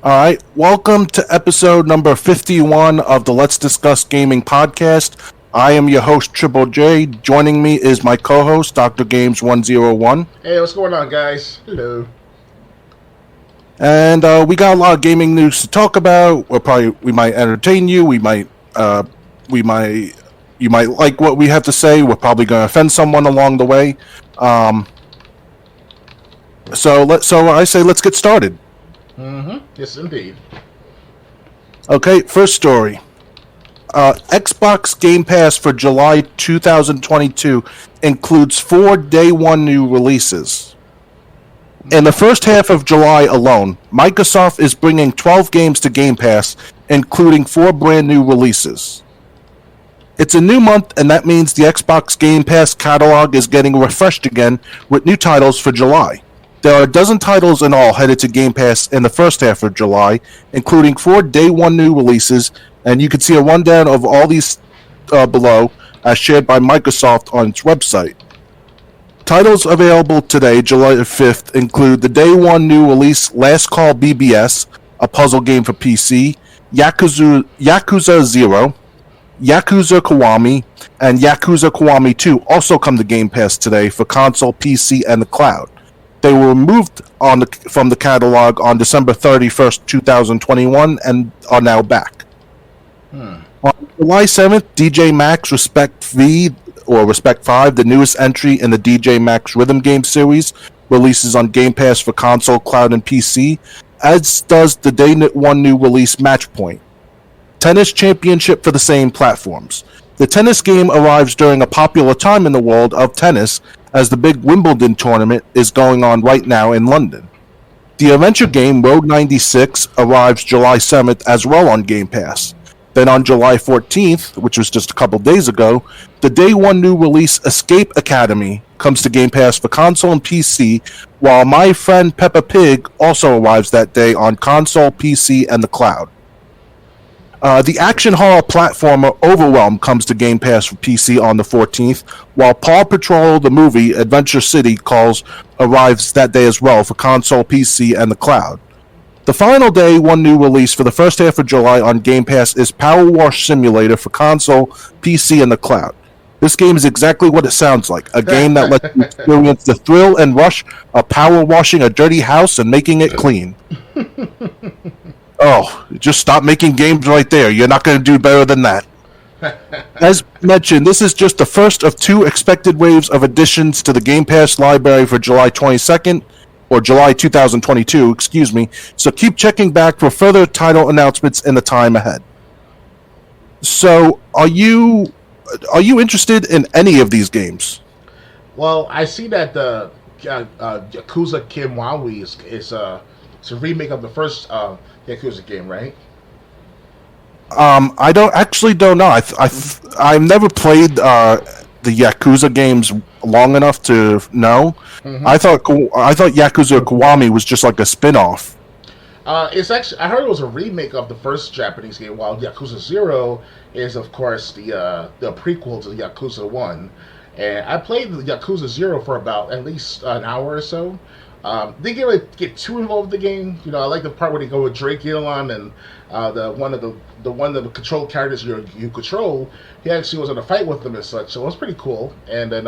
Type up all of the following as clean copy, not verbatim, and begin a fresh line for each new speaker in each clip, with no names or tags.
All right, welcome to episode number 51 of the Let's Discuss Gaming podcast. I am your host, Triple J. Joining me is my co host, Dr. Games 101.
Hey, what's going on, guys? Hello.
And we got a lot of gaming news to talk about. We might entertain you. We might, you might like what we have to say. We're probably going to offend someone along the way. So I say let's get started.
Yes, indeed.
Okay, first story. Xbox Game Pass for July 2022 includes 4 day one new releases. In the first half of July alone, Microsoft is bringing 12 games to Game Pass, including 4 brand new releases. It's a new month, and that means the Xbox Game Pass catalog is getting refreshed again with new titles for July. There are a dozen titles in all headed to Game Pass in the first half of July, including 4 day one new releases, and you can see a rundown of all these below, as shared by Microsoft on its website. Titles available today, July 5th, include the day one new release Last Call BBS, a puzzle game for PC, Yakuza 0, Yakuza Kiwami, and Yakuza Kiwami 2 also come to Game Pass today for console, PC, and the cloud. They were removed from the catalog on December 31st, 2021, and are now back. On July 7th, DJ Max Respect V, or Respect 5, the newest entry in the DJ Max Rhythm Game series, releases on Game Pass for console, cloud, and PC, as does the Day 1 new release Matchpoint. Tennis Championship for the same platforms. The tennis game arrives during a popular time in the world of tennis, as the big Wimbledon tournament is going on right now in London. The adventure game Road 96 arrives July 7th as well on Game Pass. Then on July 14th, which was just a couple days ago, the day one new release Escape Academy comes to Game Pass for console and PC, while My Friend Peppa Pig also arrives that day on console, PC, and the cloud. The action horror platformer Overwhelm comes to Game Pass for PC on the 14th, while Paw Patrol the movie Adventure City Calls arrives that day as well for console, PC, and the cloud. The final day one new release for the first half of July on Game Pass is Power Wash Simulator for console, PC, and the cloud. This game is exactly what it sounds like, a game that lets you experience the thrill and rush of power washing a dirty house and making it clean. Oh, just stop making games right there. You're not going to do better than that. As mentioned, this is just the first of 2 expected waves of additions to the Game Pass library for July 22nd, or July 2022, excuse me, so keep checking back for further title announcements in the time ahead. So, are you interested in any of these games?
Well, I see that the Yakuza Kiwami is a remake of the first Yakuza game, right?
I don't know. I've never played the Yakuza games long enough to know. I thought Yakuza Kiwami was just like a spin-off.
It's actually, I heard it was a remake of the first Japanese game, while Yakuza 0 is, of course, the prequel to Yakuza 1. And I played the Yakuza 0 for about at least an hour or so. They didn't really get too involved with the game. You know, I like the part where they go with Drake Gillan and the one of the control characters you control. He actually was in a fight with them and such, so it was pretty cool. And then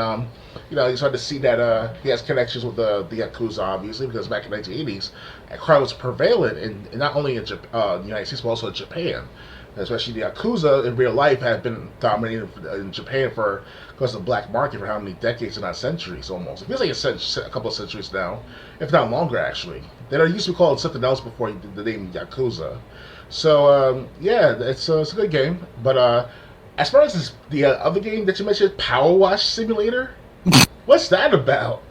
you started to see that he has connections with the Yakuza, obviously, because back in the 1980s, crime was prevalent in not only in the United States but also in Japan. Especially the Yakuza in real life had been dominating in Japan because of the black market for how many decades and not centuries almost. It feels like a couple of centuries now, if not longer actually. They used to be called something else before the name Yakuza. So it's a good game. But as far as the other game that you mentioned, Power Wash Simulator, what's that about?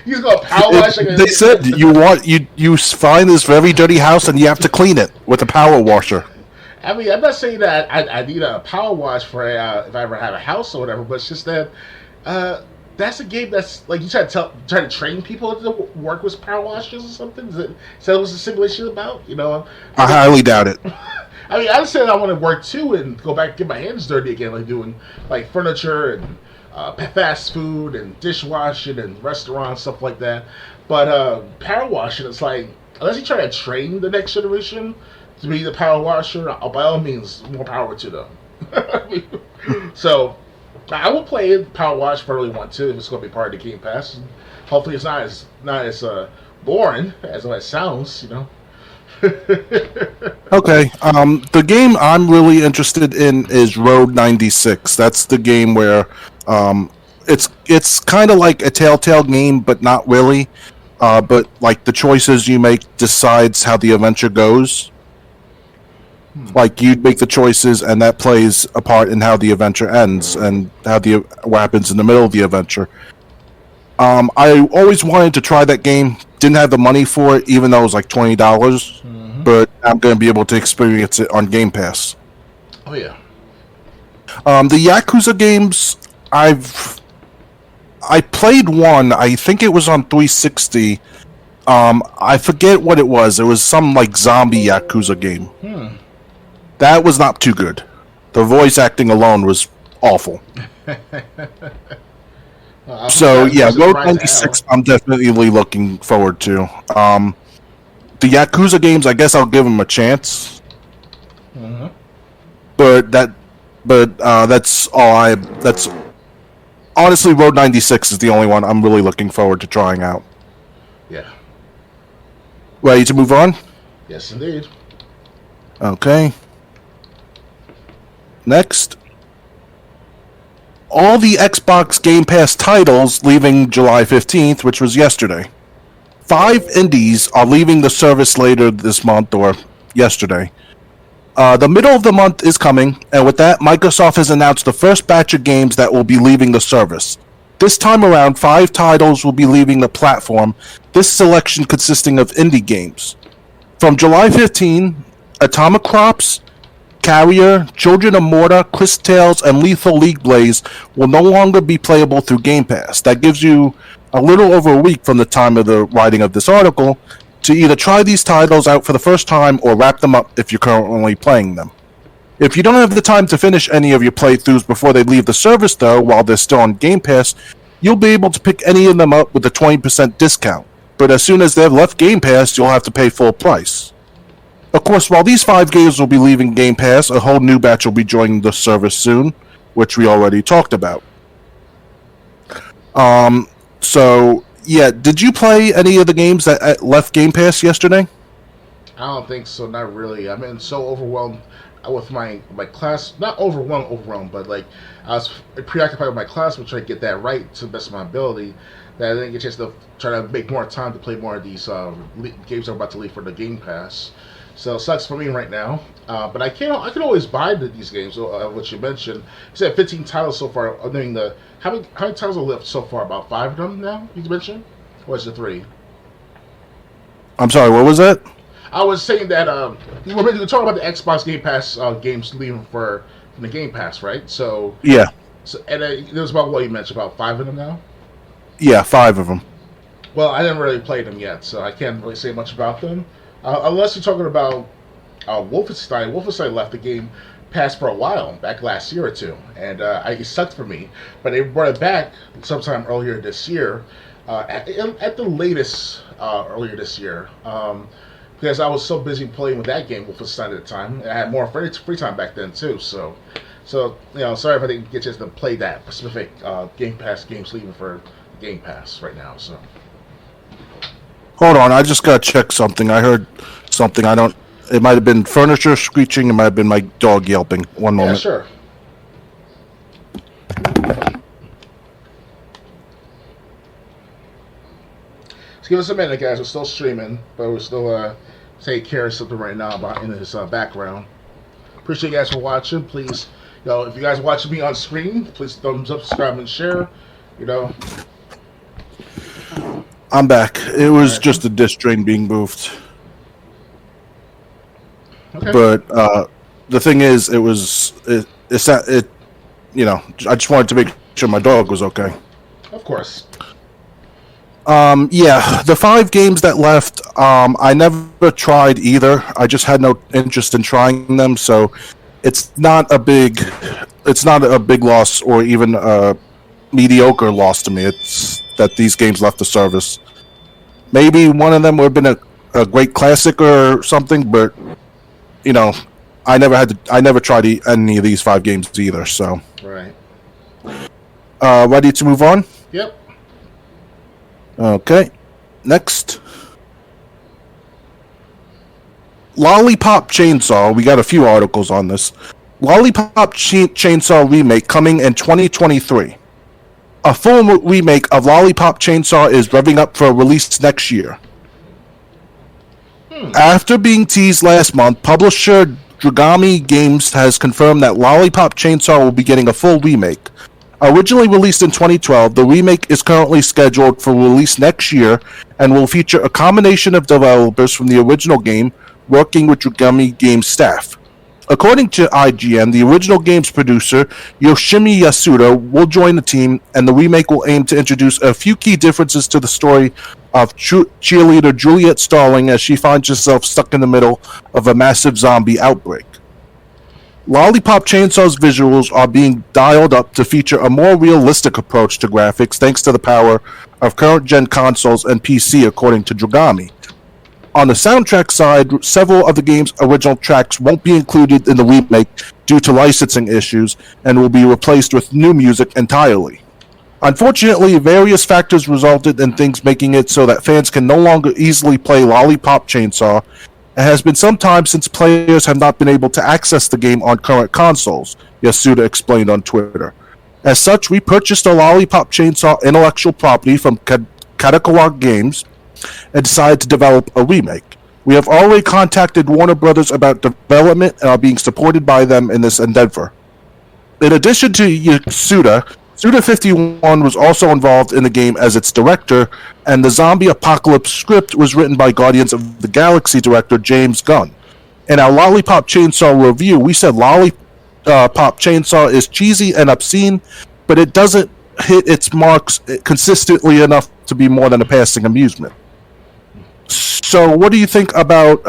You just go power wash.
They said you find this very dirty house and you have to clean it with a power washer.
I mean, I'm not saying that I need a power wash for if I ever have a house or whatever, but it's just that that's a game that's like you try to train people to work with power washers or something. Is that what the simulation about? You know,
I highly doubt it.
I mean, I understand I want to work too and go back and get my hands dirty again, like doing like furniture and fast food and dishwashing and restaurants, stuff like that. But power washing, it's like unless you try to train the next generation to be the power washer, by all means, more power to them. So I will play Power Wash if I really want to. If it's going to be part of the Game Pass, hopefully it's not as boring as it sounds.
Okay. The game I'm really interested in is Road 96. That's the game where it's kind of like a Telltale game, but not really. But like the choices you make decides how the adventure goes. Like you make the choices, and that plays a part in how the adventure ends and what happens in the middle of the adventure. I always wanted to try that game. Didn't have the money for it, even though it was like $20. But I'm going to be able to experience it on Game Pass.
Oh yeah.
The Yakuza games, I played one. I think it was on 360. I forget what it was. It was some like zombie Yakuza game. That was not too good. The voice acting alone was awful. So yeah, Road 96. I'm definitely looking forward to. The Yakuza games, I guess I'll give them a chance. But that's all that's honestly, Road 96 is the only one I'm really looking forward to trying out.
Yeah.
Ready to move on?
Yes, indeed.
Okay. Next. All the Xbox Game Pass titles leaving July 15th, which was yesterday. 5 indies are leaving the service later this month or yesterday. The middle of the month is coming, and with that, Microsoft has announced the first batch of games that will be leaving the service. This time around, 5 titles will be leaving the platform, this selection consisting of indie games. From July 15, Atomic Crops, Carrier, Children of Morta, Chris Tales, and Lethal League Blaze will no longer be playable through Game Pass. That gives you a little over a week from the time of the writing of this article to either try these titles out for the first time or wrap them up if you're currently playing them. If you don't have the time to finish any of your playthroughs before they leave the service, though, while they're still on Game Pass, you'll be able to pick any of them up with a 20% discount. But as soon as they've left Game Pass, you'll have to pay full price. Of course, while these 5 games will be leaving Game Pass, a whole new batch will be joining the service soon, which we already talked about. So, yeah, did you play any of the games that left Game Pass yesterday?
I don't think so. Not really. I've been so overwhelmed with my class. Not overwhelmed, but like I was preoccupied with my class, which I get that right to the best of my ability. That I didn't get a chance to try to make more time to play more of these games I'm about to leave for the Game Pass. So it sucks for me right now. But I can always buy these games. What you mentioned, you said 15 titles so far. How many titles are left so far? About 5 of them now. You mentioned, or is it 3?
I'm sorry. What was that?
I was saying that we were talking about the Xbox Game Pass games leaving from the Game Pass, right? So
yeah.
So and it was about what you mentioned, about 5 of them now.
Yeah, 5 of them.
Well, I didn't really play them yet, so I can't really say much about them. Unless you're talking about Wolfenstein. Wolfenstein left the Game Pass for a while, back last year or two, and it sucked for me. But they brought it back sometime earlier this year, at the latest earlier this year, because I was so busy playing with that game, Wolfenstein, at the time. And I had more free time back then, too, so sorry if I didn't get a chance to play that specific Game Pass games leaving for Game Pass right now, so...
Hold on, I just gotta check something. I heard something. It might have been furniture screeching. It might have been my dog yelping. One moment.
Yeah, sure. Just give us a minute, guys. We're still streaming, but we're still taking care of something right now in this background. Appreciate you guys for watching. Please, if you guys are watching me on screen, please thumbs up, subscribe, and share.
I'm back. It was just a disc drain being moved.
Okay.
But the thing is, I just wanted to make sure my dog was okay.
Of course.
Yeah, the 5 games that left, I never tried either. I just had no interest in trying them, so it's not a big loss or even a mediocre loss to me. It's that these games left the service. Maybe one of them would have been a great classic or something, but you know, I never tried any of these 5 games either. So,
Right.
Ready to move on?
Yep.
Okay. Next, Lollipop Chainsaw. We got a few articles on this. Lollipop Chainsaw remake coming in 2023. A full remake of Lollipop Chainsaw is revving up for release next year. After being teased last month, publisher Dragami Games has confirmed that Lollipop Chainsaw will be getting a full remake. Originally released in 2012, the remake is currently scheduled for release next year and will feature a combination of developers from the original game working with Dragami Games staff. According to IGN, the original game's producer, Yoshimi Yasuda, will join the team, and the remake will aim to introduce a few key differences to the story of cheerleader Juliet Starling as she finds herself stuck in the middle of a massive zombie outbreak. Lollipop Chainsaw's visuals are being dialed up to feature a more realistic approach to graphics thanks to the power of current-gen consoles and PC, according to Dragami. On the soundtrack side, several of the game's original tracks won't be included in the remake due to licensing issues and will be replaced with new music entirely. Unfortunately, various factors resulted in things making it so that fans can no longer easily play Lollipop Chainsaw. It has been some time since players have not been able to access the game on current consoles, Yasuda explained on Twitter. As such, we purchased a Lollipop Chainsaw intellectual property from Kadokawa Games and decided to develop a remake. We have already contacted Warner Brothers about development and are being supported by them in this endeavor. In addition to Yasuda, Suda51 was also involved in the game as its director, and the zombie apocalypse script was written by Guardians of the Galaxy director James Gunn. In our Lollipop Chainsaw review, we said Lollipop Chainsaw is cheesy and obscene, but it doesn't hit its marks consistently enough to be more than a passing amusement. So, what do you think about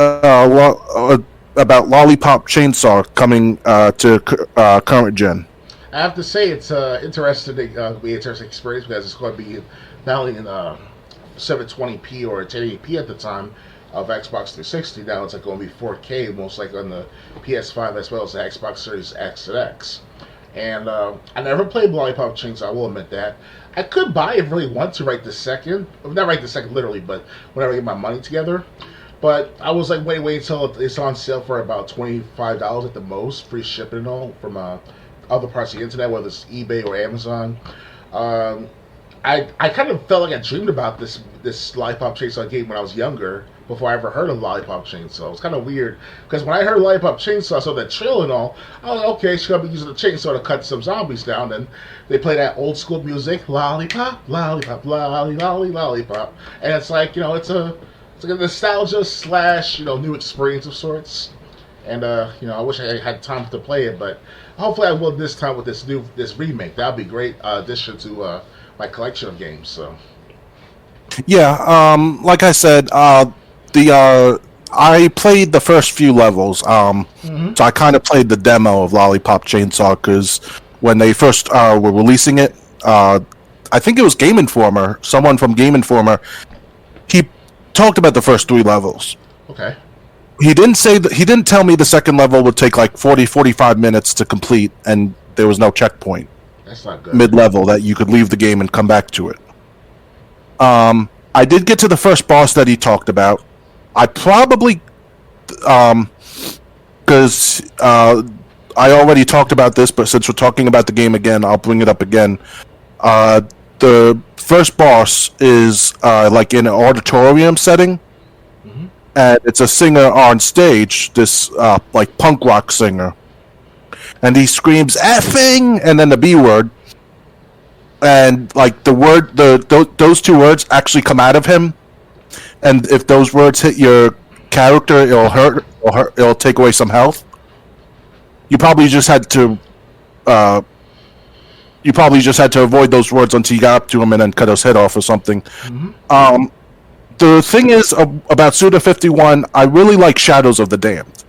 Lollipop Chainsaw coming to current gen?
I have to say it's interesting experience because it's going to be not only in 720p or 1080p at the time of Xbox 360. Now it's going to be 4K, most likely on the PS5 as well as the Xbox Series X and X. And I never played Lollipop Chainsaw, I will admit that. I could buy it if I really want to right this second. Not right this second, literally, but whenever I get my money together. But I was like, wait until it's on sale for about $25 at the most, free shipping and all, from other parts of the internet, whether it's eBay or Amazon. I kind of felt like I dreamed about this Lollipop Chainsaw game when I was younger, before I ever heard of Lollipop Chainsaw. It was kind of weird, because when I heard Lollipop Chainsaw, I saw that trailer and all, I was like, okay, she's going to be using the chainsaw to cut some zombies down, and they play that old school music, lollipop, lollipop, lollipop, and it's like, it's like a nostalgia / new experience of sorts, and, I wish I had time to play it, but hopefully I will this time with this remake. That would be a great addition to my collection of games, so.
Yeah, like I said, I played the first few levels, so I kind of played the demo of Lollipop Chainsaw, because when they first were releasing it, I think it was Game Informer, someone from Game Informer, he talked about the first 3 levels.
Okay.
He didn't tell me the second level would take like 45 minutes to complete, and there was no checkpoint.
That's not good.
Mid-level that you could leave the game and come back to it. I did get to the first boss that he talked about. I probably, because I already talked about this, but since we're talking about the game again, I'll bring it up again. The first boss is like in an auditorium setting, and it's a singer on stage, this like punk rock singer, and he screams "effing" and then the B word. And like those 2 words actually come out of him, and if those words hit your character, it'll take away some health. You probably just had to avoid those words until you got up to him and then cut his head off or something. The thing is about Suda51, I really like Shadows of the Damned.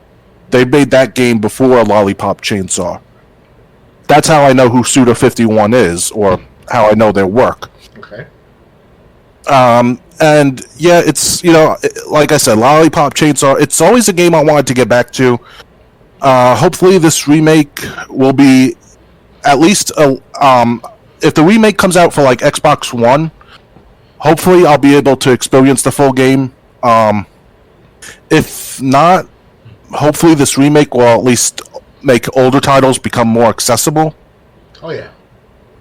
They made that game before Lollipop Chainsaw. That's how I know who Suda51 is, or how I know their work.
Okay.
And yeah, it's like I said, Lollipop Chainsaw. It's always a game I wanted to get back to. Hopefully, this remake will be at least a. If the remake comes out for like Xbox One, hopefully I'll be able to experience the full game. If not, hopefully this remake will at least make older titles become more accessible.
Oh yeah.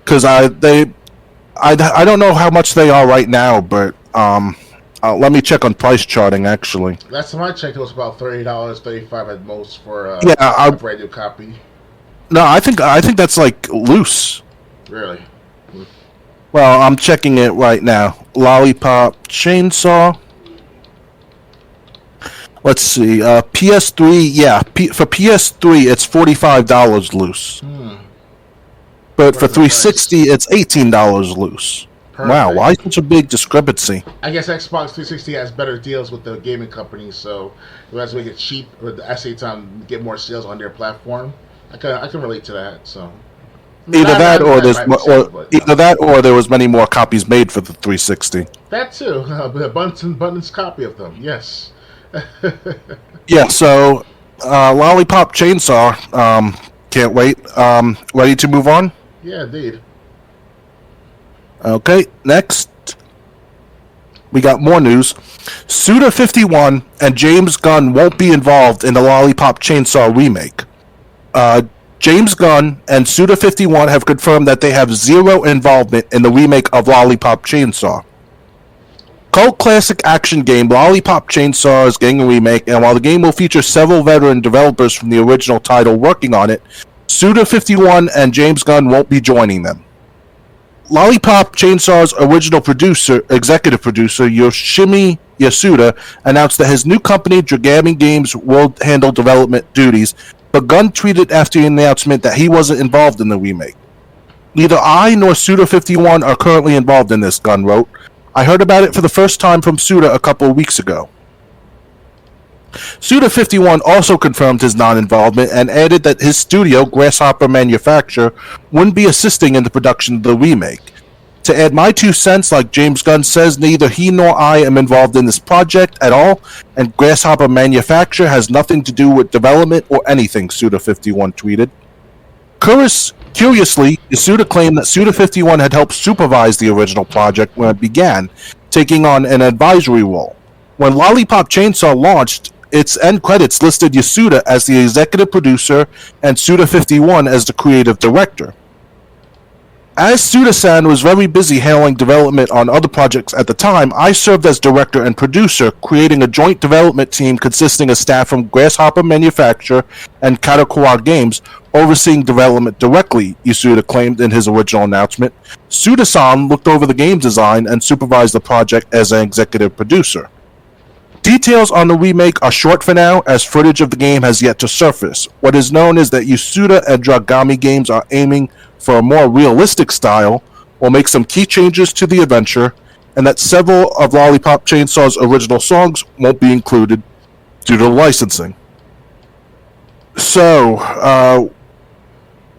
Because I don't know how much they are right now, but let me check on price charting. Actually,
last time I checked, it was about $30, $35 at most for
a
brand new copy.
No, I think that's like loose.
Really?
Well, I'm checking it right now. Lollipop Chainsaw. Let's see. PS3, yeah. For PS3, it's $45 loose. But for 360, it's $18 loose. Perfect. Wow, why such a big discrepancy?
I guess Xbox 360 has better deals with the gaming companies, so it has to make it cheap, or at the same time get more sales on their platform. I can relate to that. So
either that, or there was many more copies made for the 360.
That too, abundance copy of them. Yes.
Yeah. So, Lollipop Chainsaw. Can't wait. Ready to move on?
Yeah, indeed.
Okay, next. We got more news. Suda51 and James Gunn won't be involved in the Lollipop Chainsaw remake. James Gunn and Suda51 have confirmed that they have zero involvement in the remake of Lollipop Chainsaw. Cult classic action game Lollipop Chainsaw is getting a remake, and while the game will feature several veteran developers from the original title working on it, Suda51 and James Gunn won't be joining them. Lollipop Chainsaw's original executive producer, Yoshimi Yasuda, announced that his new company, Dragami Games, will handle development duties, but Gunn tweeted after the announcement that he wasn't involved in the remake. Neither I nor Suda51 are currently involved in this, Gunn wrote. I heard about it for the first time from Suda a couple of weeks ago. Suda51 also confirmed his non-involvement and added that his studio, Grasshopper Manufacture, wouldn't be assisting in the production of the remake. To add my 2 cents, like James Gunn says, neither he nor I am involved in this project at all, and Grasshopper Manufacture has nothing to do with development or anything, Suda51 tweeted. Curiously, Yasuda claimed that Suda51 had helped supervise the original project when it began, taking on an advisory role. When Lollipop Chainsaw launched, its end credits listed Yasuda as the executive producer and Suda51 as the creative director. As Suda-san was very busy handling development on other projects at the time, I served as director and producer, creating a joint development team consisting of staff from Grasshopper Manufacture and Kadokawa Games, overseeing development directly, Yasuda claimed in his original announcement. Suda-san looked over the game design and supervised the project as an executive producer. Details on the remake are short for now, as footage of the game has yet to surface. What is known is that Yasuda and Dragami Games are aiming for a more realistic style, will make some key changes to the adventure, and that several of Lollipop Chainsaw's original songs won't be included due to licensing. So,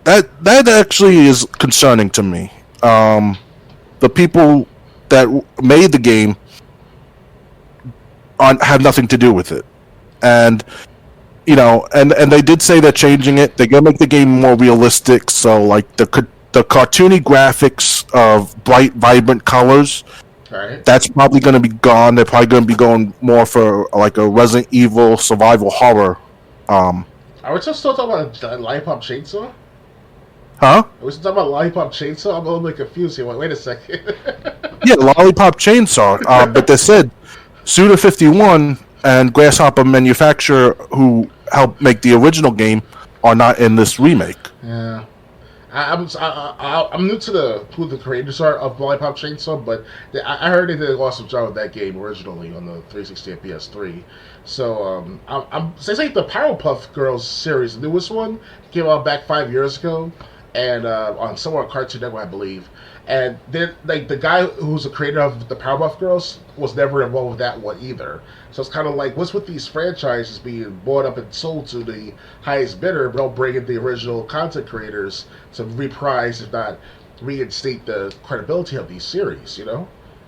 that actually is concerning to me. The people that made the game have nothing to do with it, and and they did say they're changing it. They're gonna make the game more realistic, so like the cartoony graphics of bright, vibrant colors.
Right.
That's probably going to be gone. They're probably going to be going more for like a Resident Evil survival horror.
Are we just still talking about Lollipop Chainsaw?
Huh?
Are we still talking about Lollipop Chainsaw? I'm a little bit confused here. Wait a second.
Yeah, Lollipop Chainsaw. But they said Suda51 and Grasshopper Manufacture, who helped make the original game, are not in this remake.
Yeah. I'm new to who the creators are of Lollipop Chainsaw, but I heard they did an awesome job with that game originally on the 360 and PS3. So it's like the Powerpuff Girls series, the newest one, came out back 5 years ago, and on somewhere on Cartoon Network, I believe. And then, like, the guy who's the creator of the Powerpuff Girls was never involved with that one either. So it's kind of like, what's with these franchises being bought up and sold to the highest bidder, but don't bring in the original content creators to reprise, if not reinstate the credibility of these series, you know?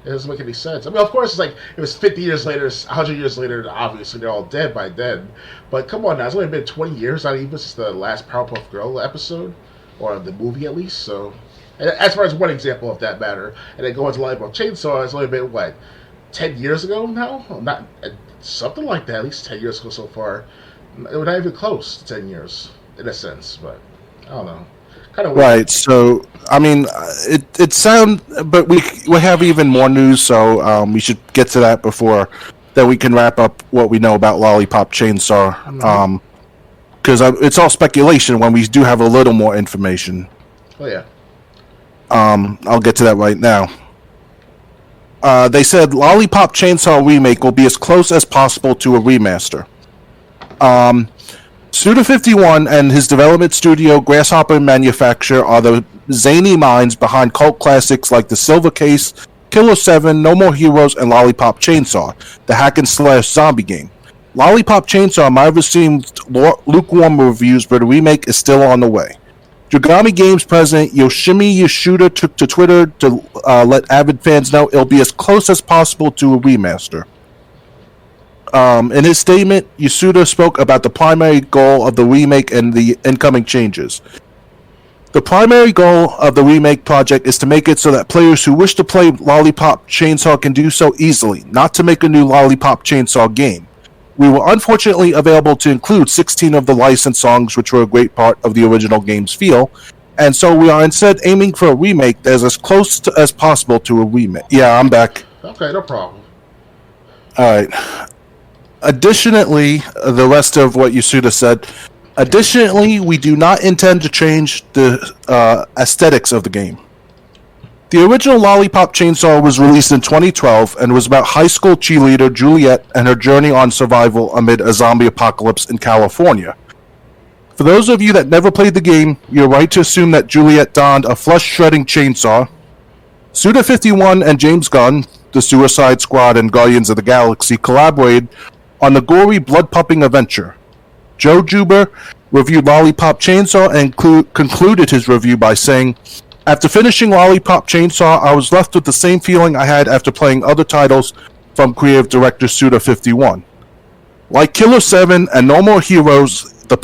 It doesn't make any sense. I mean, of course, it's like it was 50 years later, 100 years later. Obviously, they're all dead by then. But come on now, it's only been 20 years, not even since the last Powerpuff Girl episode, or the movie at least. So, and as far as one example of that matter, and then going to Lollipop Chainsaw, it's only been what 10 years ago now? Not something like that. At least 10 years ago so far. We're not even close to 10 years in a sense, but I don't know. Kind of weird.
Right. So, I mean, it sound, but we have even more news. So we should get to that before that we can wrap up what we know about Lollipop Chainsaw. Because it's all speculation when we do have a little more information.
Oh yeah.
I'll get to that right now. They said Lollipop Chainsaw Remake will be as close as possible to a remaster. Suda51 and his development studio Grasshopper Manufacture are the zany minds behind cult classics like The Silver Case, Killer 7, No More Heroes, and Lollipop Chainsaw, the hack-and-slash zombie game. Lollipop Chainsaw might have received lukewarm reviews, but a remake is still on the way. Dragami Games president Yoshimi Yasuda took to Twitter to let avid fans know it'll be as close as possible to a remaster. In his statement, Yasuda spoke about the primary goal of the remake and the incoming changes. The primary goal of the remake project is to make it so that players who wish to play Lollipop Chainsaw can do so easily, not to make a new Lollipop Chainsaw game. We were unfortunately available to include 16 of the licensed songs, which were a great part of the original game's feel, and so we are instead aiming for a remake that is as close as possible to a remake. Yeah, I'm back.
Okay, no problem.
Alright. Additionally, the rest of what Yasuda said, additionally, we do not intend to change the aesthetics of the game. The original Lollipop Chainsaw was released in 2012 and was about high school cheerleader Juliet and her journey on survival amid a zombie apocalypse in California. For those of you that never played the game, you're right to assume that Juliet donned a flesh-shredding chainsaw. Suda51 and James Gunn, the Suicide Squad and Guardians of the Galaxy, collaborated on the gory, blood-pumping adventure. Joe Juber reviewed Lollipop Chainsaw and concluded his review by saying, "After finishing Lollipop Chainsaw, I was left with the same feeling I had after playing other titles from creative director Suda51. Like Killer 7 and No More Heroes, the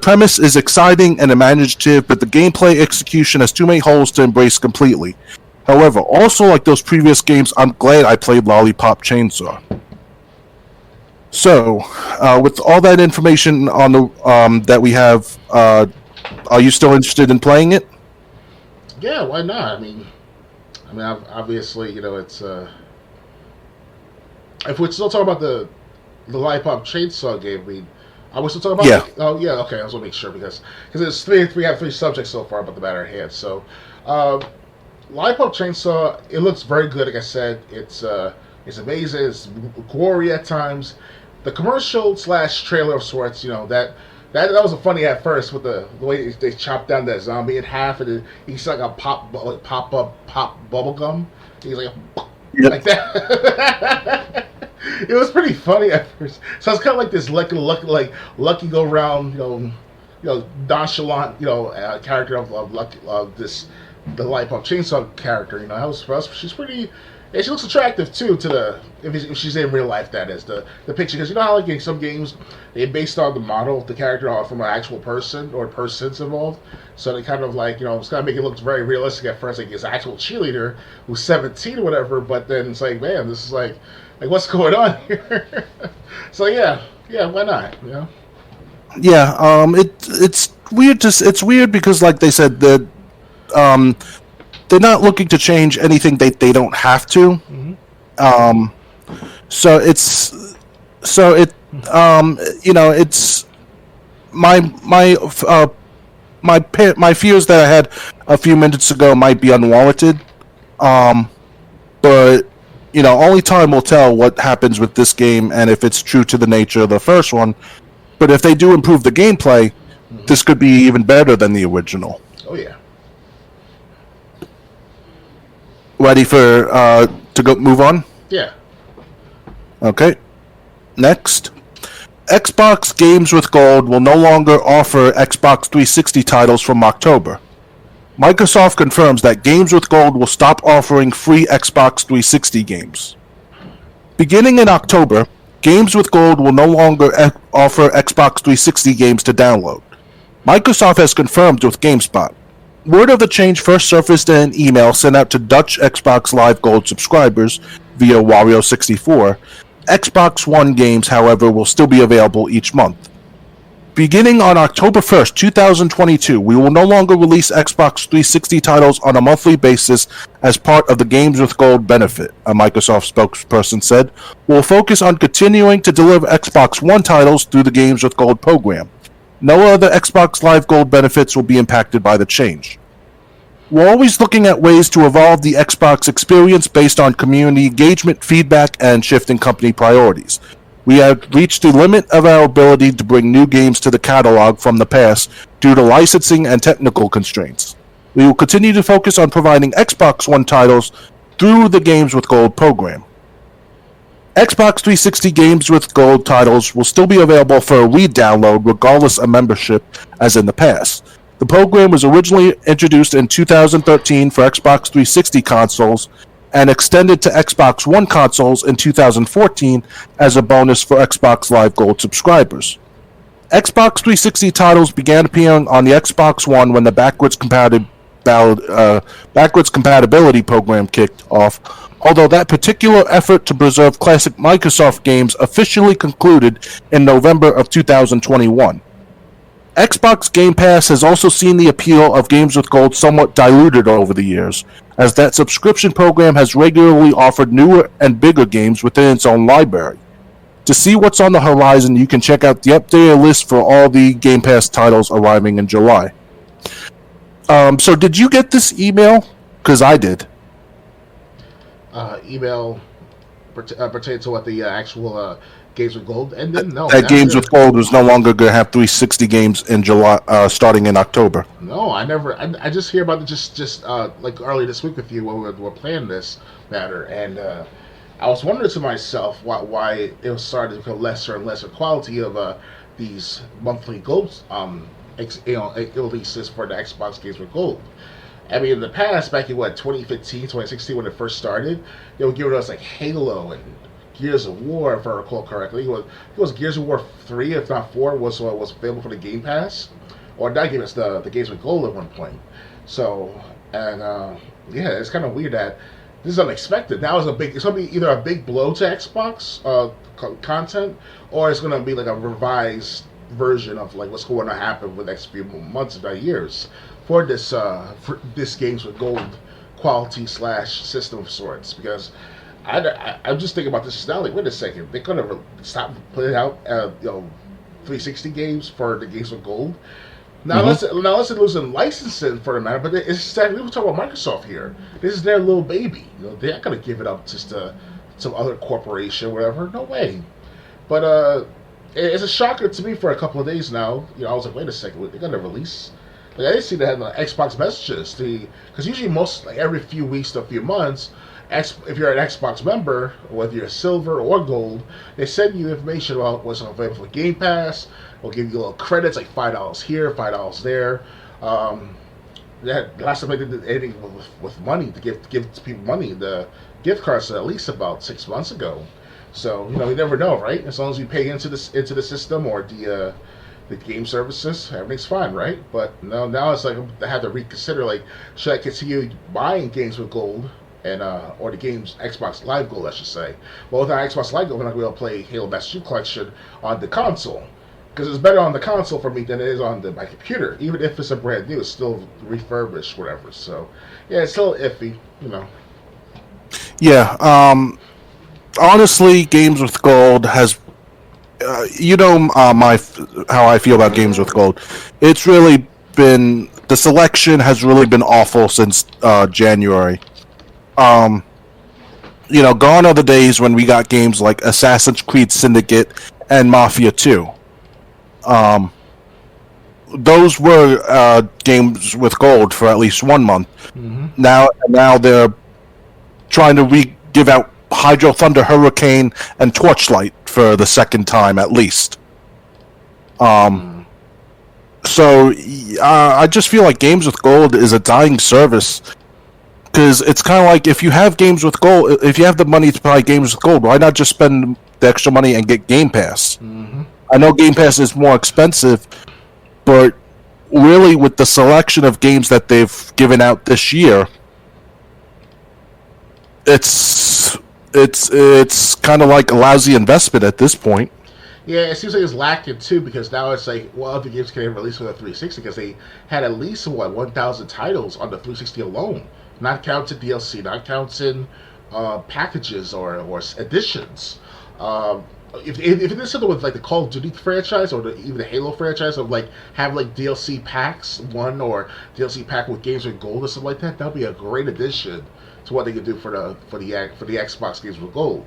premise is exciting and imaginative, but the gameplay execution has too many holes to embrace completely. However, also like those previous games, I'm glad I played Lollipop Chainsaw." So, with all that information on the that we have, are you still interested in playing it?
Yeah, why not? I mean, obviously, it's if we're still talking about the Lollipop Chainsaw game, are we still talking about?
Yeah.
Oh, yeah. Okay, I was gonna make sure because it's we have three subjects so far about the matter at hand. So, Lollipop Chainsaw, it looks very good. Like I said, it's amazing. It's gory at times. The commercial / trailer of sorts, that was funny at first with the way they chopped down that zombie in half, and he's like a pop bubble gum. He's like like that. It was pretty funny at first. So it's kind of like this lucky go round, nonchalant, character of the Lollipop Chainsaw character. She's pretty. And she looks attractive too if she's in real life. That is the picture, because how like in some games they based on the model of the character from an actual person or persons involved, so they kind of it's kind of make it look very realistic at first, like it's an actual cheerleader who's 17 or whatever. But then it's like, man, this is like what's going on here? So yeah, why not?
Yeah, it's weird. It's weird because, like they said, that they're not looking to change anything they don't have to. Mm-hmm. It's my fears that I had a few minutes ago might be unwarranted. But only time will tell what happens with this game and if it's true to the nature of the first one. But if they do improve the gameplay, this could be even better than the original.
Oh yeah.
Ready for to go move on?
Yeah.
Okay. Next, Xbox Games with Gold will no longer offer Xbox 360 titles from October. Microsoft confirms that Games with Gold will stop offering free Xbox 360 games. Beginning in October, Games with Gold will no longer offer Xbox 360 games to download. Microsoft has confirmed with GameSpot. Word of the change first surfaced in an email sent out to Dutch Xbox Live Gold subscribers via Wario64. Xbox One games, however, will still be available each month. Beginning on October 1st, 2022, we will no longer release Xbox 360 titles on a monthly basis as part of the Games with Gold benefit, a Microsoft spokesperson said. We'll focus on continuing to deliver Xbox One titles through the Games with Gold program. No other Xbox Live Gold benefits will be impacted by the change. We're always looking at ways to evolve the Xbox experience based on community engagement, feedback, and shifting company priorities. We have reached the limit of our ability to bring new games to the catalog from the past due to licensing and technical constraints. We will continue to focus on providing Xbox One titles through the Games with Gold program. Xbox 360 Games with Gold titles will still be available for a re-download regardless of membership as in the past. The program was originally introduced in 2013 for Xbox 360 consoles and extended to Xbox One consoles in 2014 as a bonus for Xbox Live Gold subscribers. Xbox 360 titles began appearing on the Xbox One when the backwards compatibility program kicked off, although that particular effort to preserve classic Microsoft games officially concluded in November of 2021. Xbox Game Pass has also seen the appeal of Games with Gold somewhat diluted over the years, as that subscription program has regularly offered newer and bigger games within its own library. To see what's on the horizon, you can check out the updated list for all the Game Pass titles arriving in July. So did you get this email? Because I did.
Email pertain to what the actual Games with Gold ended? No.
That Games with Gold was no longer going to have 360 games in July, starting in October.
No, I never. I just hear about it just like early this week with you when we were planning this matter, and I was wondering to myself why it was starting to become lesser and lesser quality of these monthly gold releases for the Xbox Games with Gold. I mean, in the past, back in 2015, 2016, when it first started, they were giving us like Halo and Gears of War, if I recall correctly. It was Gears of War 3, if not 4, was available for the Game Pass, or not Game Pass, the Games with Gold at one point. So, and yeah, it's kind of weird that this is unexpected. Now it's going to be either a big blow to Xbox content, or it's going to be like a revised version of like what's going to happen with the next few months, if not years, for this Games with Gold quality / system of sorts, because I'm just thinking about this now. Like, wait a second, they're gonna stop putting out 360 games for the Games with Gold. Now let's lose licensing for the matter, but it's we were talking about Microsoft here. This is their little baby. They're not gonna give it up just to some other corporation, or whatever. No way. But it's a shocker to me for a couple of days now. I was like, wait a second, they're gonna release. Like, I didn't see that in the Xbox messages. Because usually every few weeks to a few months, if you're an Xbox member, whether you're silver or gold, they send you information about what's available for Game Pass. We'll give you little credits like $5 here, $5 there. Last time I did anything with money to give people money, the gift cards at least about 6 months ago. So you never know, right? As long as you pay into the system or the game services, everything's fine, right? But now it's like I have to reconsider. Like, should I continue buying Games with Gold? And or the game's Xbox Live Gold, I should say. Well, with our Xbox Live Gold, we're not going to be able to play Halo Master Chief Collection on the console, because it's better on the console for me than it is on my computer. Even if it's a brand new, it's still refurbished, whatever. So, yeah, it's still iffy,
Yeah, honestly, Games with Gold has, how I feel about Games with Gold. It's really been, the selection has really been awful since January. Gone are the days when we got games like Assassin's Creed Syndicate and Mafia 2. Those were games with gold for at least 1 month. Mm-hmm. Now they're trying to give out Hydro Thunder Hurricane and Torchlight for the second time at least. So So I just feel like Games with Gold is a dying service because it's kind of like if you have Games with Gold, if you have the money to buy Games with Gold, why not just spend the extra money and get Game Pass?
Mm-hmm.
I know Game Pass is more expensive, but really with the selection of games that they've given out this year, it's kind of like a lousy investment at this point.
Yeah, it seems like it's lacking too because now it's like what other games can they release for the 360 because they had at least 1,000 titles on the 360 alone, not counting DLC, not counting packages or editions. Um, if it is something with like the Call of Duty franchise or even the Halo franchise of like have like DLC packs one or DLC pack with games with gold or something like that, that'd be a great addition to what they could do for the Xbox games with gold.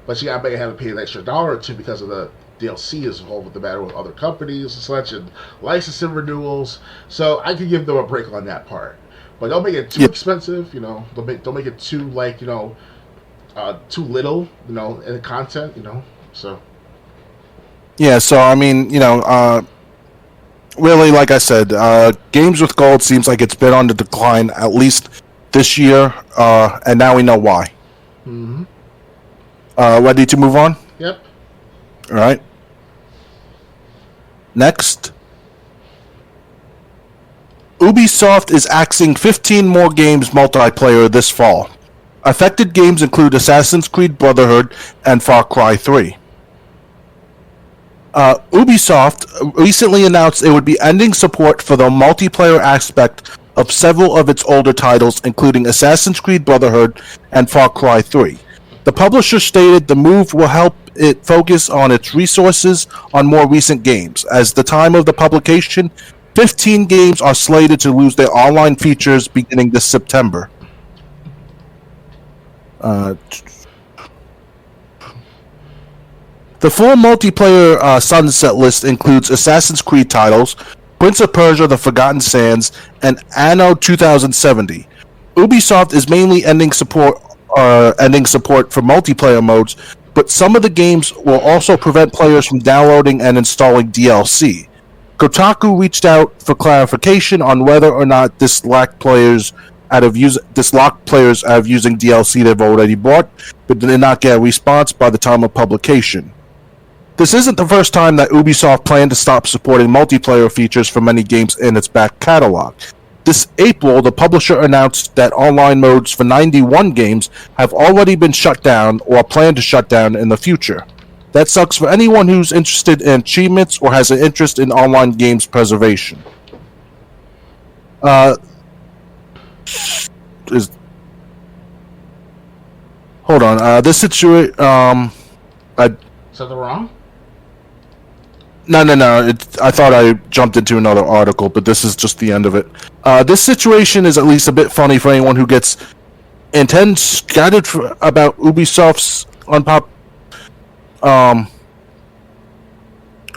But you gotta have to pay an extra dollar or two because of the DLC is involved with the matter with other companies and such and licensing renewals. So I could give them a break on that part. But don't make it too expensive, you know. Don't make it too like, you know, too little, you know, in the content, you know. So
Yeah, so I mean, really, like I said, Games with Gold seems like it's been on the decline at least this year, and now we know why.
mm-hmm.
Ready to move on?
Yep.
All right. Next, Ubisoft is axing 15 more games multiplayer this fall. Affected games include Assassin's Creed Brotherhood and Far Cry 3. Ubisoft recently announced it would be ending support for the multiplayer aspect of several of its older titles, including Assassin's Creed Brotherhood and Far Cry 3. The publisher stated the move will help it focus on its resources on more recent games. As the time of the publication, 15 games are slated to lose their online features beginning this September. The full multiplayer sunset list includes Assassin's Creed titles, Prince of Persia: The Forgotten Sands, and Anno 2070. Ubisoft is mainly ending support for multiplayer modes, but some of the games will also prevent players from downloading and installing DLC. Kotaku reached out for clarification on whether or not this locked players out of using DLC they've already bought, but did not get a response by the time of publication. This isn't the first time that Ubisoft planned to stop supporting multiplayer features for many games in its back catalog. This April, the publisher announced that online modes for 91 games have already been shut down or plan to shut down in the future. That sucks for anyone who's interested in achievements or has an interest in online games preservation. Hold on. This situation.
Something wrong?
No. I thought I jumped into another article, but this is just the end of it. This situation is at least a bit funny for anyone who gets intense scattered about Ubisoft's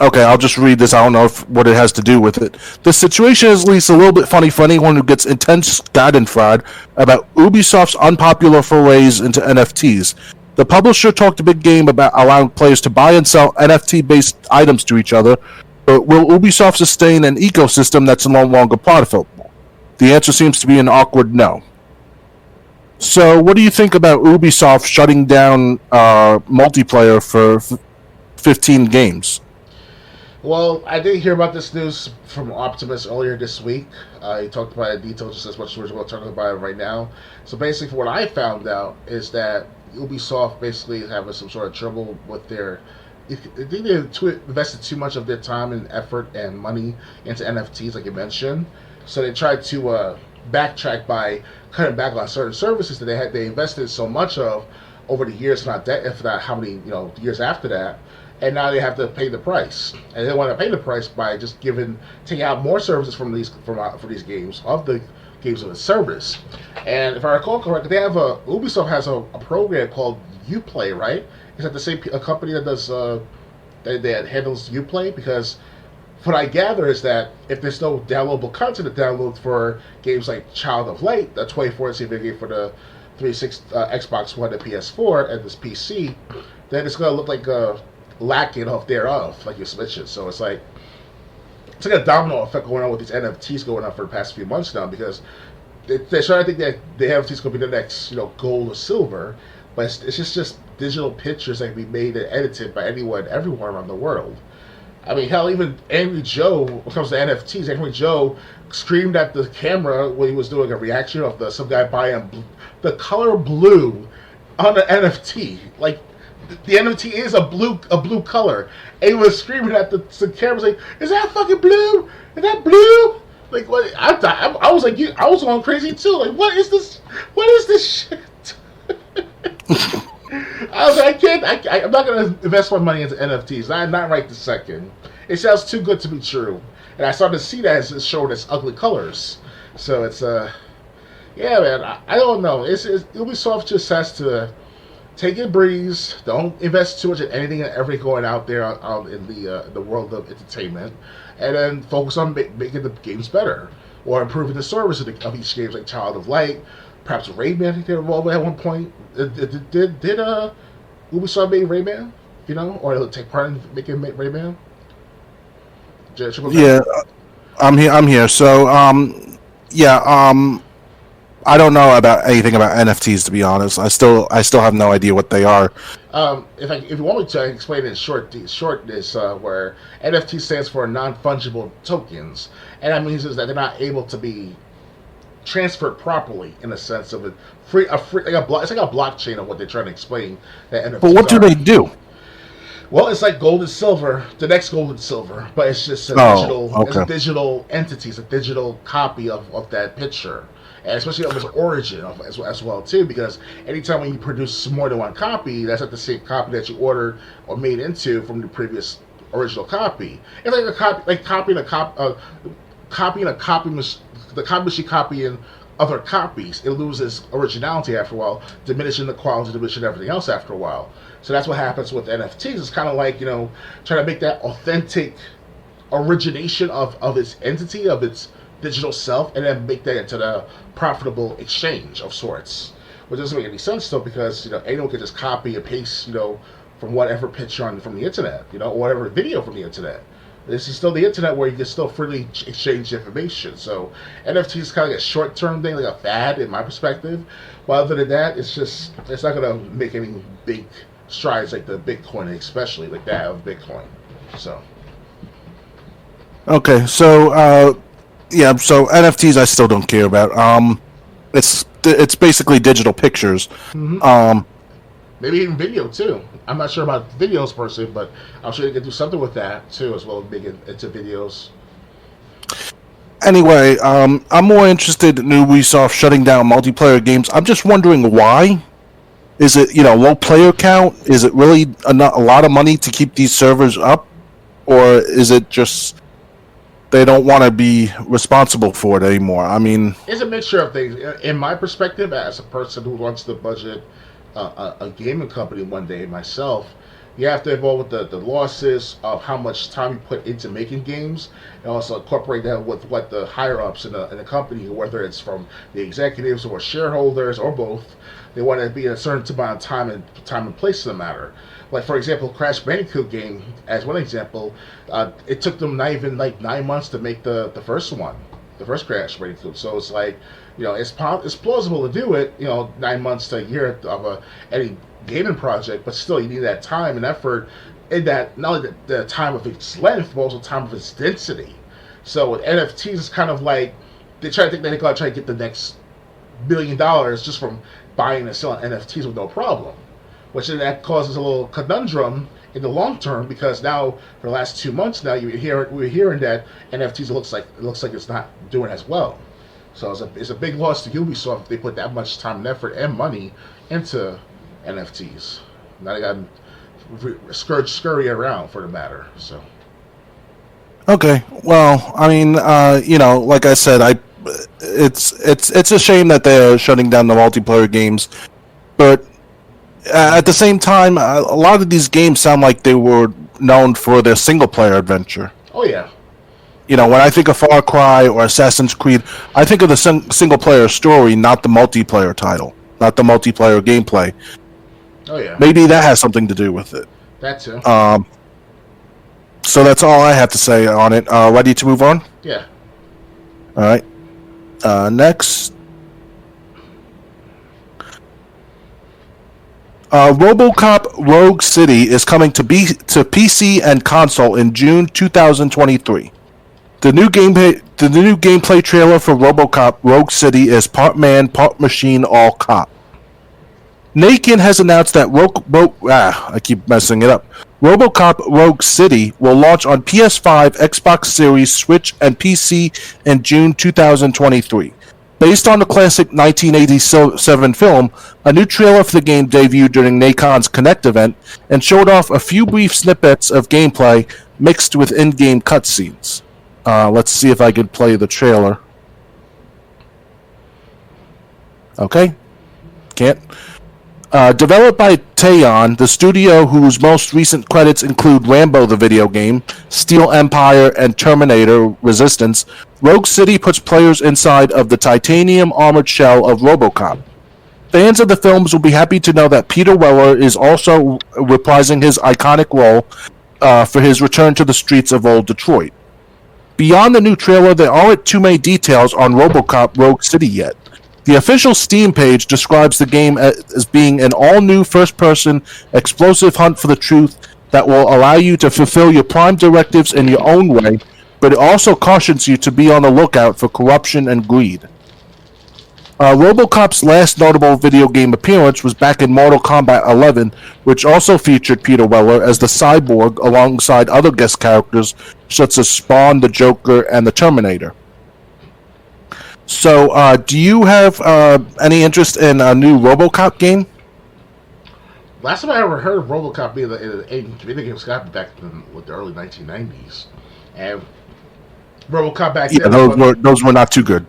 Okay, I'll just read this. I don't know what it has to do with it. The situation is at least a little bit funny for anyone who gets intense schadenfreude about Ubisoft's unpopular forays into NFTs. The publisher talked a big game about allowing players to buy and sell NFT-based items to each other, but will Ubisoft sustain an ecosystem that's no longer profitable? The answer seems to be an awkward no. So, what do you think about Ubisoft shutting down multiplayer for 15 games?
Well, I did hear about this news from Optimus earlier this week. He talked about it in detail just as much as we're going to talk about it right now. So basically, what I found out is that Ubisoft basically is having some sort of trouble with their... I think they invested too much of their time and effort and money into NFTs, like you mentioned. So they tried to backtrack by cutting back on certain services that they invested so much of over the years, if not how many years after that. And now they have to pay the price, and they want to pay the price by just taking out more services for these games of the games of the service. And if I recall correctly, Ubisoft has a program called Uplay, right? Is that the same company that does that handles Uplay? Because what I gather is that if there's no downloadable content to download for games like Child of Light, the 24/7 game for the 360 Xbox One and PS4 and this PC, then it's going to look like a lacking of thereof, like you mentioned. So it's like it's like a domino effect going on with these NFTs going on for the past few months now because they're trying to think that the NFTs going to be the next, gold or silver, but it's just digital pictures that can be made and edited by anyone, everywhere around the world. I mean, hell, even Angry Joe, when it comes to NFTs, Angry Joe screamed at the camera when he was doing a reaction of some guy buying the color blue on an NFT. Like, the NFT is a blue color. And he was screaming at the camera, like, "Is that fucking blue? Is that blue?" Like, what? I was like, I was going crazy too. Like, what is this? What is this shit? I was like, I'm not gonna invest my money into NFTs. Not right this second. It sounds too good to be true. And I started to see that as it's showing its ugly colors. So it's yeah, man. I don't know. Ubisoft just has to take a breeze. Don't invest too much in anything and everything going out there out in the world of entertainment, and then focus on making the games better or improving the service of each game, like Child of Light, perhaps Rayman. I think they were involved at one point. Did Ubisoft make Rayman? Or take part in making Rayman?
Yeah, I'm here. So, I don't know about anything about NFTs, to be honest. I still have no idea what they are.
If you want me to explain it in shortness, where NFT stands for non-fungible tokens, and that means is that they're not able to be transferred properly in a sense of it's like a blockchain of what they're trying to explain that NFTs
But what do they do?
Well, it's like gold and silver, the next gold and silver, but it's just it's a digital entity, it's a digital copy of that picture. And especially of its origin as well too, because anytime when you produce more than one copy, that's like the same copy that you ordered or made into from the previous original copy. It's like copying the copy machine copying other copies. It loses originality after a while, diminishing the quality, diminishing everything else after a while. So that's what happens with NFTs. It's kind of like trying to make that authentic origination of its entity, of its digital self, and then make that into the profitable exchange of sorts, which doesn't make any sense though, because anyone can just copy and paste from whatever picture from the internet, or whatever video from the internet. This is still the internet where you can still freely exchange information. So NFT is kind of like a short-term thing, like a fad in my perspective. But other than that, it's not going to make any big strides like the Bitcoin, especially like that of Bitcoin. So
okay, so so NFTs I still don't care about. It's basically digital pictures.
Mm-hmm. Maybe even video too. I'm not sure about videos per se, but I'm sure you can do something with that too, as well as make it into videos.
Anyway, I'm more interested in Ubisoft shutting down multiplayer games. I'm just wondering why. Is it low player count? Is it really a lot of money to keep these servers up, or is it just they don't want to be responsible for it anymore? I mean,
it's a mixture of things. In my perspective, as a person who wants to budget a gaming company one day myself, you have to involve with the losses of how much time you put into making games, and also incorporate that with what the higher ups in the company, whether it's from the executives or shareholders or both, they want to be a certain amount of time and place in the matter. Like, for example, Crash Bandicoot game, as one example, it took them not even like 9 months to make the first one, the first Crash Bandicoot. So it's like, it's plausible to do it, 9 months to a year of any gaming project, but still you need that time and effort in that, not only the time of its length, but also time of its density. So with NFTs, it's kind of like they try to think that they're going to try to get the next $1 billion just from buying and selling NFTs with no problem. Which then that causes a little conundrum in the long term, because now for the last 2 months now we're hearing that NFTs it looks like it's not doing as well. So it's a big loss to Ubisoft if they put that much time and effort and money into NFTs. Now they got to scurry around for the matter. So
okay, well, I mean, like I said, it's a shame that they're shutting down the multiplayer games, but at the same time, a lot of these games sound like they were known for their single-player adventure.
Oh, yeah.
When I think of Far Cry or Assassin's Creed, I think of the single-player story, not the multiplayer title, not the multiplayer gameplay.
Oh, yeah.
Maybe that has something to do with it.
That too.
So that's all I have to say on it. Ready to move on?
Yeah.
All right. Next. RoboCop Rogue City is coming to PC and console in June 2023. The new gameplay trailer for RoboCop Rogue City is part man, part machine, all cop. Nakin has announced that I keep messing it up. RoboCop Rogue City will launch on PS5, Xbox Series, Switch, and PC in June 2023. Based on the classic 1987 film, a new trailer for the game debuted during Nakon's Connect event and showed off a few brief snippets of gameplay mixed with in-game cutscenes. Let's see if I can play the trailer. Okay. Can't. Developed by Teon, the studio whose most recent credits include Rambo the video game, Steel Empire, and Terminator Resistance, Rogue City puts players inside of the titanium armored shell of RoboCop. Fans of the films will be happy to know that Peter Weller is also reprising his iconic role for his return to the streets of old Detroit. Beyond the new trailer, there aren't too many details on RoboCop Rogue City yet. The official Steam page describes the game as being an all-new first-person explosive hunt for the truth that will allow you to fulfill your prime directives in your own way, but it also cautions you to be on the lookout for corruption and greed. RoboCop's last notable video game appearance was back in Mortal Kombat 11, which also featured Peter Weller as the Cyborg alongside other guest characters such as Spawn, the Joker, and the Terminator. So, do you have any interest in a new RoboCop game?
Last time I ever heard of RoboCop being in video games got back in the early 1990s, and RoboCop back then.
Those were not too good.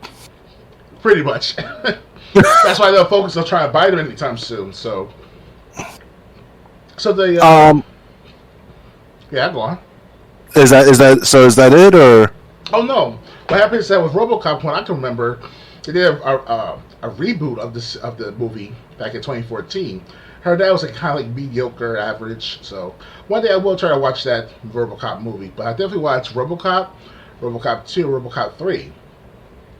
Pretty much. That's why they'll focus on trying to buy them anytime soon. So the yeah, go on.
Is that it or?
Oh no. What happened is that with RoboCop, when I can remember, they did a reboot of the movie back in 2014. Heard that was kind of like mediocre, average. So one day I will try to watch that RoboCop movie. But I definitely watched RoboCop, RoboCop 2, RoboCop 3,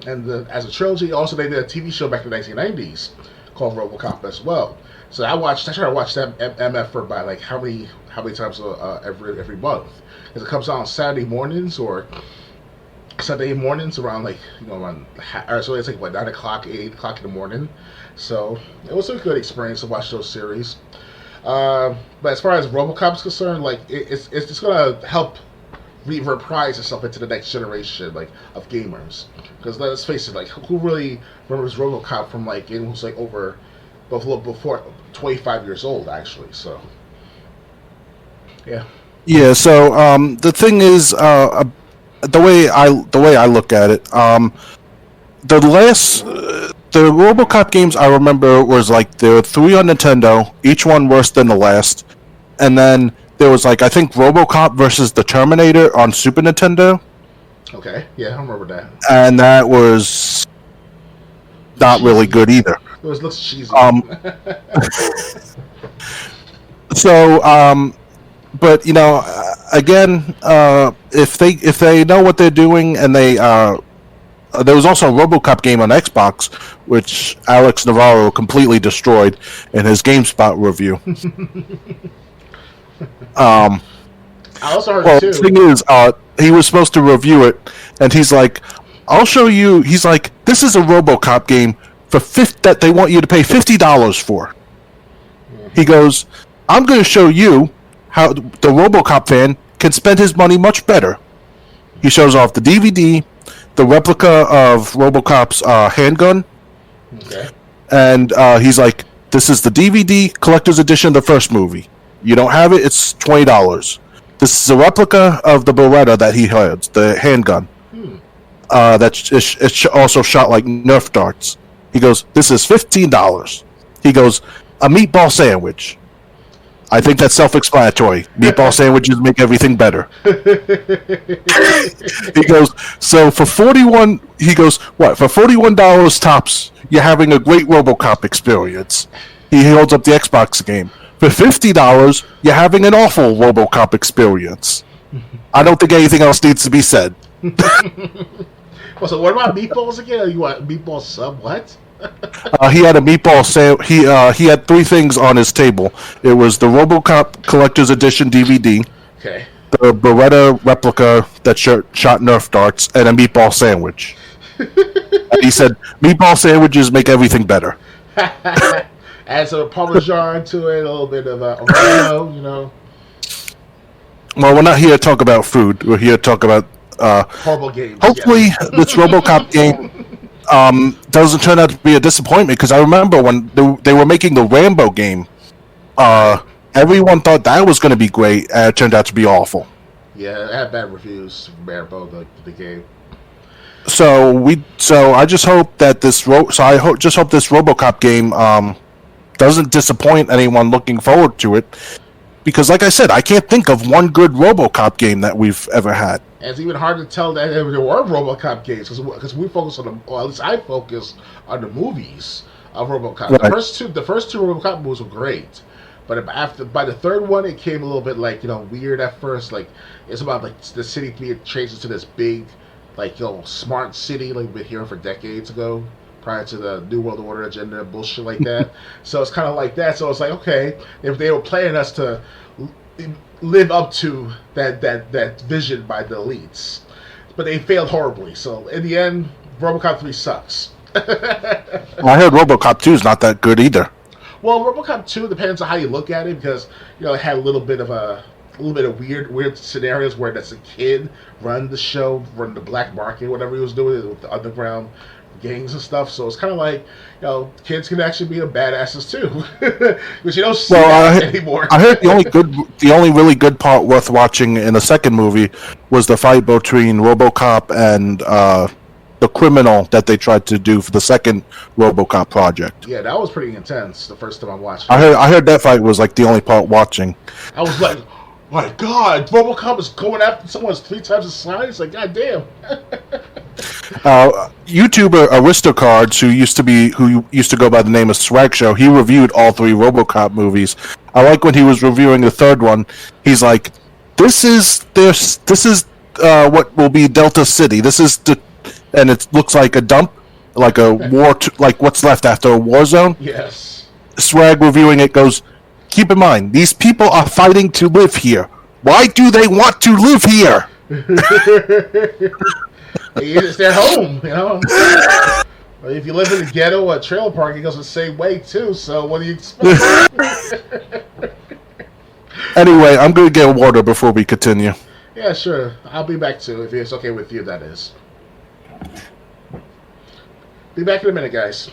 and as a trilogy. Also, they did a TV show back in the 1990s called RoboCop as well. So I try to watch that MF for by like how many times every month, because it comes out on Saturday mornings or Sunday mornings around so it's like 9 o'clock, 8 o'clock in the morning. So it was a good experience to watch those series. But as far as RoboCop is concerned, like it's just gonna help reprise itself into the next generation of gamers. Because let's face it, who really remembers RoboCop from it was over before 25 years old actually. So yeah.
Yeah. So the thing is. The way I look at it, the RoboCop games I remember was there were 3 on Nintendo, each one worse than the last, and then there was I think RoboCop versus the Terminator on Super Nintendo.
Okay, yeah, I remember that.
And that was not really good either.
It looks cheesy.
So but again, if they know what they're doing, and there was also a RoboCop game on Xbox, which Alex Navarro completely destroyed in his GameSpot review.
I also heard
well,
too.
The thing is, he was supposed to review it, and he's like, "I'll show you." He's like, "This is a RoboCop game that they want you to pay $50 for." He goes, "I'm going to show you how the RoboCop fan can spend his money much better." He shows off the DVD, the replica of RoboCop's handgun,
okay.
And he's like, "This is the DVD collector's edition of the first movie. You don't have it, it's $20. This is a replica of the Beretta that he had, the handgun. It's also shot like Nerf darts." He goes, "This is $15. He goes, "A meatball sandwich." I think that's self-explanatory. Meatball sandwiches make everything better. He goes, "So for $41," he goes, "What? For $41 tops, you're having a great RoboCop experience." He holds up the Xbox game. For $50, you're having an awful RoboCop experience. I don't think anything else needs to be said.
Well, so what about meatballs again? You want meatball sub? What?
He had a meatball he had three things on his table. It was the RoboCop Collector's Edition DVD,
Okay.
the Beretta replica that shot Nerf darts, and a meatball sandwich. And he said, meatball sandwiches make everything better.
Add some Parmesan to it, a little bit of oregano, you know.
Well, we're not here to talk about food. We're here to talk about...
Horrible games.
hopefully,
yes.
this RoboCop game doesn't turn out to be a disappointment, because I remember when they were making the Rambo game, everyone thought that was going to be great, and it turned out to be awful.
Yeah, it had bad reviews from Rambo, the game.
So I just hope that this just hope this RoboCop game doesn't disappoint anyone looking forward to it, because like I said, I can't think of one good RoboCop game that we've ever had.
And it's even hard to tell that there were RoboCop games because we focus on or at least I focus on the movies of RoboCop.
Right.
The first two RoboCop movies were great, but by the third one, it came a little bit like weird at first. Like it's about like the city being changed into this big, like smart city like we've been hearing for decades ago, prior to the New World Order agenda and bullshit like that. So it's kind of like that. So it's like, okay, if they were planning us to live up to that vision by the elites, but they failed horribly. So in the end, RoboCop 3 sucks.
I heard RoboCop 2 is not that good either.
Well, RoboCop 2 depends on how you look at it, because it had a little bit of weird scenarios where that's a kid run the show, run the black market, whatever he was doing with the underground gangs and stuff. So it's kind of like kids can actually be badasses too, which you don't see anymore.
I heard the only really good part worth watching in the second movie was the fight between RoboCop and the criminal that they tried to do for the second RoboCop project.
Yeah, that was pretty intense the first time I watched it.
I heard that fight was like the only part watching.
I was like, my God, RoboCop is going after someone who's 3 times his size. Like, goddamn.
YouTuber Aristocards, who used to go by the name of Swag Show, he reviewed all 3 RoboCop movies. I like when he was reviewing the third one. He's like, "This is what will be Delta City. And it looks like a dump, like a like what's left after a war zone."
Yes.
Swag reviewing it goes, "Keep in mind, these people are fighting to live here. Why do they want to live here?"
It's their home, If you live in the ghetto or a trailer park, it goes the same way too. So what do you expect?
Anyway, I'm going to get water before we continue.
Yeah, sure. I'll be back too, if it's okay with you, that is. Be back in a minute, guys.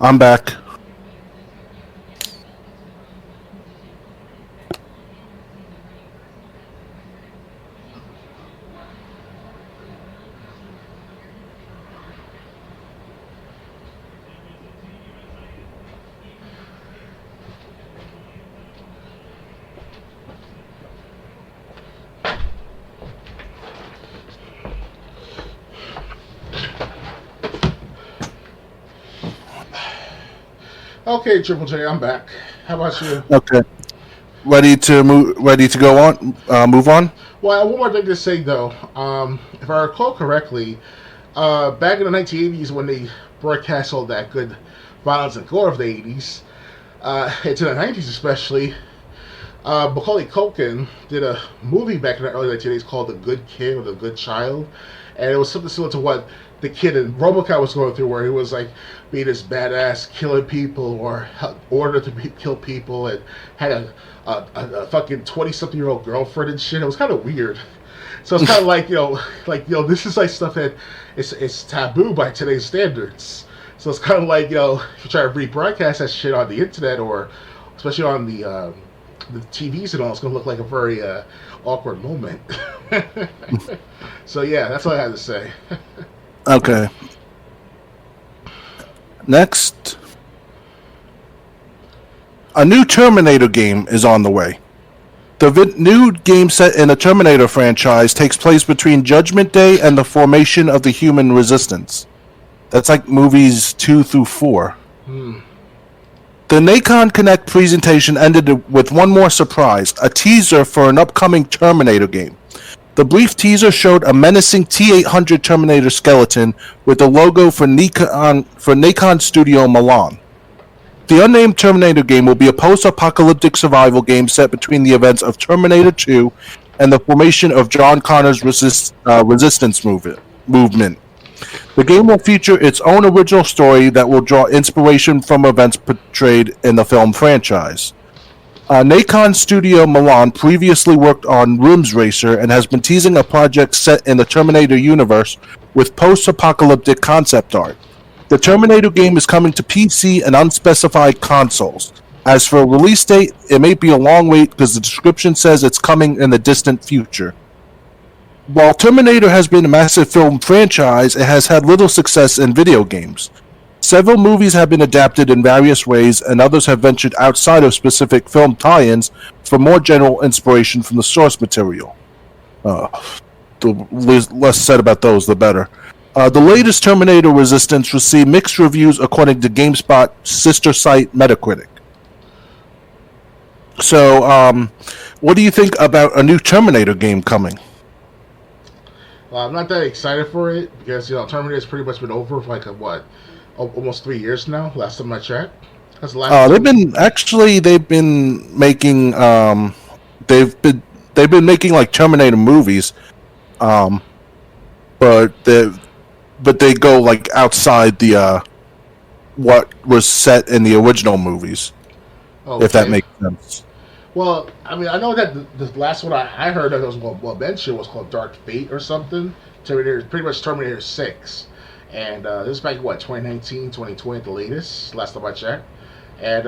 I'm back.
Okay, Triple J, I'm back. How about you?
Okay. Ready to go on? Move on?
Well, one more thing to say, though. If I recall correctly, back in the 1980s when they broadcast all that good violence and gore of the 80s, into the 90s especially, Macaulay Culkin did a movie back in the early 1980s called The Good Kid or The Good Child. And it was something similar to what the kid in RoboCop was going through, where he was like being this badass, killing people or ordered to kill people, and had a fucking 20-something-year-old girlfriend and shit. It was kind of weird. So it's kind of like this is like stuff that it's taboo by today's standards. So it's kind of like if you try to rebroadcast that shit on the internet or especially on the TVs and all, it's gonna look like a very awkward moment. So yeah, that's all I had to say.
Okay. Next. A new Terminator game is on the way. The new game set in the Terminator franchise takes place between Judgment Day and the formation of the Human Resistance. That's like movies 2 through 4. The Nacon Connect presentation ended with one more surprise, a teaser for an upcoming Terminator game. The brief teaser showed a menacing T-800 Terminator skeleton with the logo for Nacon Studio Milan. The unnamed Terminator game will be a post-apocalyptic survival game set between the events of Terminator 2 and the formation of John Connor's resistance movement. The game will feature its own original story that will draw inspiration from events portrayed in the film franchise. Nacon Studio Milan previously worked on Rims Racer and has been teasing a project set in the Terminator universe with post-apocalyptic concept art. The Terminator game is coming to PC and unspecified consoles. As for a release date, it may be a long wait because the description says it's coming in the distant future. While Terminator has been a massive film franchise, it has had little success in video games. Several movies have been adapted in various ways, and others have ventured outside of specific film tie-ins for more general inspiration from the source material. The less said about those, the better. The latest Terminator Resistance received mixed reviews according to GameSpot's sister site Metacritic. So, what do you think about a new Terminator game coming?
Well, I'm not that excited for it because Terminator's pretty much been over for almost 3 years now. Last time I checked, that's the last.
They've been making they've been making like Terminator movies, but they go like outside the what was set in the original movies. Okay. If that makes sense.
Well, I mean, I know that the last one I heard that was mentioned was called Dark Fate or something. Terminator, pretty much Terminator 6. And this is back, 2019, 2020 at the latest, last time I checked. And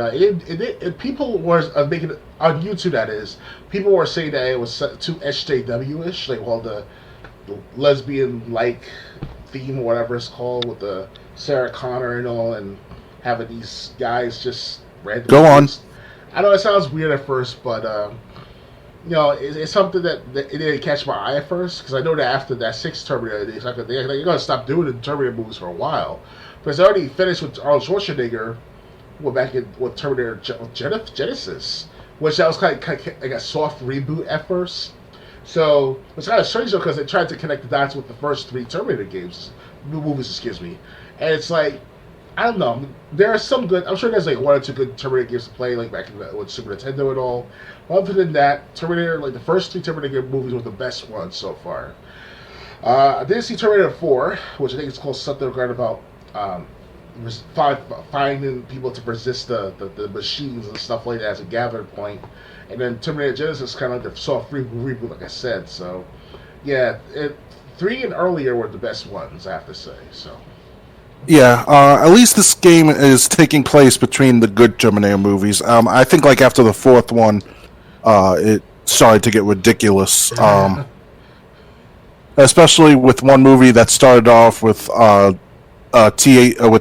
people were making, on YouTube that is, people were saying that it was too SJW-ish, like all the lesbian-like theme or whatever it's called with the Sarah Connor and all, and having these guys just randomly.
Go on.
I know it sounds weird at first, but it's something that it didn't catch my eye at first, because I know that after that 6th Terminator, they're going to stop doing the Terminator movies for a while. Because they already finished with Arnold Schwarzenegger with Terminator Genesis, which that was kind of like a soft reboot at first. So it's kind of strange though, because they tried to connect the dots with the first 3 Terminator movies, and it's like, I don't know. There are some good. I'm sure there's like 1 or 2 good Terminator games to play, like back with Super Nintendo and all. But other than that, Terminator, like the first 3 Terminator movies, were the best ones so far. I didn't see Terminator 4, which I think is called something about finding people to resist the machines and stuff like that as a gathering point. And then Terminator Genesis is kind of like the soft reboot, like I said. So, yeah, 3 and earlier were the best ones, I have to say. So.
Yeah, at least this game is taking place between the good Terminator movies. I think like after the 4th one, it started to get ridiculous. Especially with one movie that started off with with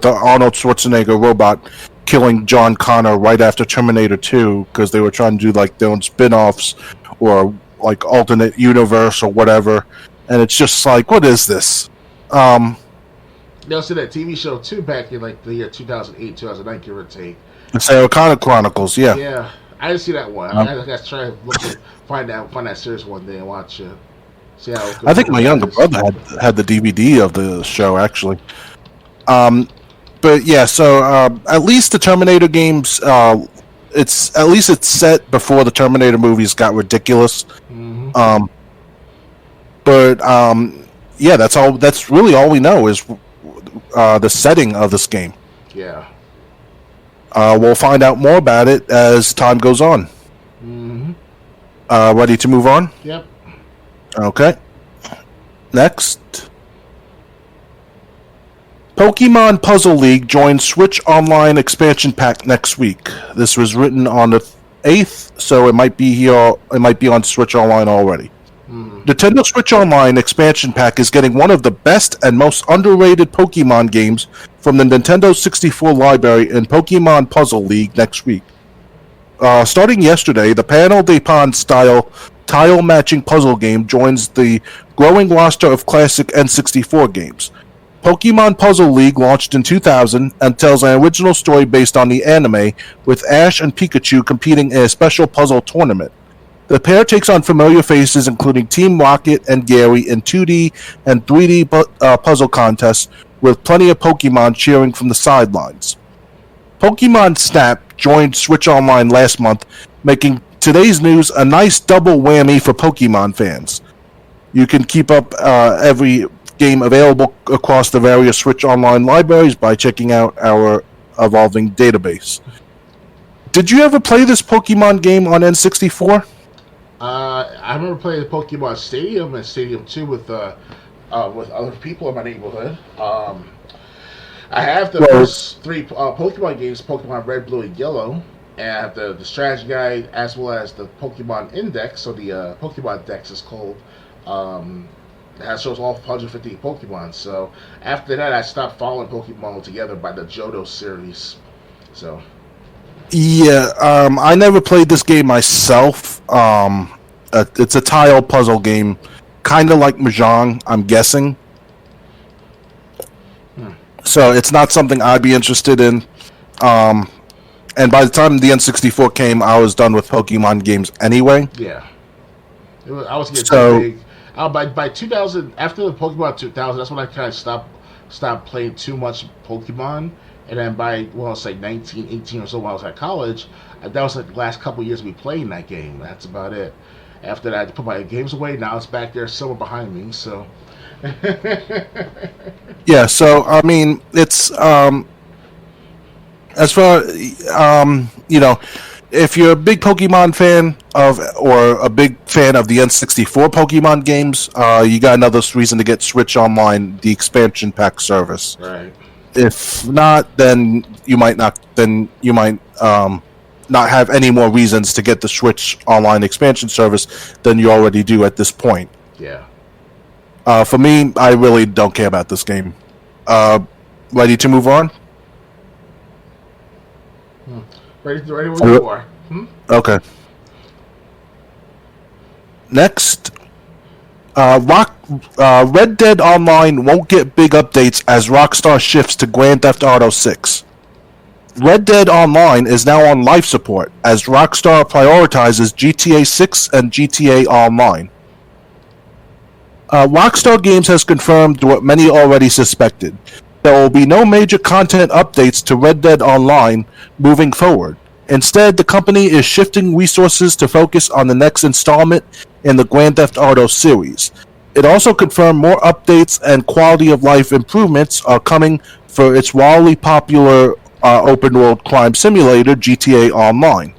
the Arnold Schwarzenegger robot killing John Connor right after Terminator 2 because they were trying to do like their own spin-offs or like alternate universe or whatever, and it's just like, what is this?
They also did that TV show too back in like the year 2008, 2009, give or take.
The Sarah Connor Chronicles, yeah.
Yeah, I didn't see that one. I got to try to find that series one day and watch it. See how it goes.
I think my younger brother had the DVD of the show actually. But yeah, so at least the Terminator games, it's set before the Terminator movies got ridiculous. Mm-hmm. Yeah, that's all. That's really all we know is the setting of this game.
Yeah.
We'll find out more about it as time goes on.
Mm-hmm.
Ready to move on?
Yep.
Okay. Next. Pokemon Puzzle League joins Switch Online expansion pack next week. This was written on the 8th, so it might be here. It might be on Switch Online already. Nintendo Switch Online expansion pack is getting one of the best and most underrated Pokemon games from the Nintendo 64 library in Pokemon Puzzle League next week. Starting yesterday, the Panel de Pon style tile matching puzzle game joins the growing roster of classic N64 games. Pokemon Puzzle League launched in 2000 and tells an original story based on the anime, with Ash and Pikachu competing in a special puzzle tournament. The pair takes on familiar faces including Team Rocket and Gary in 2D and 3D puzzle contests, with plenty of Pokemon cheering from the sidelines. Pokemon Snap joined Switch Online last month, making today's news a nice double whammy for Pokemon fans. You can keep up every game available across the various Switch Online libraries by checking out our evolving database. Did you ever play this Pokemon game on N64?
I remember playing the Pokemon Stadium and Stadium 2 with other people in my neighborhood. I have the first three Pokemon games, Pokemon Red, Blue, and Yellow, and I have the strategy guide as well as the Pokemon Index, so the Pokemon Dex is called. It shows all 150 Pokemon. So after that, I stopped following Pokemon altogether by the Johto series. So.
Yeah, I never played this game myself. It's a tile puzzle game, kind of like Mahjong, I'm guessing. So it's not something I'd be interested in. And by the time the N64 came, I was done with Pokemon games anyway.
Yeah. I was getting big. By 2000, after the Pokemon 2000, that's when I kind of stopped playing too much Pokemon. And then by, it's like 19, 18 or so when I was at college, that was like the last couple of years of me playing that game. That's about it. After that, I put my games away. Now it's back there somewhere behind me, so...
Yeah, so, I mean, it's, as far, if you're a big Pokemon fan or a big fan of the N64 Pokemon games, you got another reason to get Switch Online, the expansion pack service.
Right.
If not, then you might not have any more reasons to get the Switch Online expansion service than you already do at this point.
Yeah.
For me, I really don't care about this game. Ready to move on?
Ready when you are.
Okay. Next, Red Dead Online won't get big updates as Rockstar shifts to Grand Theft Auto 6. Red Dead Online is now on life support as Rockstar prioritizes GTA 6 and GTA Online. Rockstar Games has confirmed what many already suspected. There will be no major content updates to Red Dead Online moving forward. Instead, the company is shifting resources to focus on the next installment in the Grand Theft Auto series. It also confirmed more updates and quality of life improvements are coming for its wildly popular open world crime simulator, GTA Online.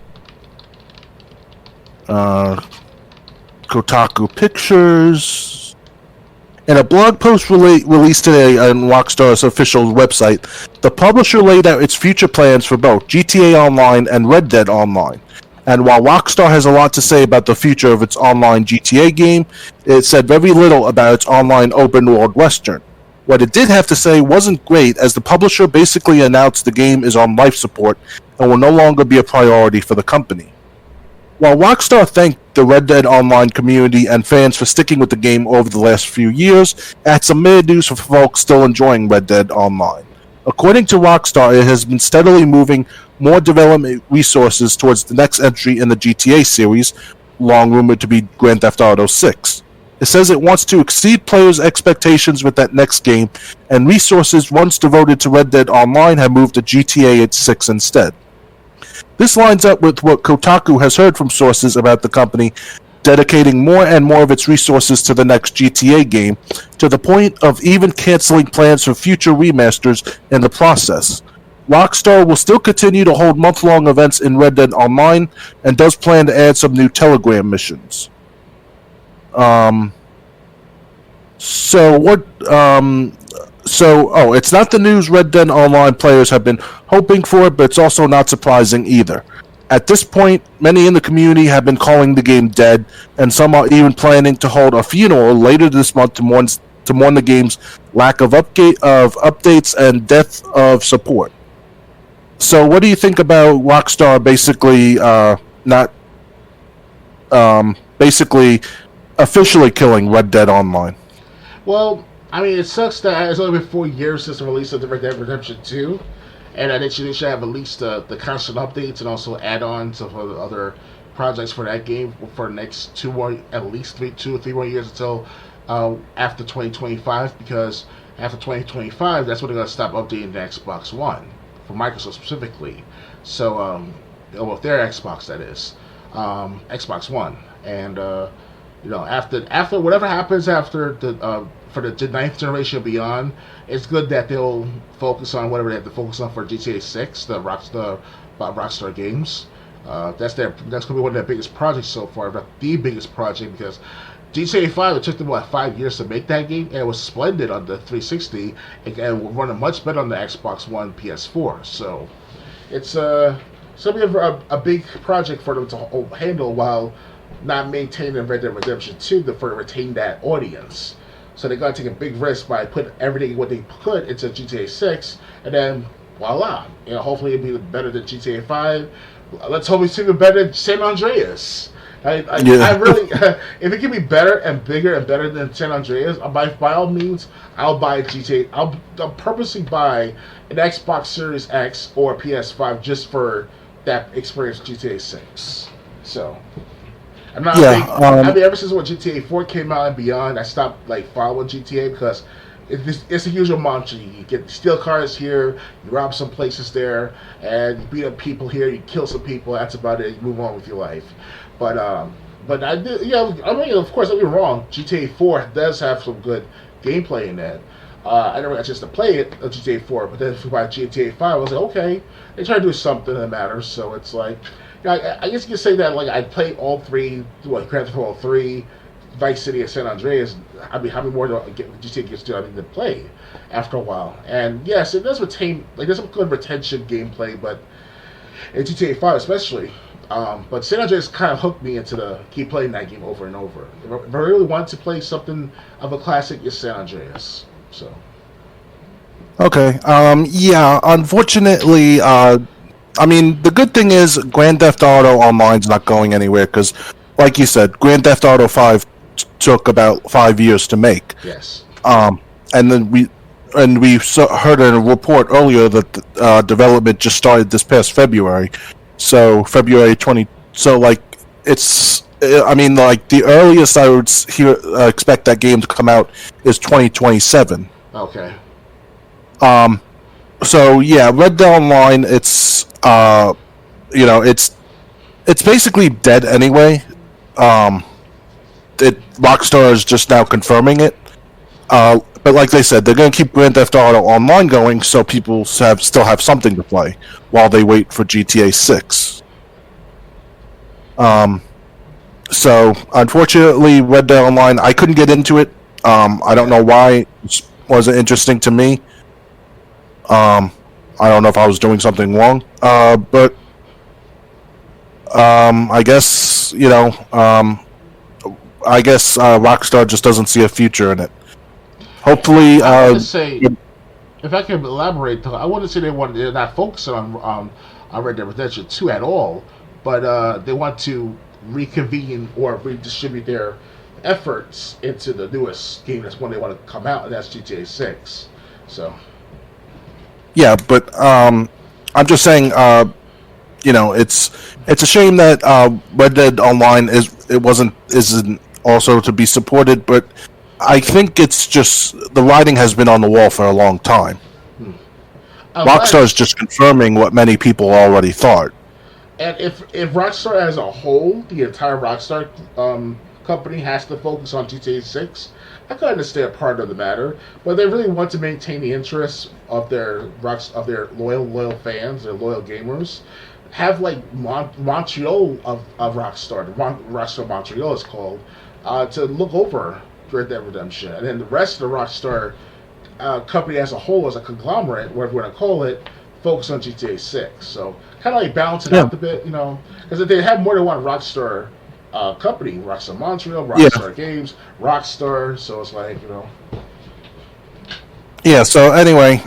Kotaku Pictures. In a blog post released today on Rockstar's official website, the publisher laid out its future plans for both GTA Online and Red Dead Online. And while Rockstar has a lot to say about the future of its online GTA game, it said very little about its online open-world western. What it did have to say wasn't great, as the publisher basically announced the game is on life support and will no longer be a priority for the company. While Rockstar thanked the Red Dead Online community and fans for sticking with the game over the last few years, had some mad news for folks still enjoying Red Dead Online. According to Rockstar, it has been steadily moving more development resources towards the next entry in the GTA series, long rumored to be Grand Theft Auto 6. It says it wants to exceed players' expectations with that next game, and resources once devoted to Red Dead Online have moved to GTA 6 instead. This lines up with what Kotaku has heard from sources about the company dedicating more and more of its resources to the next GTA game, to the point of even canceling plans for future remasters in the process. Rockstar will still continue to hold month-long events in Red Dead Online and does plan to add some new Telegram missions. It's not the news Red Dead Online players have been hoping for, but it's also not surprising either. At this point, many in the community have been calling the game dead, and some are even planning to hold a funeral later this month to mourn the game's lack of updates and death of support. So, what do you think about Rockstar basically not basically officially killing Red Dead Online?
Well, I mean, it sucks that it's only been 4 years since the release of the Red Dead Redemption 2, and I think they should have released the constant updates and also add-ons for the other projects for that game for the next at least 2 or 3 more years until after 2025, because after 2025, that's when they're going to stop updating the Xbox One, for Microsoft specifically. So, well, their Xbox, that is. Xbox One. And, after whatever happens after for the ninth generation and beyond, it's good that they'll focus on whatever they have to focus on for GTA 6, the Rockstar Games. That's going to be one of their biggest projects so far, if not the biggest project, because GTA 5, it took them 5 years to make that game, and it was splendid on the 360, and running much better on the Xbox One, PS4. So it's something of a big project for them to handle while not maintaining Red Dead Redemption 2 to retain that audience. So they got to take a big risk by putting everything what they put into GTA 6, and then voila, hopefully it'll be better than GTA 5. Let's hope it's even better than San Andreas. I really, if it can be better and bigger and better than San Andreas, by all means, I'll buy GTA. I'll purposely buy an Xbox Series X or PS5 just for that experience with GTA 6. So, I'm not. I mean, ever since when GTA 4 came out and beyond, I stopped following GTA because it's the usual mantra. You get steal cars here, you rob some places there, and you beat up people here, you kill some people. That's about it. You move on with your life. But I did, I mean, of course, don't be wrong. GTA 4 does have some good gameplay in that. I never got a chance to play it, GTA 4, but then if you buy GTA 5, I was like, okay, they try to do something that matters. So it's like, I guess you could say that I played all three, Grand Theft Auto 3, Vice City, and San Andreas. I mean, how many more GTA games do I need to play after a while? And yes, it does retain, there's some good retention gameplay, but in GTA 5 especially. But San Andreas kind of hooked me into keep playing that game over and over. If I really want to play something of a classic, it's San Andreas. So.
Okay. Yeah. Unfortunately, I mean, the good thing is Grand Theft Auto Online's not going anywhere because, like you said, Grand Theft Auto 5 took about 5 years to make.
Yes.
And then we heard in a report earlier that development just started this past February. So February 20. So it's. I mean, the earliest I would expect that game to come out is 2027.
Okay.
So yeah, Red Dead Online. It's it's basically dead anyway. Rockstar is just now confirming it. But like they said, they're going to keep Grand Theft Auto Online going, so people still have something to play while they wait for GTA 6. So unfortunately, Red Dead Online, I couldn't get into it. I don't know why it wasn't interesting to me. I don't know if I was doing something wrong. But I guess Rockstar just doesn't see a future in it. Hopefully,
I would say, if I can elaborate, I wouldn't say they're not focusing on Red Dead Redemption 2 at all, but they want to reconvene or redistribute their efforts into the newest game that's when they want to come out, and that's GTA 6. So.
Yeah, but I'm just saying, it's a shame that Red Dead Online isn't also to be supported, but I think it's just the writing has been on the wall for a long time. Rockstar is just confirming what many people already thought.
And if Rockstar as a whole, the entire Rockstar company has to focus on GTA 6, I can understand part of the matter, but they really want to maintain the interests of their loyal fans, their loyal gamers. Have Montreal of Rockstar, Rockstar Montreal is called, to look over Red Dead Redemption, and then the rest of the Rockstar company as a whole, as a conglomerate, whatever you want to call it, focus on GTA 6. So kind of like balance it out a bit, because if they have more than one Rockstar company, Rockstar Montreal, Rockstar Games, Rockstar, so it's like,
Yeah, so anyway,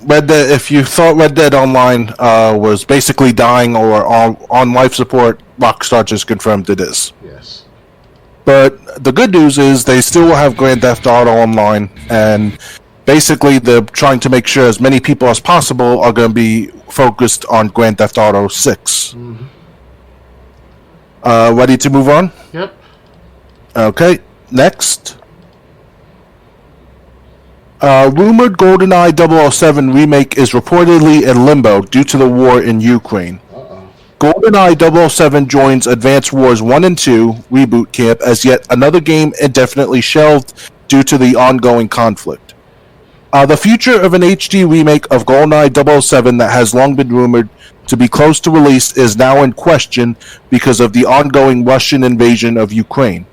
Red Dead, if you thought Red Dead Online was basically dying or on life support, Rockstar just confirmed it is.
Yes.
But the good news is they still will have Grand Theft Auto Online, and basically they're trying to make sure as many people as possible are going to be focused on Grand Theft Auto 6.
Mm-hmm.
Ready to move on?
Yep.
Okay, next. Rumored GoldenEye 007 remake is reportedly in limbo due to the war in Ukraine. GoldenEye 007 joins Advance Wars 1 and 2 reboot camp as yet another game indefinitely shelved due to the ongoing conflict. The future of an HD remake of GoldenEye 007 that has long been rumored to be close to release is now in question because of the ongoing Russian invasion of Ukraine.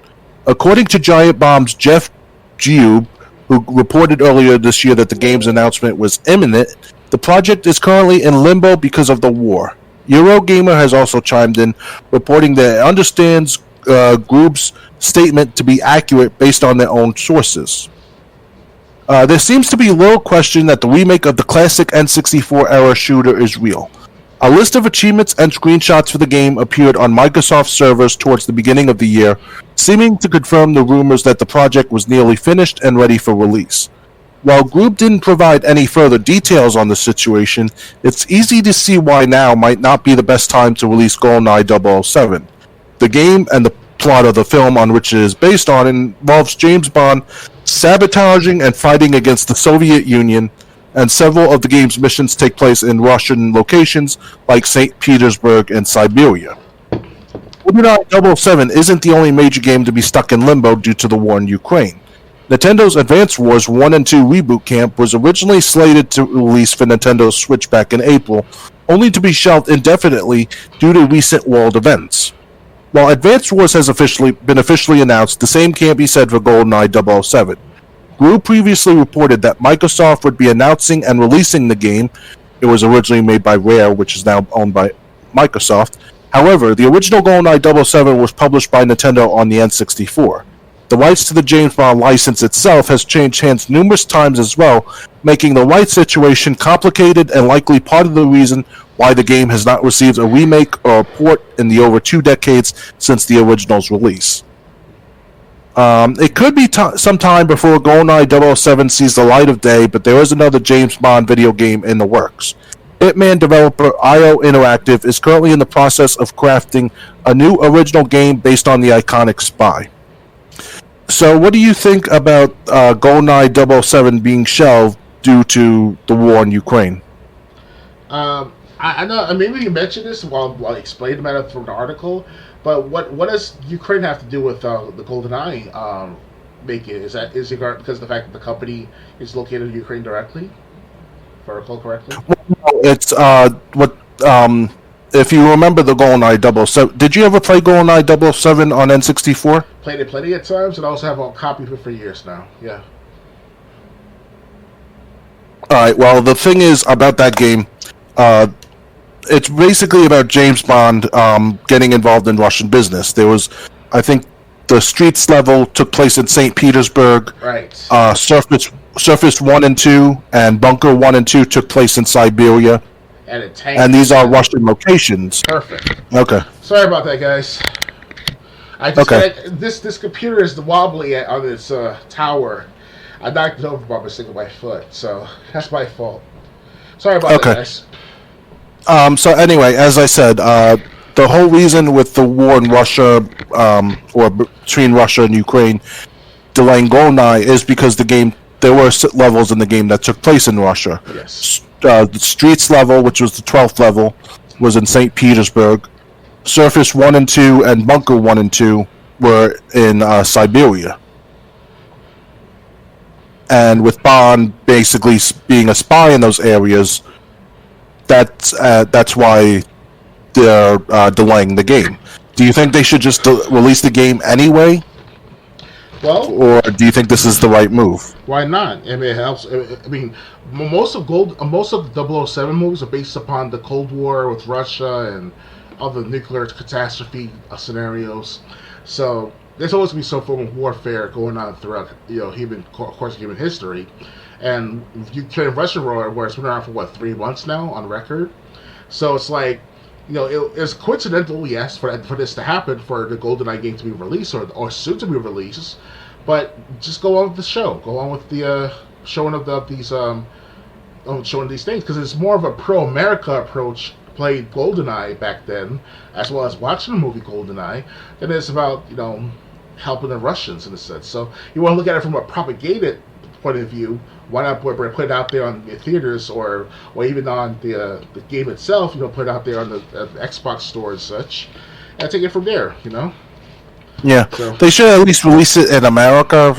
According to Giant Bomb's Jeff Giube, who reported earlier this year that the game's announcement was imminent, the project is currently in limbo because of the war. Eurogamer has also chimed in, reporting that it understands Grube's statement to be accurate based on their own sources. There seems to be little question that the remake of the classic N64-era shooter is real. A list of achievements and screenshots for the game appeared on Microsoft servers towards the beginning of the year, seeming to confirm the rumors that the project was nearly finished and ready for release. While Grube didn't provide any further details on the situation, it's easy to see why now might not be the best time to release GoldenEye 007. The game and the plot of the film on which it is based on involves James Bond sabotaging and fighting against the Soviet Union, and several of the game's missions take place in Russian locations like St. Petersburg and Siberia. GoldenEye 007 isn't the only major game to be stuck in limbo due to the war in Ukraine. Nintendo's Advance Wars 1 and 2 reboot camp was originally slated to release for Nintendo's Switch back in April, only to be shelved indefinitely due to recent world events. While Advance Wars has been officially announced, the same can't be said for GoldenEye 007. Grube previously reported that Microsoft would be announcing and releasing the game. It was originally made by Rare, which is now owned by Microsoft. However, the original GoldenEye 007 was published by Nintendo on the N64. The rights to the James Bond license itself has changed hands numerous times as well, making the rights situation complicated and likely part of the reason why the game has not received a remake or a port in the over 2 decades since the original's release. It could be some time before GoldenEye 007 sees the light of day, but there is another James Bond video game in the works. Hitman developer IO Interactive is currently in the process of crafting a new original game based on the iconic Spy. So what do you think about GoldenEye 007 being shelved due to the war in Ukraine?
I know, maybe you mentioned this while explaining about it from the article, but what does Ukraine have to do with the GoldenEye making? Is it because of the fact that the company is located in Ukraine directly? If I recall correctly?
Well, it's if you remember the GoldenEye 007, did you ever play GoldenEye 007 on N64?
Played it plenty of times, and I also have a copy of it for years now. Yeah.
Alright, well, the thing is about that game, it's basically about James Bond getting involved in Russian business. There was, I think, the Streets level took place in St. Petersburg.
Right.
Surface 1 and 2 and Bunker 1 and 2 took place in Siberia. And these are Russian locations.
Perfect.
Okay.
Sorry about that, guys. This computer is wobbly on its tower. I knocked it over by mistake with my foot, so that's my fault. Sorry about that, guys.
So anyway, as I said, the whole reason with the war in Russia, or between Russia and Ukraine, delaying GoldenEye is because there were levels in the game that took place in Russia.
Yes.
The Streets level, which was the 12th level, was in St. Petersburg. Surface 1 and 2 and Bunker 1 and 2 were in Siberia. And with Bond basically being a spy in those areas, that's why they're delaying the game. Do you think they should just release the game anyway?
Well,
or do you think this is the right move?
why not? I mean, it helps. I mean, most of the 007 movies are based upon the Cold War with Russia and all the nuclear catastrophe scenarios. So there's always been some form of warfare going on throughout, human history. And Ukraine-Russia war it's been around for 3 months now on record. So it's like, it's coincidental, yes, for this to happen, for the GoldenEye game to be released or soon to be released. But just go on with the show. Go on with the showing of these things, because it's more of a pro-America approach. Played GoldenEye back then, as well as watching the movie GoldenEye, than it's about helping the Russians in a sense. So you want to look at it from a propaganda point of view. Why not put it out there on the theaters or even on the game itself? Put it out there on the Xbox store and such, and take it from there.
Yeah,
So,
they should at least release it in America.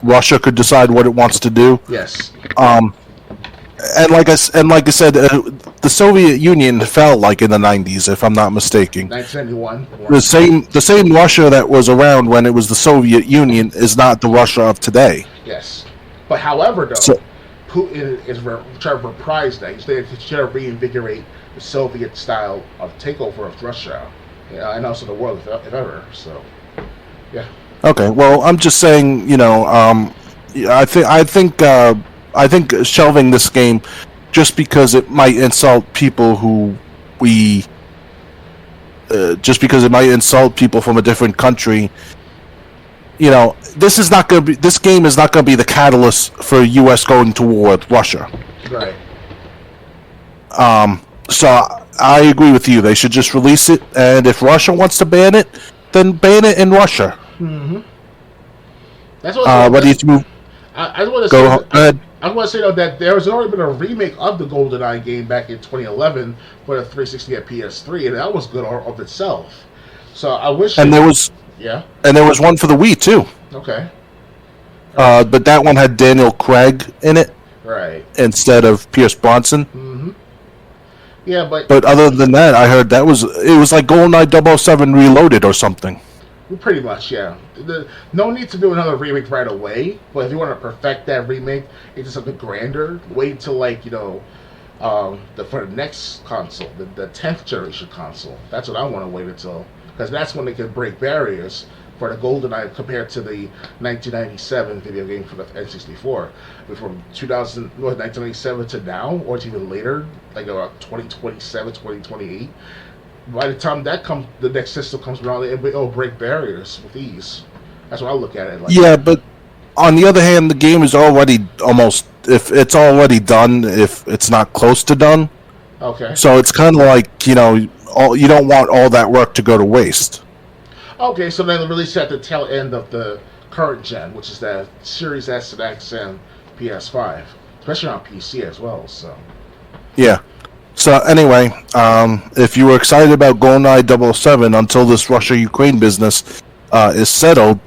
Russia could decide what it wants to do.
yes.
And like I said, the Soviet Union fell in the 90s, if I'm not mistaken.
1991.
The same Russia that was around when it was the Soviet Union is not the Russia of today.
Yes. But however, though,
So-
Putin is trying to reprise that. He's trying to reinvigorate the Soviet style of takeover of Russia, and also the world, if ever. So, yeah.
Okay, well, I'm just saying, I think shelving this game just because it might insult people just because it might insult people from a different country. This game is not going to be the catalyst for U.S. going to war with Russia.
Right.
So I agree with you. They should just release it, and if Russia wants to ban it, then ban it in Russia.
Mm-hmm. That's what.
Ready to move?
I want to
Go
say.
ahead.
I want to say though that there has already been a remake of the GoldenEye game back in 2011 for the 360 at PS3, and that was good of itself. So I wish.
And there was one for the Wii too.
Okay.
But that one had Daniel Craig in it
Right.
instead of Pierce Bronson.
Mm-hmm. Yeah,
But other than that, I heard it was like GoldenEye 007 Reloaded or something.
pretty much, yeah. No need to do another remake right away, but if you want to perfect that remake, it's just a bit grander. Wait until for the next console, the 10th generation console. That's what I want to wait until, because that's when they can break barriers for the GoldenEye compared to the 1997 video game for the N64. From 1997 to now, or it's even later, like about 2027, 2028. By the time the next system comes around, it'll break barriers with ease. That's what I look at it like.
Yeah, but on the other hand, the game is already if it's already done, if it's not close to done.
Okay.
So it's kind of like, you don't want all that work to go to waste.
Okay, so then release at the tail end of the current gen, which is the Series S and X and PS5, especially on PC as well. So.
Yeah. So anyway, if you were excited about GoldenEye 007 until this Russia-Ukraine business is settled,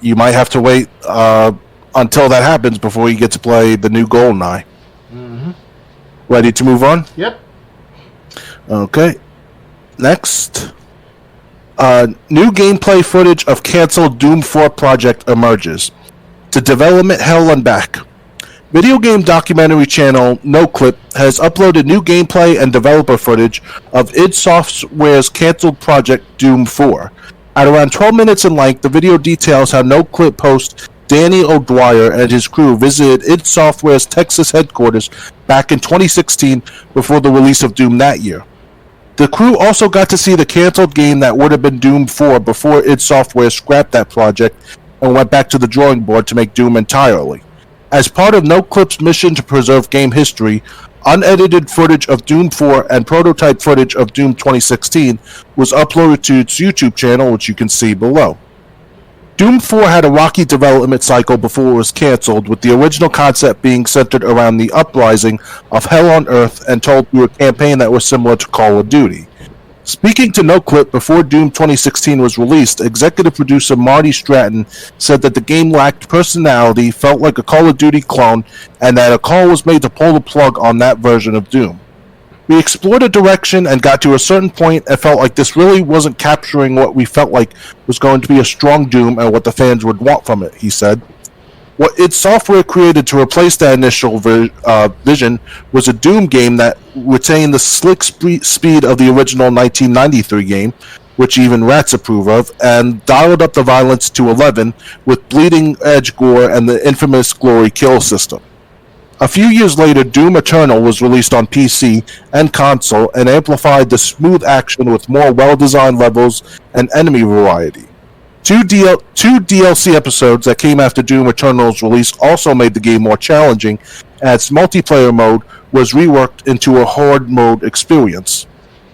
you might have to wait until that happens before you get to play the new GoldenEye.
Mm-hmm.
Ready to move on?
Yep.
Okay. Next. New gameplay footage of canceled Doom 4 project emerges. To development hell and back. Video game documentary channel NoClip has uploaded new gameplay and developer footage of id Software's canceled project Doom 4. At around 12 minutes in length, the video details how NoClip host Danny O'Dwyer and his crew visited id Software's Texas headquarters back in 2016 before the release of Doom that year. The crew also got to see the canceled game that would have been Doom 4 before id Software scrapped that project and went back to the drawing board to make Doom entirely. As part of NoClip's mission to preserve game history, unedited footage of Doom 4 and prototype footage of Doom 2016 was uploaded to its YouTube channel, which you can see below. Doom 4 had a rocky development cycle before it was cancelled, with the original concept being centered around the uprising of Hell on Earth and told through a campaign that was similar to Call of Duty. Speaking to NoClip before Doom 2016 was released, executive producer Marty Stratton said that the game lacked personality, felt like a Call of Duty clone, and that a call was made to pull the plug on that version of Doom. We explored a direction and got to a certain point and felt like this really wasn't capturing what we felt like was going to be a strong Doom and what the fans would want from it, he said. What id Software created to replace that initial vision was a Doom game that retained the slick speed of the original 1993 game, which even rats approve of, and dialed up the violence to 11 with bleeding edge gore and the infamous glory kill system. A few years later, Doom Eternal was released on PC and console and amplified the smooth action with more well-designed levels and enemy variety. Two DLC episodes that came after Doom Eternal's release also made the game more challenging, as multiplayer mode was reworked into a horde mode experience.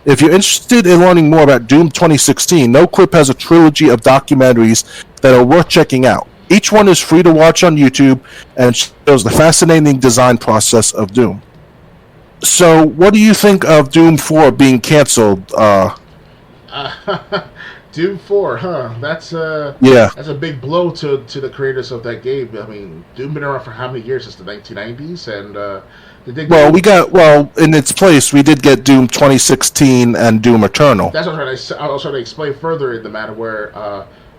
If you're interested in learning more about Doom 2016, NoClip has a trilogy of documentaries that are worth checking out. Each one is free to watch on YouTube and shows the fascinating design process of Doom. So, what do you think of Doom 4 being canceled?
Doom 4, huh? That's
Yeah.
that's a big blow to the creators of that game. I mean, Doom been around for how many years? Since the 1990s, and
in its place, we did get Doom 2016 and Doom Eternal.
That's what I was trying to explain further in the matter where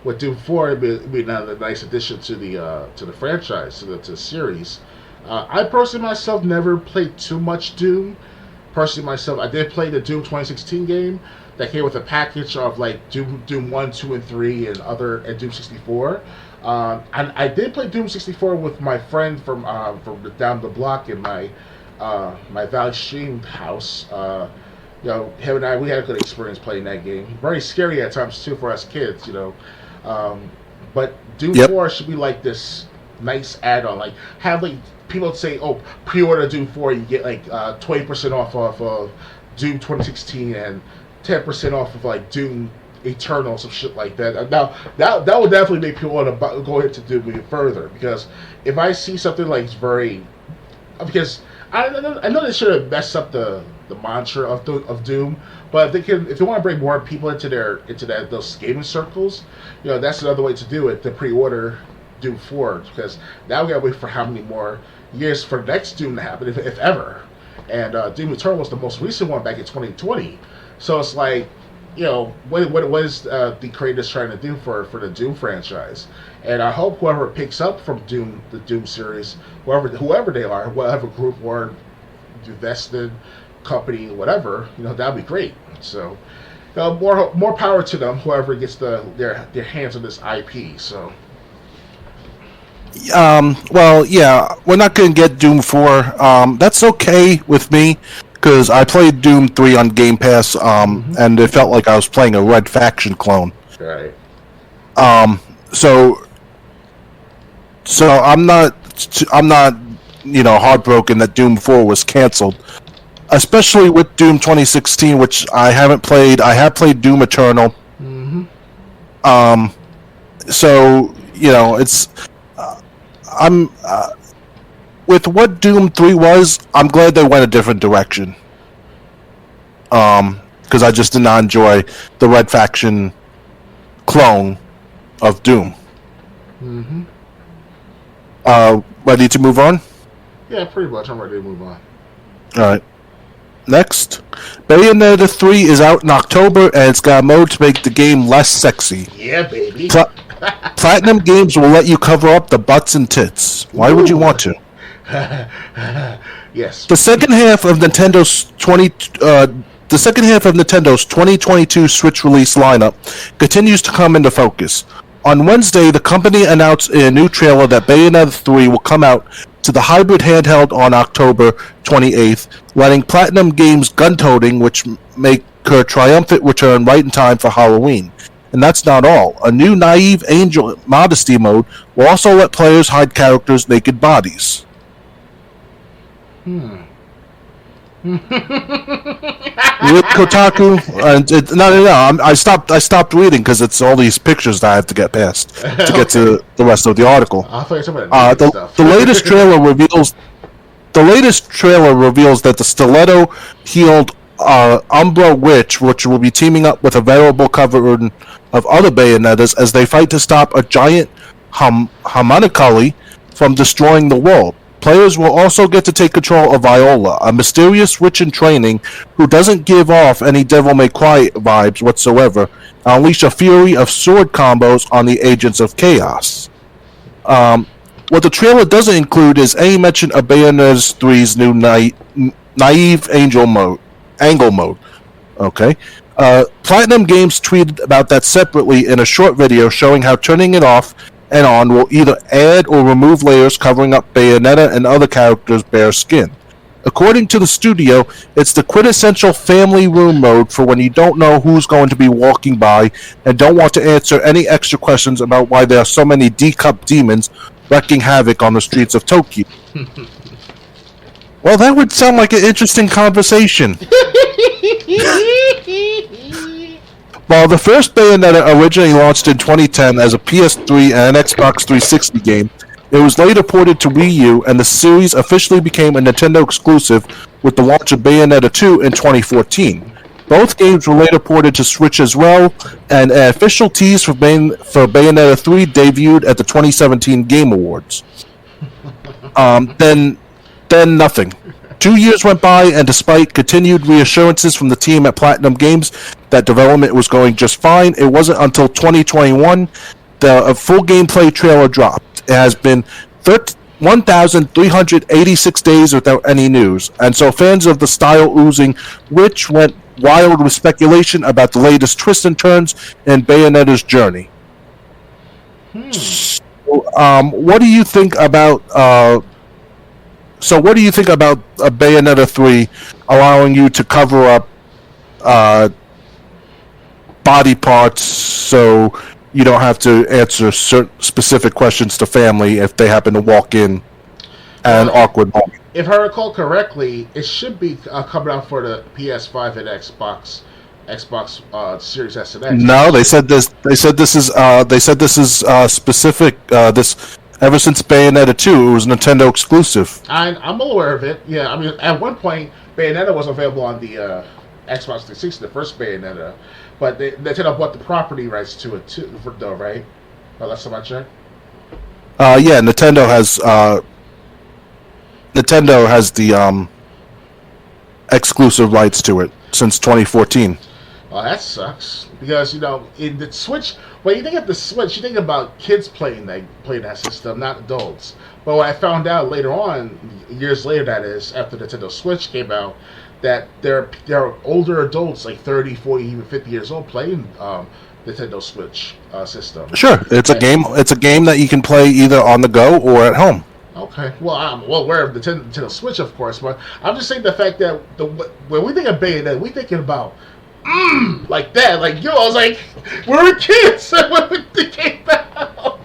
with Doom 4 it'd be a nice addition to the franchise, to the series. I personally myself never played too much Doom. Personally myself, I did play the Doom 2016 game that came with a package of like Doom 1, 2, and 3 and Doom 64. And I did play Doom 64 with my friend from down the block in my Valley Stream house. Him and I, we had a good experience playing that game. Very scary at times too for us kids, But Doom 4 should be like this nice add-on. Like have like people say, "Oh, pre-order Doom 4, you get like 20% off of Doom 2016 and 10% off of like Doom Eternal," some shit like that. Now that would definitely make people want to go ahead to Doom even further, because if I see something like because I know they should have messed up the mantra of Doom, but if they want to bring more people into those gaming circles, that's another way to do it, to pre-order Doom 4, because now we gotta wait for how many more years for the next Doom to happen, if ever. And Doom Eternal was the most recent one back in 2020. So it's like, what is the creators trying to do for the Doom franchise? And I hope whoever picks up from the Doom series, whoever they are, whatever group or vested company, whatever, that'd be great. So, more power to them, whoever gets their hands on this IP. So.
We're not going to get Doom 4. That's okay with me, because I played Doom 3 on Game Pass, and it felt like I was playing a Red Faction clone.
Right.
So I'm not heartbroken that Doom 4 was canceled, especially with Doom 2016, which I haven't played. I have played Doom Eternal. So it's. I'm with what Doom 3 was, I'm glad they went a different direction. Because I just did not enjoy the Red Faction clone of Doom. Ready to move on?
Yeah, pretty much. I'm ready to move on.
Alright. Next, Bayonetta 3 is out in October, and it's got a mode to make the game less sexy.
Yeah, baby.
Platinum Games will let you cover up the butts and tits. Why would you want to?
Yes.
The second half of Nintendo's 2022 Switch release lineup continues to come into focus. On Wednesday, the company announced in a new trailer that Bayonetta 3 will come out to the hybrid handheld on October 28th, letting Platinum Games gun-toting, which make her triumphant return right in time for Halloween. And that's not all. A new Naive Angel Modesty mode will also let players hide characters' naked bodies. With Kotaku, I stopped reading because it's all these pictures that I have to get past to get to the rest of the article. The latest trailer reveals that the stiletto-heeled Umbra Witch, which will be teaming up with a variable cover of other Bayonettas as they fight to stop a giant homunculi from destroying the world. Players will also get to take control of Viola, a mysterious witch in training who doesn't give off any Devil May Cry vibes whatsoever, and unleash a fury of sword combos on the Agents of Chaos. What the trailer doesn't include is any mention of Bayonetta 3's new naive angle mode. Okay. Platinum Games tweeted about that separately in a short video showing how turning it off and on will either add or remove layers covering up Bayonetta and other characters' bare skin. According to the studio, it's the quintessential family room mode for when you don't know who's going to be walking by and don't want to answer any extra questions about why there are so many D-cup demons wreaking havoc on the streets of Tokyo. Well, that would sound like an interesting conversation. While the first Bayonetta originally launched in 2010 as a PS3 and an Xbox 360 game, it was later ported to Wii U, and the series officially became a Nintendo exclusive with the launch of Bayonetta 2 in 2014. Both games were later ported to Switch as well, and an official tease for Bayonetta 3 debuted at the 2017 Game Awards. Then nothing. 2 years went by, and despite continued reassurances from the team at Platinum Games that development was going just fine, it wasn't until 2021 the full gameplay trailer dropped. It has been 1,386 days without any news, and so fans of the style oozing Witch went wild with speculation about the latest twists and turns in Bayonetta's journey. So, what do you think about Bayonetta 3 allowing you to cover up body parts so you don't have to answer certain specific questions to family if they happen to walk in at an awkward moment?
If I recall correctly, it should be coming out for the PS5 and Xbox Series S and X.
No, they said this is specific. This ever since Bayonetta 2, it was Nintendo exclusive.
I'm aware of it. Yeah, I mean, at one point, Bayonetta was available on the Xbox 360, the first Bayonetta, but Nintendo bought the property rights to it too, though, right? Oh, that's so much, right?
Yeah, Nintendo has the exclusive rights to it since 2014.
Oh, that sucks. Because, in the Switch, when you think of the Switch, you think about kids playing that system, not adults. But what I found out later on, years later that is, after Nintendo Switch came out, that there are older adults, like 30, 40, even 50 years old, playing Nintendo Switch system.
Sure, it's a game that you can play either on the go or at home.
Okay, well, I'm well aware of the Nintendo Switch, of course, but I'm just saying the fact that when we think of Bayonetta, we're thinking about like that, like I was like, we were kids when it came out.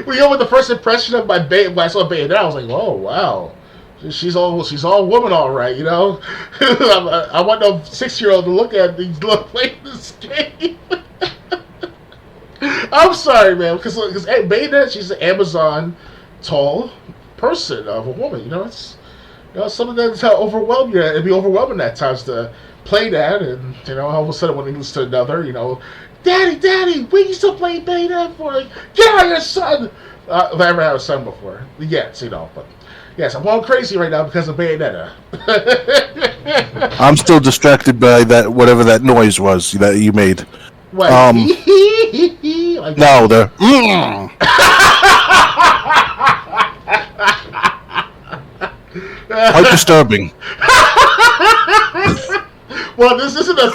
With the first impression of when I saw Bayonetta, I was like, oh wow, she's all woman, all right, I want a 6-year-old to look at these playing this game. I'm sorry, man, because Bayonetta, she's an Amazon tall person of a woman, it's some of that's how overwhelming it'd be overwhelming at times to play that, and all of a sudden when it moves to another, Daddy, what are you still playing Bayonetta for? Like, get out of your son. If I ever had a son before, yes, but yes, I'm going crazy right now because of Bayonetta.
I'm still distracted by that whatever that noise was that you made.
What? Like
no, the. Quite disturbing.
Well, this isn't a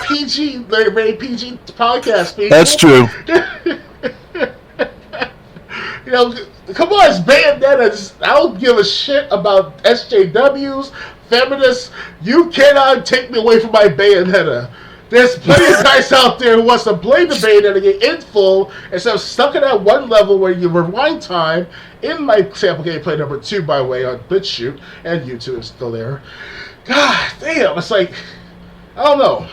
rated PG podcast, people.
That's true.
Come on, it's Bayonetta. I don't give a shit about SJWs, feminists. You cannot take me away from my Bayonetta. There's plenty of guys out there who wants to play the Bayonetta game in full instead of stuck at that one level where you rewind time. In my sample gameplay number 2, by the way, on BitChute, and YouTube is still there. God damn, it's like, I don't know.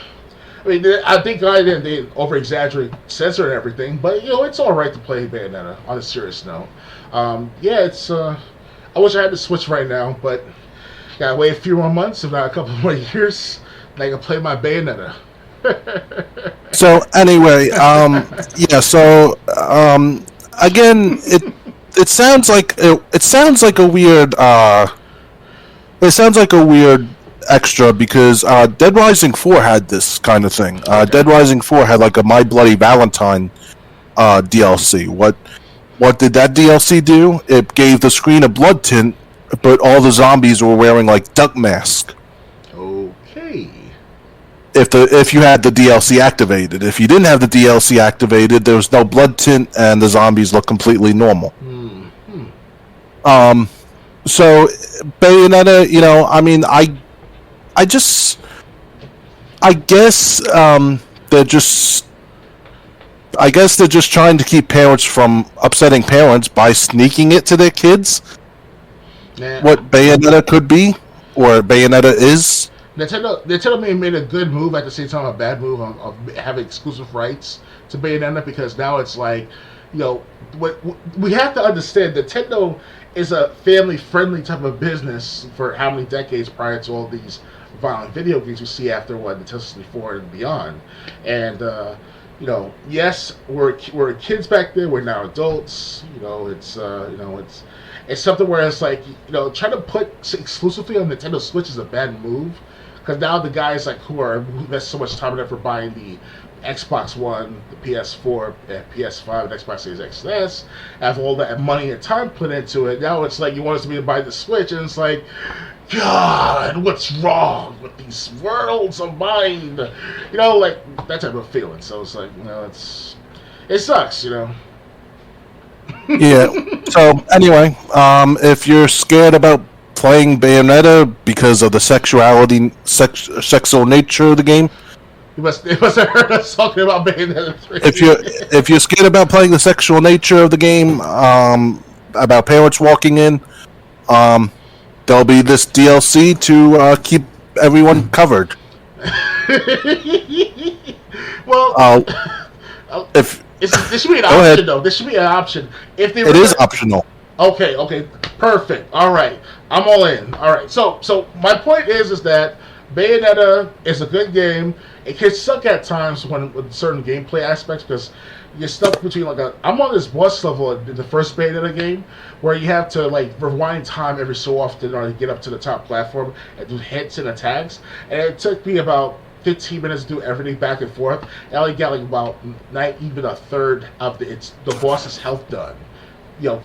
I mean, I think they over-exaggerate, censor and everything, but, it's alright to play Bayonetta, on a serious note. It's, I wish I had the Switch right now, but gotta wait a few more months, if not a couple more years, and I can play my Bayonetta.
So, anyway, again, it sounds like a weird It sounds like a weird extra because Dead Rising 4 had this kind of thing.
Okay.
Dead Rising 4 had like a My Bloody Valentine DLC. What did that DLC do? It gave the screen a blood tint, but all the zombies were wearing like duck masks.
Okay.
If you had the DLC activated. If you didn't have the DLC activated, there was no blood tint and the zombies looked completely normal. So Bayonetta, I mean, I guess they're just trying to keep parents from upsetting parents by sneaking it to their kids.
Yeah.
What Bayonetta could be, or Bayonetta is.
Nintendo made a good move at the same time a bad move of having exclusive rights to Bayonetta, because now it's like, what we have to understand, Nintendo is a family-friendly type of business for how many decades prior to all these violent video games we see after Nintendo 64 and beyond. And yes, we're kids back then. We're now adults. It's something where it's like, trying to put exclusively on Nintendo Switch is a bad move, because now the guys like who invest so much time and effort buying the Xbox One, the PS4, PS5, and Xbox Series XS have all that money and time put into it. Now it's like you want us to be to buy the Switch, and it's like, God, what's wrong with these worlds of mine? Like that type of feeling. So it's like, it sucks,
Yeah. So anyway, if you're scared about playing Bayonetta because of the sexual nature of the game,
you must have heard us talking about Bayonetta 3.
If you're scared about playing the sexual nature of the game, about parents walking in, there'll be this DLC to keep everyone covered.
Well,
this
should be an option, though. This should be an option. It
is optional.
Okay, perfect. All right, I'm all in. All right, so my point is that Bayonetta is a good game. It can suck at times with certain gameplay aspects, because you're stuck between I'm on this boss level in the first Bayonetta game where you have to rewind time every so often in order to get up to the top platform and do hits and attacks, and it took me about 15 minutes to do everything back and forth. I only got about not even a third of the boss's health done.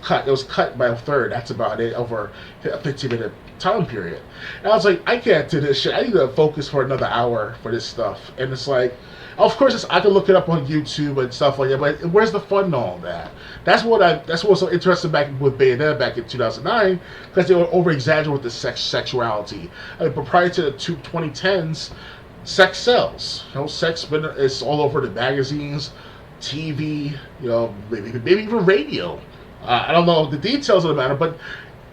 Cut. It was cut by a third. That's about it over a 15-minute time period. And I was like, I can't do this shit. I need to focus for another hour for this stuff. And it's like, of course, I can look it up on YouTube and stuff like that. But where's the fun in all that? That's what was so interesting back with Bayonetta back in 2009, because they were over exaggerating with the sexuality. But prior to the 2010s, sex sells. Sex is all over the magazines, TV. Maybe even radio. I don't know the details of the matter, but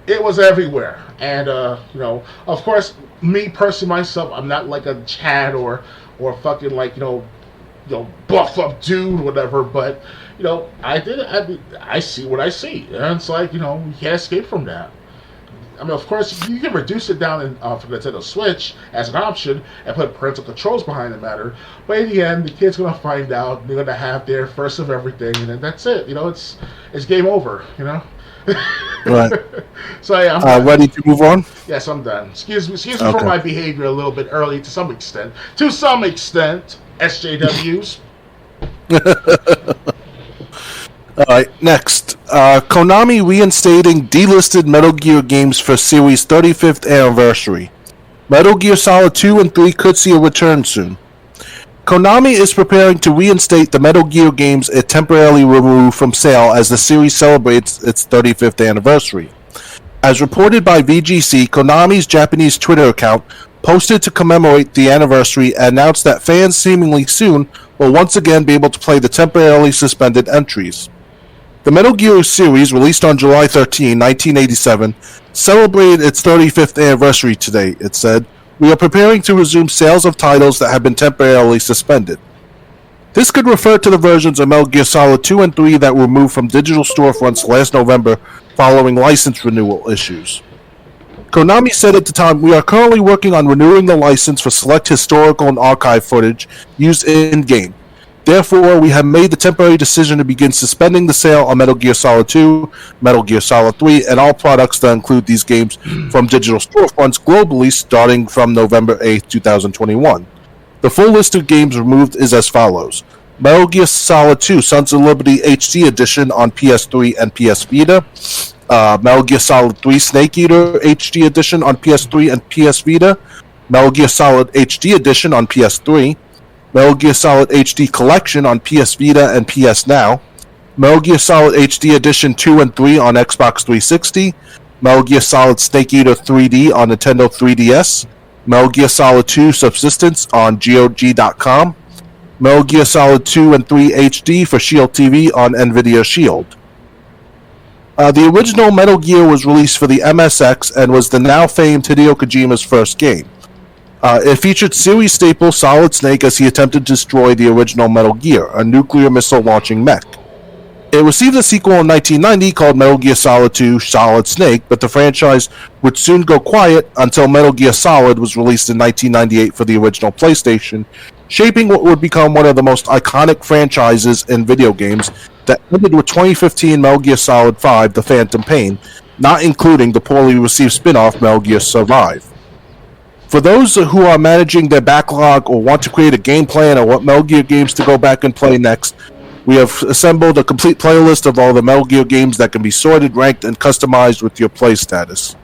it was everywhere. And of course, me personally myself, I'm not like a Chad or fucking buff up dude or whatever. But I see what I see, and it's like you can't escape from that. I mean, of course, you can reduce it down for the Nintendo Switch as an option and put parental controls behind the matter. But in the end, the kid's going to find out. They're going to have their first of everything, and then that's it. It's game over.
Right.
So yeah, I'm
ready to move on.
Yes, I'm done. Excuse me for my behavior a little bit early to some extent. SJWs.
All right, next. Konami reinstating delisted Metal Gear games for series' 35th anniversary. Metal Gear Solid 2 and 3 could see a return soon. Konami is preparing to reinstate the Metal Gear games it temporarily removed from sale as the series celebrates its 35th anniversary. As reported by VGC, Konami's Japanese Twitter account posted to commemorate the anniversary and announced that fans seemingly soon will once again be able to play the temporarily suspended entries. The Metal Gear series, released on July 13, 1987, celebrated its 35th anniversary today, it said. We are preparing to resume sales of titles that have been temporarily suspended. This could refer to the versions of Metal Gear Solid 2 and 3 that were removed from digital storefronts last November following license renewal issues. Konami said at the time, we are currently working on renewing the license for select historical and archive footage used in-game. Therefore, we have made the temporary decision to begin suspending the sale on Metal Gear Solid 2, Metal Gear Solid 3, and all products that include these games from digital storefronts globally starting from November 8th, 2021. The full list of games removed is as follows. Metal Gear Solid 2 Sons of Liberty HD Edition on PS3 and PS Vita. Metal Gear Solid 3 Snake Eater HD Edition on PS3 and PS Vita. Metal Gear Solid HD Edition on PS3. Metal Gear Solid HD Collection on PS Vita and PS Now, Metal Gear Solid HD Edition 2 and 3 on Xbox 360, Metal Gear Solid Snake Eater 3D on Nintendo 3DS, Metal Gear Solid 2 Subsistence on GOG.com, Metal Gear Solid 2 and 3 HD for Shield TV on NVIDIA Shield. The original Metal Gear was released for the MSX and was the now famed Hideo Kojima's first game. It featured series staple Solid Snake as he attempted to destroy the original Metal Gear, a nuclear missile launching mech. It received a sequel in 1990 called Metal Gear Solid 2 Solid Snake, but the franchise would soon go quiet until Metal Gear Solid was released in 1998 for the original PlayStation, shaping what would become one of the most iconic franchises in video games that ended with 2015 Metal Gear Solid 5 The Phantom Pain, not including the poorly received spin-off Metal Gear Survive. For those who are managing their backlog or want to create a game plan or what Metal Gear games to go back and play next, we have assembled a complete playlist of all the Metal Gear games that can be sorted, ranked, and customized with your play status.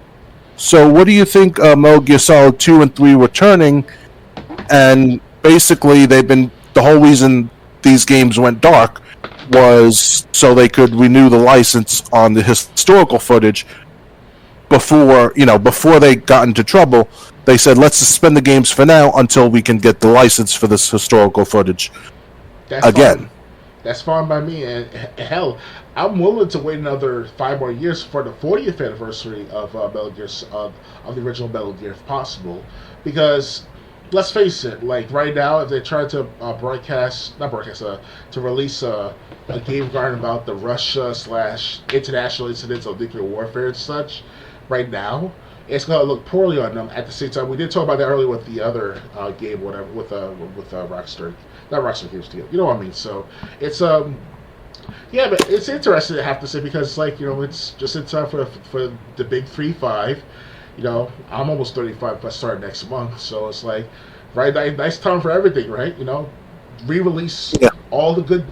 So what do you think Metal Gear Solid 2 and 3 were turning? And basically, the whole reason these games went dark was so they could renew the license on the historical footage before they got into trouble. They said, let's suspend the games for now until we can get the license for this historical footage again.
Fine. That's fine by me. And hell, I'm willing to wait another 5 more years for the 40th anniversary of Metal Gear, of the original Metal Gear, if possible. Because, let's face it, like right now, if they try to to release a game regarding about the Russia/international incidents of nuclear warfare and such, right now, it's going to look poorly on them. At the same time, we did talk about that earlier with the other game, whatever, with Rockstar, not Rockstar Games together. You know what I mean? So it's yeah, but it's interesting, I have to say, because it's just in time for the big 3-5. I'm almost 35, but I start next month, so it's like nice time for everything, right? Re-release all the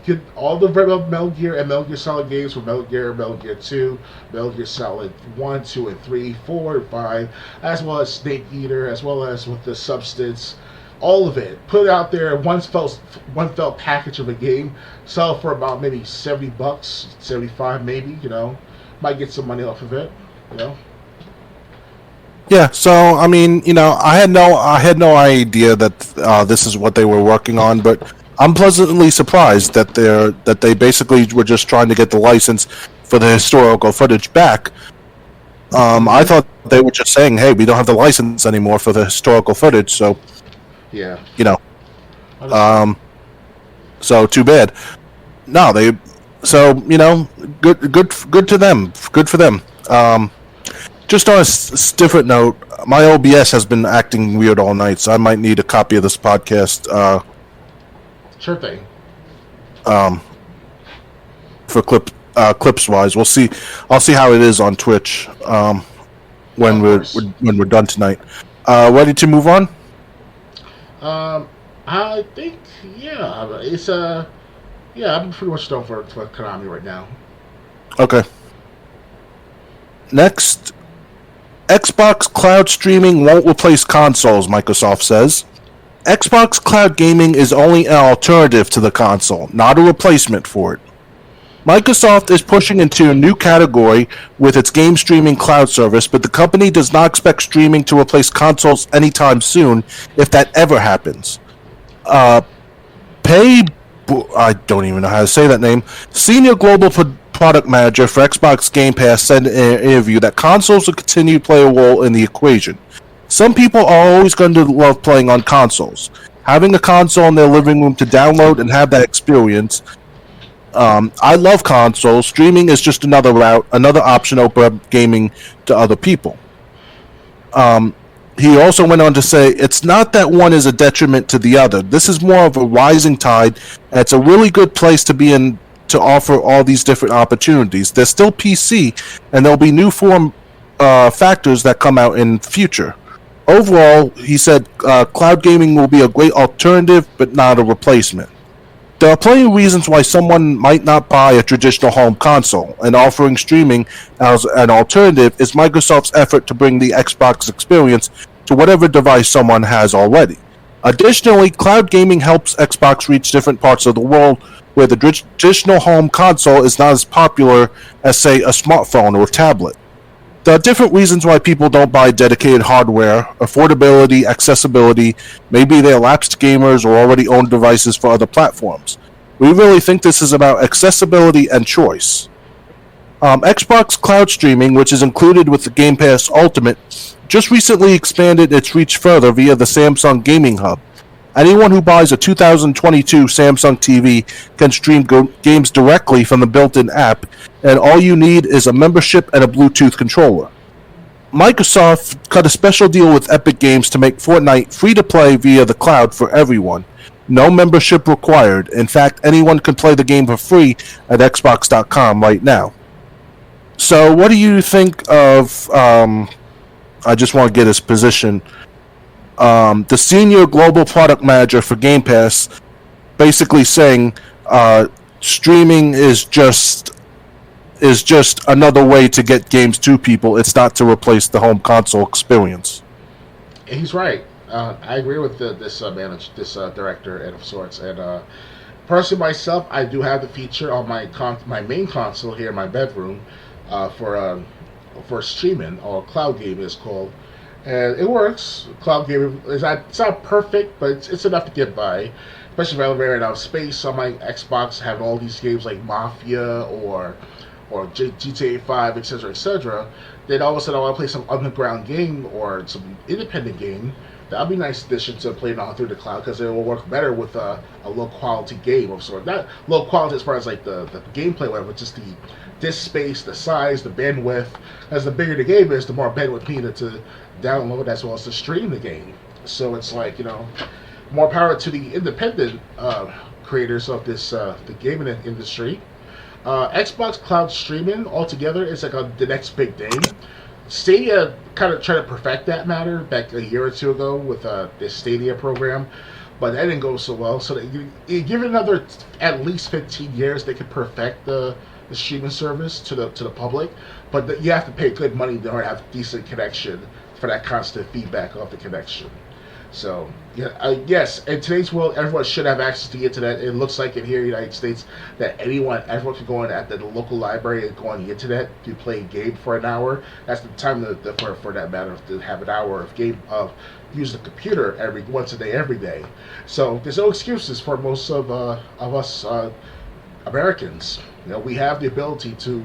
Metal Gear and Metal Gear Solid games from Metal Gear 2, Metal Gear Solid 1, 2, and 3, 4, and 5, as well as Snake Eater, as well as with the Substance, all of it. Put it out there, one fell package of a game, sell it for about maybe $70, $75 maybe, might get some money off of it,
Yeah, so I mean, I had no idea that this is what they were working on, but I'm pleasantly surprised that they basically were just trying to get the license for the historical footage back. I thought they were just saying, "Hey, we don't have the license anymore for the historical footage," so
yeah,
so too bad. No, good to them, good for them. Just on a different note, my OBS has been acting weird all night, so I might need a copy of this podcast.
Sure thing.
For clips wise, we'll see. I'll see how it is on Twitch when we're done tonight. Ready to move on?
I think it's I'm pretty much done for Konami right now.
Okay. Next. Xbox cloud streaming won't replace consoles, Microsoft says. Xbox cloud gaming is only an alternative to the console, not a replacement for it. Microsoft is pushing into a new category with its game streaming cloud service, but the company does not expect streaming to replace consoles anytime soon, if that ever happens. I don't even know how to say that name. Senior Global Product Manager for Xbox Game Pass said in an interview that consoles will continue to play a role in the equation. Some people are always going to love playing on consoles. Having a console in their living room to download and have that experience. I love consoles. Streaming is just another route, another option open up gaming to other people. He also went on to say, it's not that one is a detriment to the other. This is more of a rising tide, and it's a really good place to be in to offer all these different opportunities. There's still PC, and there'll be new form factors that come out in future. Overall, he said, cloud gaming will be a great alternative, but not a replacement. There are plenty of reasons why someone might not buy a traditional home console, and offering streaming as an alternative is Microsoft's effort to bring the Xbox experience to whatever device someone has already. Additionally, cloud gaming helps Xbox reach different parts of the world where the traditional home console is not as popular as, say, a smartphone or tablet. There are different reasons why people don't buy dedicated hardware: affordability, accessibility, maybe they're lapsed gamers or already own devices for other platforms. We really think this is about accessibility and choice. Xbox Cloud Streaming, which is included with the Game Pass Ultimate, just recently expanded its reach further via the Samsung Gaming Hub. Anyone who buys a 2022 Samsung TV can stream games directly from the built-in app, and all you need is a membership and a Bluetooth controller. Microsoft cut a special deal with Epic Games to make Fortnite free to play via the cloud for everyone. No membership required. In fact, anyone can play the game for free at Xbox.com right now. So, what do you think of? I just want to get his position. The senior global product manager for Game Pass, basically saying streaming is just another way to get games to people. It's not to replace the home console experience.
He's right. I agree with this director and of sorts. And personally, myself, I do have the feature on my main console here in my bedroom for streaming, or cloud gaming is called, and it works. Cloud gaming it's not perfect, but it's enough to get by. Especially if I ran out of space on my Xbox, having all these games like Mafia or GTA 5, etc., etc. Then all of a sudden I want to play some underground game or some independent game. That'll be a nice addition to playing all through the cloud, because it will work better with a low quality game of sort. Not low quality as far as like the gameplay, whatever, but just the disk space, the size, the bandwidth. As the bigger the game is, the more bandwidth needed to download as well as to stream the game. So it's like, more power to the independent creators of this the gaming industry. Xbox Cloud streaming altogether is like the next big thing. Stadia kind of tried to perfect that matter back a year or two ago with this Stadia program, but that didn't go so well. So you give it another at least 15 years, they could perfect the streaming service to the public. But you have to pay good money to have decent connection for that constant feedback of the connection. So, yes, in today's world, everyone should have access to the internet. It looks like in here in the United States that everyone can go in at the local library and go on the internet to play a game for an hour. That's the time for that matter, to have an hour of game of use the computer once a day, every day. So there's no excuses for most of us Americans. We have the ability to,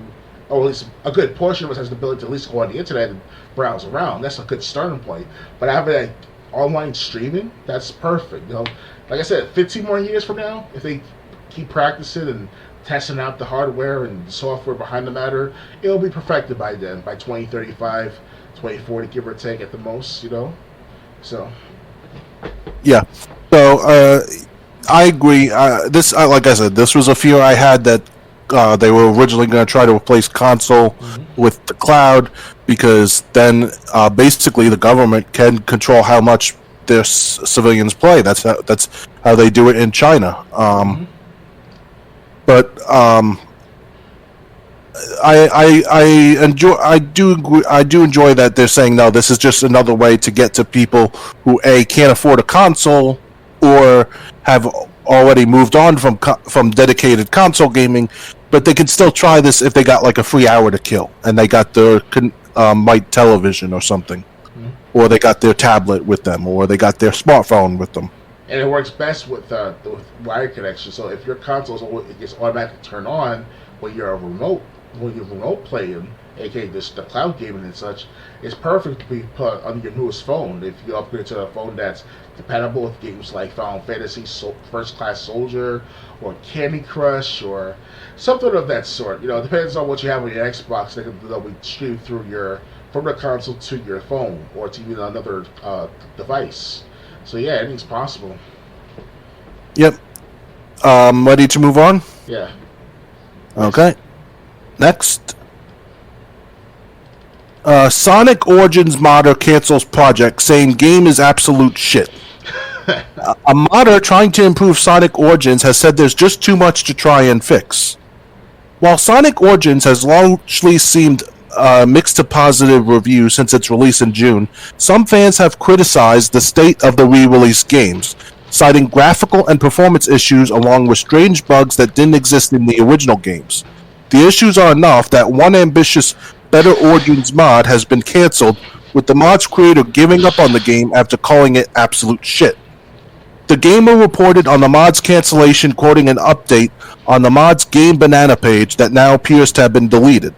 or at least a good portion of us has the ability to at least go on the internet and browse around. That's a good starting point. But having online streaming, that's perfect. Like I said, 15 more years from now, if they keep practicing and testing out the hardware and the software behind the matter, it'll be perfected by then, by 2035, 2040, give or take at the most. So
yeah. So I agree. Like I said, this was a fear I had, that they were originally going to try to replace console with the cloud, because then basically the government can control how much their civilians play. That's how they do it in China. But I do enjoy that they're saying, no, this is just another way to get to people who can't afford a console or have already moved on from dedicated console gaming, but they can still try this if they got like a free hour to kill and they got their Mite television or something, or they got their tablet with them, or they got their smartphone with them.
And it works best with wired connection. So if your console gets automatically turned on when you're remote playing, aka the cloud gaming and such, it's perfect to be put on your newest phone. If you upgrade to a phone that's compatible with games like Final Fantasy, First Class Soldier, or Candy Crush, or something of that sort. It depends on what you have on your Xbox. They'll be streamed through your from the console to your phone or to even another device. So yeah, anything's possible.
Yep. Ready to move on?
Yeah.
Okay. Next. Sonic Origins modder cancels project, saying game is absolute shit. A modder trying to improve Sonic Origins has said there's just too much to try and fix. While Sonic Origins has largely seemed mixed to positive reviews since its release in June, some fans have criticized the state of the re-released games, citing graphical and performance issues along with strange bugs that didn't exist in the original games. The issues are enough that one ambitious Better Origins mod has been cancelled, with the mod's creator giving up on the game after calling it absolute shit. The Gamer reported on the mod's cancellation, quoting an update on the mod's Game Banana page that now appears to have been deleted.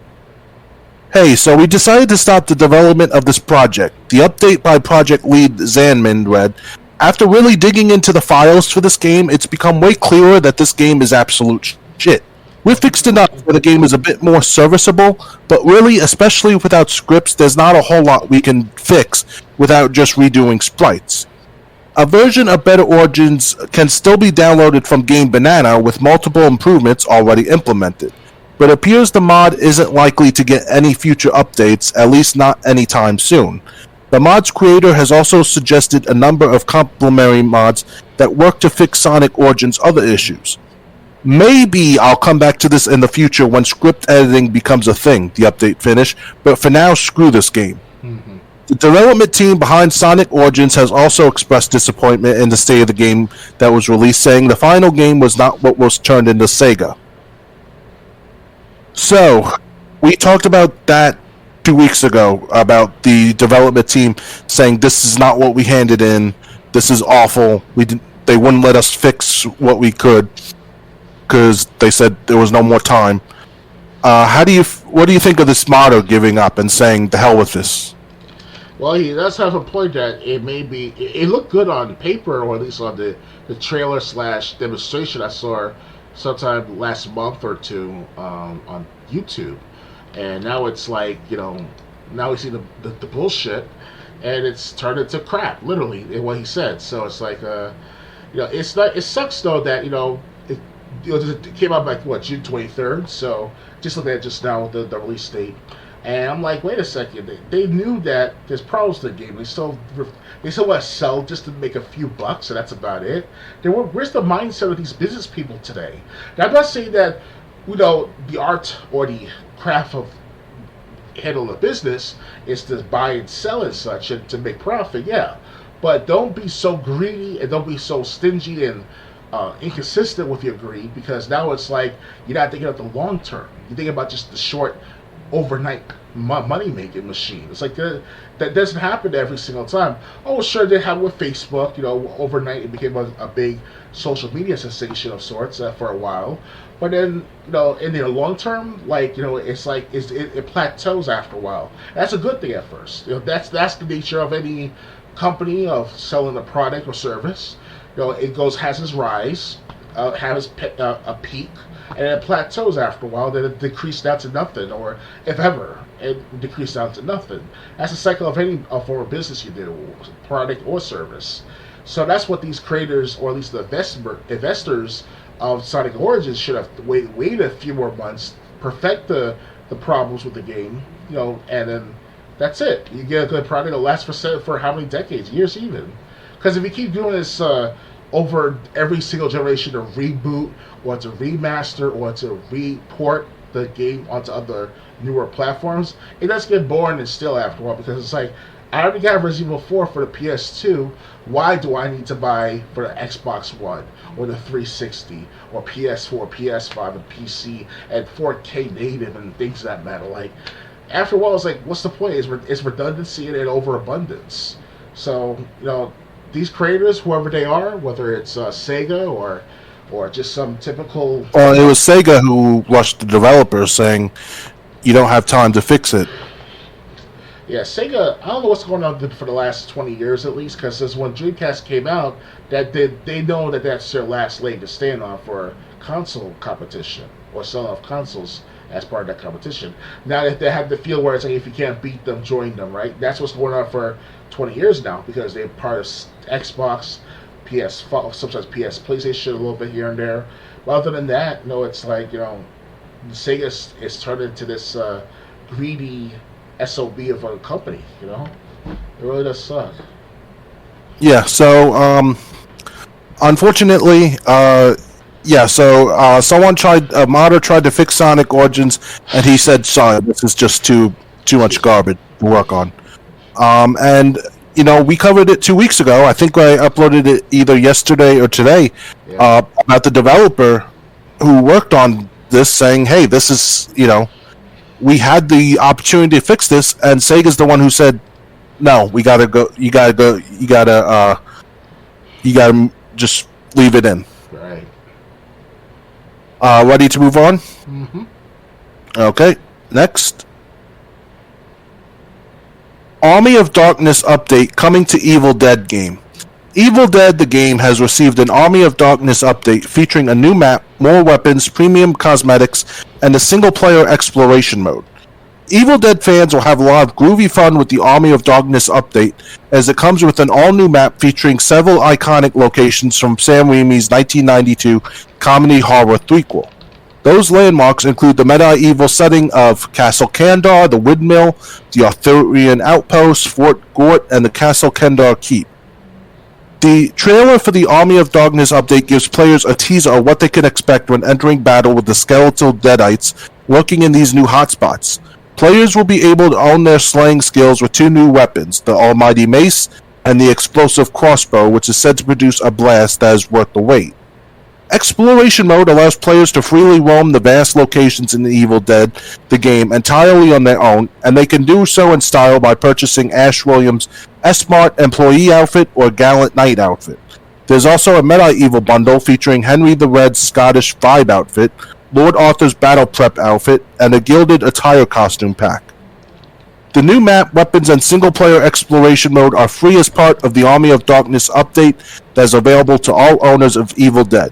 Hey, so we decided to stop the development of this project. The update by project lead Zanmin read, after really digging into the files for this game, it's become way clearer that this game is absolute shit. We fixed enough where the game is a bit more serviceable, but really, especially without scripts, there's not a whole lot we can fix without just redoing sprites. A version of Better Origins can still be downloaded from Game Banana with multiple improvements already implemented, but it appears the mod isn't likely to get any future updates, at least not anytime soon. The mod's creator has also suggested a number of complementary mods that work to fix Sonic Origins' other issues. Maybe I'll come back to this in the future when script editing becomes a thing, the update finished, but for now, screw this game. Mm-hmm. The development team behind Sonic Origins has also expressed disappointment in the state of the game that was released, saying the final game was not what was turned into Sega. So, we talked about that 2 weeks ago, about the development team saying this is not what we handed in, this is awful, they wouldn't let us fix what we could, because they said there was no more time. What do you think of this modder giving up and saying, the hell with this?
Well, he does have a point that it looked good on paper, or at least on the trailer / demonstration I saw sometime last month or two on YouTube. And now it's like, now we see the bullshit, and it's turned into crap, literally, in what he said. So it's like, it's not, it sucks though that, it came out like, June 23rd, so just look at just now, the release date. And I'm like, wait a second. They knew that there's problems to the game. They still want to sell just to make a few bucks, and that's about it. Where's the mindset of these business people today? Now, I'm not saying that, the art or the craft of handling a business is to buy and sell and such and to make profit, yeah. But don't be so greedy and don't be so stingy and inconsistent with your greed, because now it's like you're not thinking of the long term. You're thinking about just the short overnight money making machine. It's like that doesn't happen every single time. Oh, sure, they have it with Facebook. Overnight it became a big social media sensation of sorts for a while. But then, in the long term, it's like it plateaus after a while. That's a good thing at first. That's the nature of any company of selling a product or service. It has its rise, has a peak, and it plateaus after a while. Then it decreases down to nothing, or if ever, it decreases down to nothing. That's the cycle of any form of business you do, product or service. So that's what these creators, or at least the investors of Sonic Origins, should have waited a few more months, perfect the problems with the game, and then that's it. You get a good product that'll last for how many decades, years even. Because if you keep doing this over every single generation, to reboot or to remaster or to report the game onto other newer platforms, it does get boring and still after a while, because it's like, I already got Resident Evil 4 for the PS2. Why do I need to buy for the Xbox One or the 360 or PS4, PS5, and PC and 4K native and things of that matter? Like, after a while, it's like, what's the point? It's redundancy and overabundance. So, these creators, whoever they are, whether it's Sega or just some typical...
Well, it was Sega who rushed the developers, saying, you don't have time to fix it.
Yeah, Sega, I don't know what's going on for the last 20 years at least, because since when Dreamcast came out, they know that that's their last leg to stand on for console competition or selling off consoles as part of that competition. Now that they have the feel where it's like if you can't beat them, join them, right? That's what's going on for 20 years now because they're part of Xbox, PS5, sometimes PS, PlayStation, a little bit here and there. But other than that, no, it's like Sega is turned into this greedy SOB of a company. It really does suck.
Yeah. So, unfortunately, someone a modder tried to fix Sonic Origins, and he said, "Sorry, this is just too much garbage to work on." And we covered it 2 weeks ago. I think I uploaded it either yesterday or today about the developer who worked on this, saying, "Hey, this is we had the opportunity to fix this," and Sega's the one who said, "No, we gotta go. You gotta go. You gotta just leave it in."
Right.
Ready to move on?
Mm-hmm.
Okay. Next. Army of Darkness update coming to Evil Dead game. Evil Dead the game has received an Army of Darkness update featuring a new map, more weapons, premium cosmetics, and a single-player exploration mode. Evil Dead fans will have a lot of groovy fun with the Army of Darkness update, as it comes with an all-new map featuring several iconic locations from Sam Raimi's 1992 comedy horror threequel. Those landmarks include the medieval setting of Castle Kandar, the Windmill, the Arthurian Outpost, Fort Gort, and the Castle Kandar Keep. The trailer for the Army of Darkness update gives players a teaser of what they can expect when entering battle with the skeletal deadites lurking in these new hotspots. Players will be able to own their slaying skills with two new weapons, the Almighty Mace and the explosive crossbow, which is said to produce a blast that is worth the wait. Exploration mode allows players to freely roam the vast locations in the Evil Dead, the game, entirely on their own, and they can do so in style by purchasing Ash Williams' S-Mart employee outfit or Gallant Knight outfit. There's also a medieval bundle featuring Henry the Red's Scottish vibe outfit, Lord Arthur's battle prep outfit, and a gilded attire costume pack. The new map, weapons, and single-player exploration mode are free as part of the Army of Darkness update that is available to all owners of Evil Dead.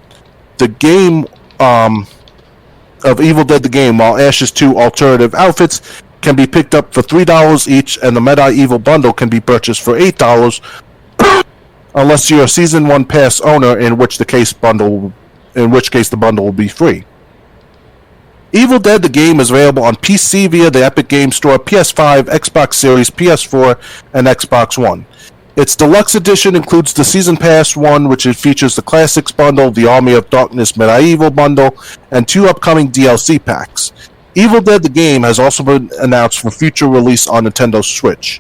The game of Evil Dead the game, while Ash's two alternative outfits can be picked up for $3 each, and the medieval bundle can be purchased for $8, unless you're a Season 1 Pass owner, in which case the bundle will be free. Evil Dead the game is available on PC via the Epic Games Store, PS5, Xbox Series, PS4, and Xbox One. Its deluxe edition includes the Season Pass 1, which features the Classics bundle, the Army of Darkness Medieval bundle, and two upcoming DLC packs. Evil Dead the game has also been announced for future release on Nintendo Switch.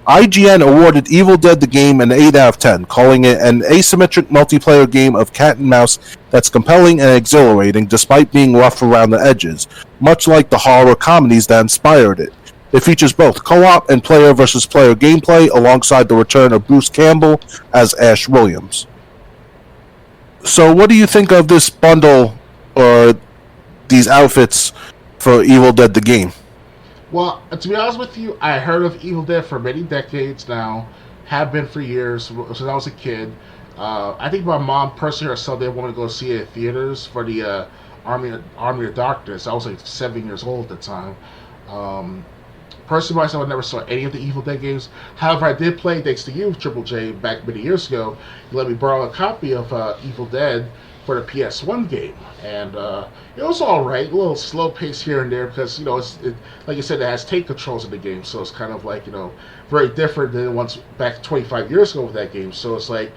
IGN awarded Evil Dead the game an 8 out of 10, calling it an asymmetric multiplayer game of cat and mouse that's compelling and exhilarating despite being rough around the edges, much like the horror comedies that inspired it. It features both co-op and player versus player gameplay alongside the return of Bruce Campbell as Ash Williams. So what do you think of this bundle or these outfits for Evil Dead the game?
Well, to be honest with you, I heard of Evil Dead for many decades now, have been for years since I was a kid. I think my mom personally herself didn't want to go see it in theaters for the Army of Darkness. I was like 7 years old at the time. Personally, myself, I never saw any of the Evil Dead games. However, I did play, thanks to you, Triple J, back many years ago. You let me borrow a copy of Evil Dead for the PS1 game, and it was all right. A little slow pace here and there because like you said, it has take controls in the game, so it's kind of like very different than once back 25 years ago with that game. So it's like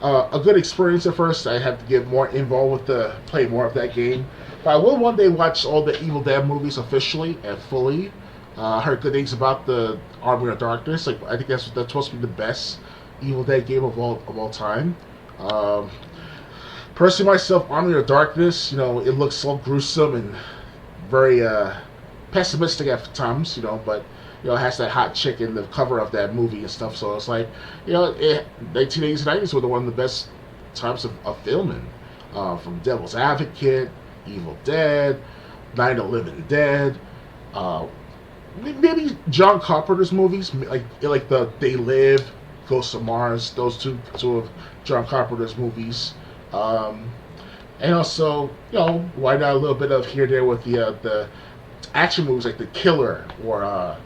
a good experience at first. I had to get more involved with play more of that game, but I will one day watch all the Evil Dead movies officially and fully. I heard good things about the Army of Darkness. Like I think that's supposed to be the best Evil Dead game of all time. Personally, myself, Army of Darkness, it looks so gruesome and very pessimistic at times, but it has that hot chick in the cover of that movie and stuff. So it's like, 1980s and 90s were one of the best times of filming, from Devil's Advocate, Evil Dead, Night of the Living Dead. Maybe John Carpenter's movies, like the They Live, Ghosts of Mars, those two of John Carpenter's movies. And also, why not a little bit of here and there with the action movies like The Killer or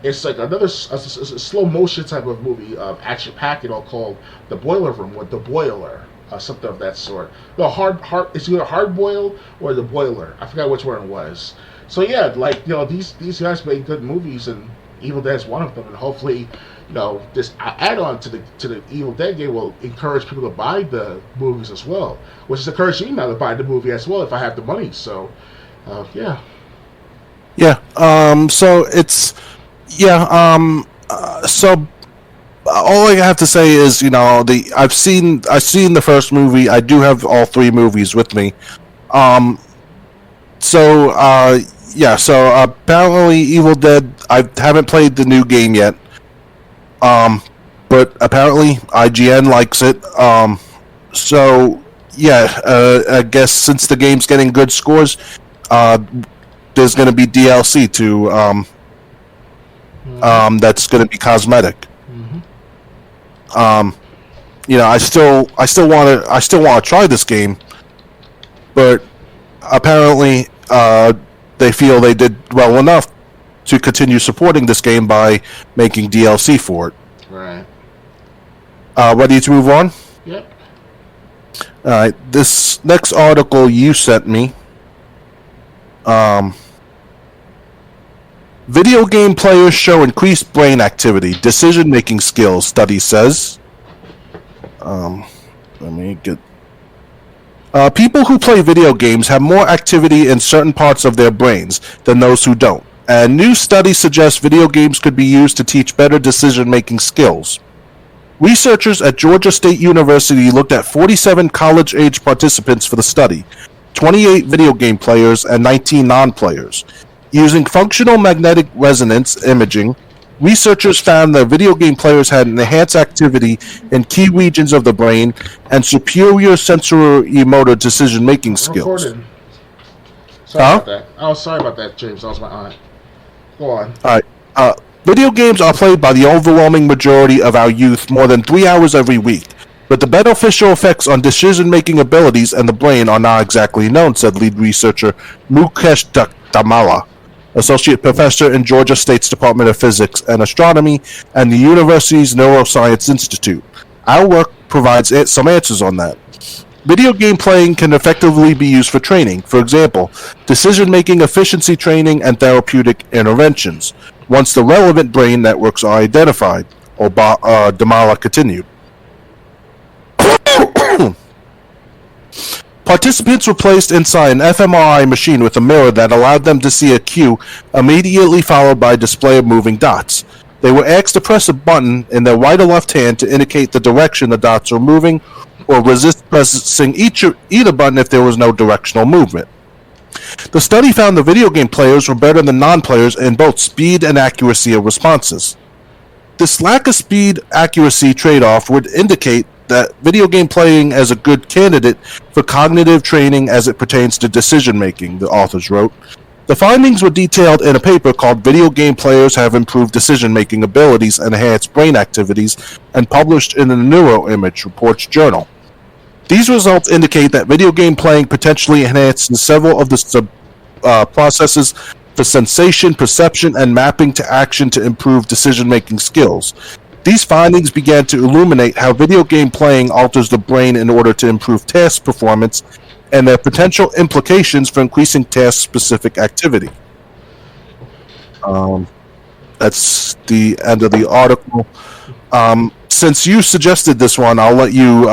it's like another slow motion type of movie, action packed, called The Boiler Room or The Boiler, something of that sort. No, hard. It's either Hard Boiled or The Boiler. I forgot which one it was. So yeah, like these guys made good movies, and Evil Dead's one of them, and hopefully, this add on to the Evil Dead game will encourage people to buy the movies as well, which is encouraging me now to buy the movie as well if I have the money. So, yeah.
Yeah. So it's yeah. So all I have to say is, I've seen the first movie. I do have all three movies with me. So yeah. So apparently, Evil Dead. I haven't played the new game yet. But apparently IGN likes it. So yeah. I guess since the game's getting good scores, there's going to be DLC to that's going to be cosmetic. I still want to try this game, but apparently they feel they did well enough to continue supporting this game by making DLC for it.
Right.
Ready to move on?
Yep.
All right. This next article you sent me. Video game players show increased brain activity, decision-making skills, study says. Let me get... people who play video games have more activity in certain parts of their brains than those who don't. And new studies suggest video games could be used to teach better decision-making skills. Researchers at Georgia State University looked at 47 college-age participants for the study, 28 video game players and 19 non-players. Using functional magnetic resonance imaging, researchers found that video game players had enhanced activity in key regions of the brain and superior sensorimotor decision-making skills.
Recorded. Sorry about that. Oh, sorry about that, James. That was my aunt. Go on.
All right. Video games are played by the overwhelming majority of our youth more than 3 hours every week, but the beneficial effects on decision-making abilities and the brain are not exactly known, said lead researcher Mukesh Damala, associate professor in Georgia State's Department of Physics and Astronomy and the university's Neuroscience Institute. Our work provides some answers on that. Video game playing can effectively be used for training, for example, decision-making efficiency training and therapeutic interventions, once the relevant brain networks are identified, Damala continued. Participants were placed inside an fMRI machine with a mirror that allowed them to see a cue immediately followed by a display of moving dots. They were asked to press a button in their right or left hand to indicate the direction the dots were moving, or resist pressing either button if there was no directional movement. The study found the video game players were better than non-players in both speed and accuracy of responses. This lack of speed-accuracy trade-off would indicate that video game playing is a good candidate for cognitive training as it pertains to decision-making, the authors wrote. The findings were detailed in a paper called Video Game Players Have Improved Decision-Making Abilities and Enhanced Brain Activities and published in the Neuroimage Reports Journal. These results indicate that video game playing potentially enhances several of the processes for sensation, perception, and mapping to action to improve decision-making skills. These findings began to illuminate how video game playing alters the brain in order to improve task performance and their potential implications for increasing task-specific activity. That's the end of the article. Since you suggested this one, I'll let you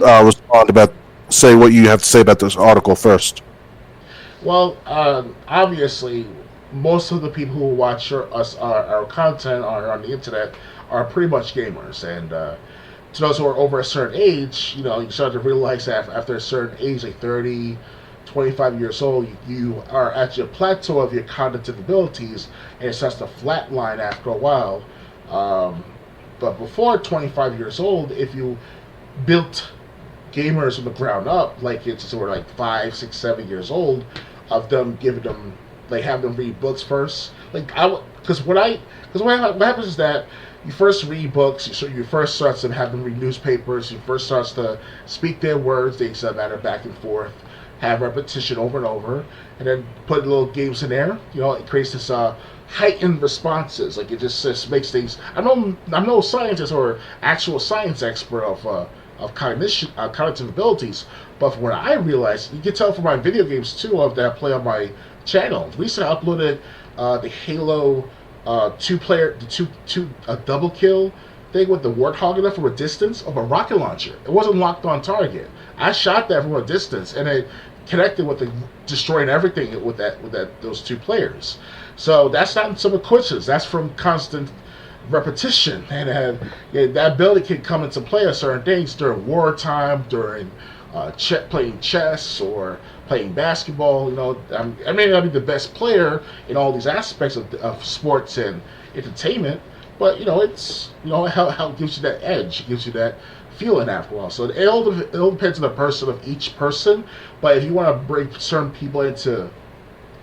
respond say what you have to say about this article first.
Well, obviously, most of the people who watch our content on the internet are pretty much gamers, and to those who are over a certain age, you start to realize that after a certain age, like 30, 25 years old, you are at your plateau of your cognitive abilities, and it starts to flatline after a while. But before 25 years old, if you built gamers from the ground up, like it's sort of like 5, 6, 7 years old, of them giving them, like, have them read books first. Like, because what happens is that you first read books, so you first start to have them read newspapers, you first start to speak their words, they send matter back and forth. have repetition over and over, and then put little games in there. It creates this heightened responses. Like it just makes things. I'm no scientist or actual science expert of cognitive abilities, but from what I realized, you can tell from my video games too of that I play on my channel. Recently, I uploaded the Halo two-player, double kill thing with the Warthog enough from a distance of a rocket launcher. It wasn't locked on target. I shot that from a distance, and it connected with destroying everything with those two players. So that's not some coincidence. That's from constant repetition, and that ability can come into play at certain things during wartime, during playing chess or playing basketball. I may not be the best player in all these aspects of sports and entertainment, but it's how it gives you that edge, it gives you that feeling after a while. So it all depends on the person of each person. But if you want to bring certain people into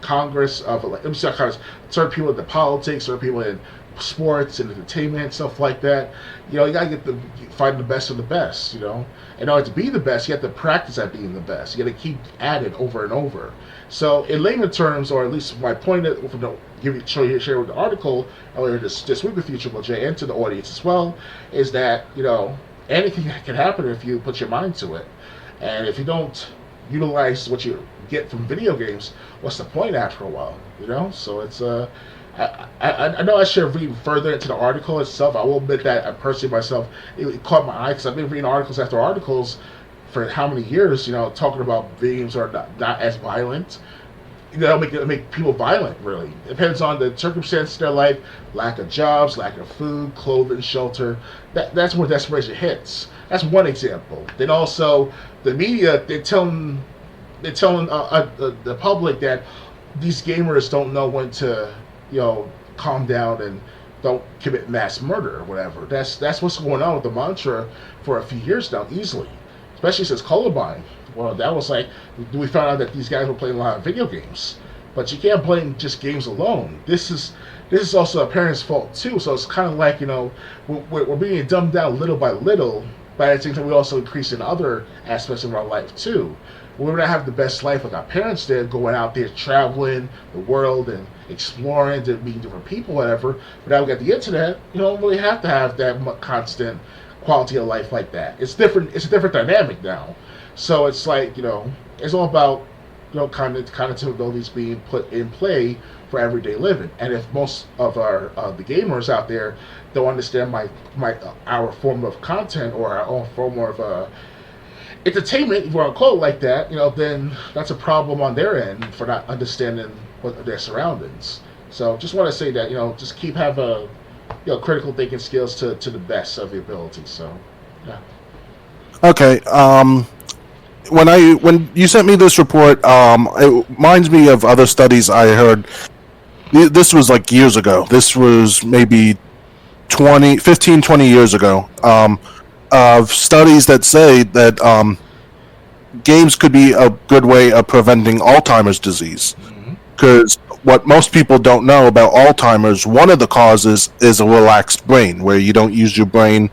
Congress certain people into politics, certain people in sports and entertainment, stuff like that, you gotta find the best of the best. In order to be the best, you have to practice at being the best. You gotta keep at it over and over. So in layman terms, or at least my point share with the article earlier this week with you, Triple J, and to the audience as well, is that anything can happen if you put your mind to it, and if you don't utilize what you get from video games, what's the point after a while? So it's I know I should read further into the article itself. I will admit that I personally myself, it caught my eye because I've been reading articles after articles for how many years, talking about games are not as violent. Make people violent, really. It depends on the circumstance of their life, lack of jobs, lack of food, clothing, shelter. That's where desperation hits. That's one example. Then also, the media, they're telling the public that these gamers don't know when to, calm down and don't commit mass murder or whatever. That's what's going on with the mantra for a few years now, easily. Especially since Columbine. Well, that was like, we found out that these guys were playing a lot of video games. But you can't blame just games alone. This is also a parent's fault too. So it's kind of like, we're being dumbed down little by little, but at the same time we also increase in other aspects of our life too. We're not having the best life like our parents did, going out there traveling the world and exploring and meeting different people, whatever. But now we got the internet, you don't really have to have that constant quality of life like that. It's different. It's a different dynamic now. So it's like, it's all about, cognitive abilities being put in play for everyday living. And if most of the gamers out there don't understand our form of content or our own form of entertainment, if you want to call it like that, then that's a problem on their end for not understanding what their surroundings. So just want to say that, just keep having critical thinking skills to the best of your ability. So, yeah.
Okay. When you sent me this report, it reminds me of other studies I heard. This was like years ago. This was maybe 15, 20 years ago. Of studies that say that games could be a good way of preventing Alzheimer's disease. Because what most people don't know about Alzheimer's, one of the causes is a relaxed brain, where you don't use your brain,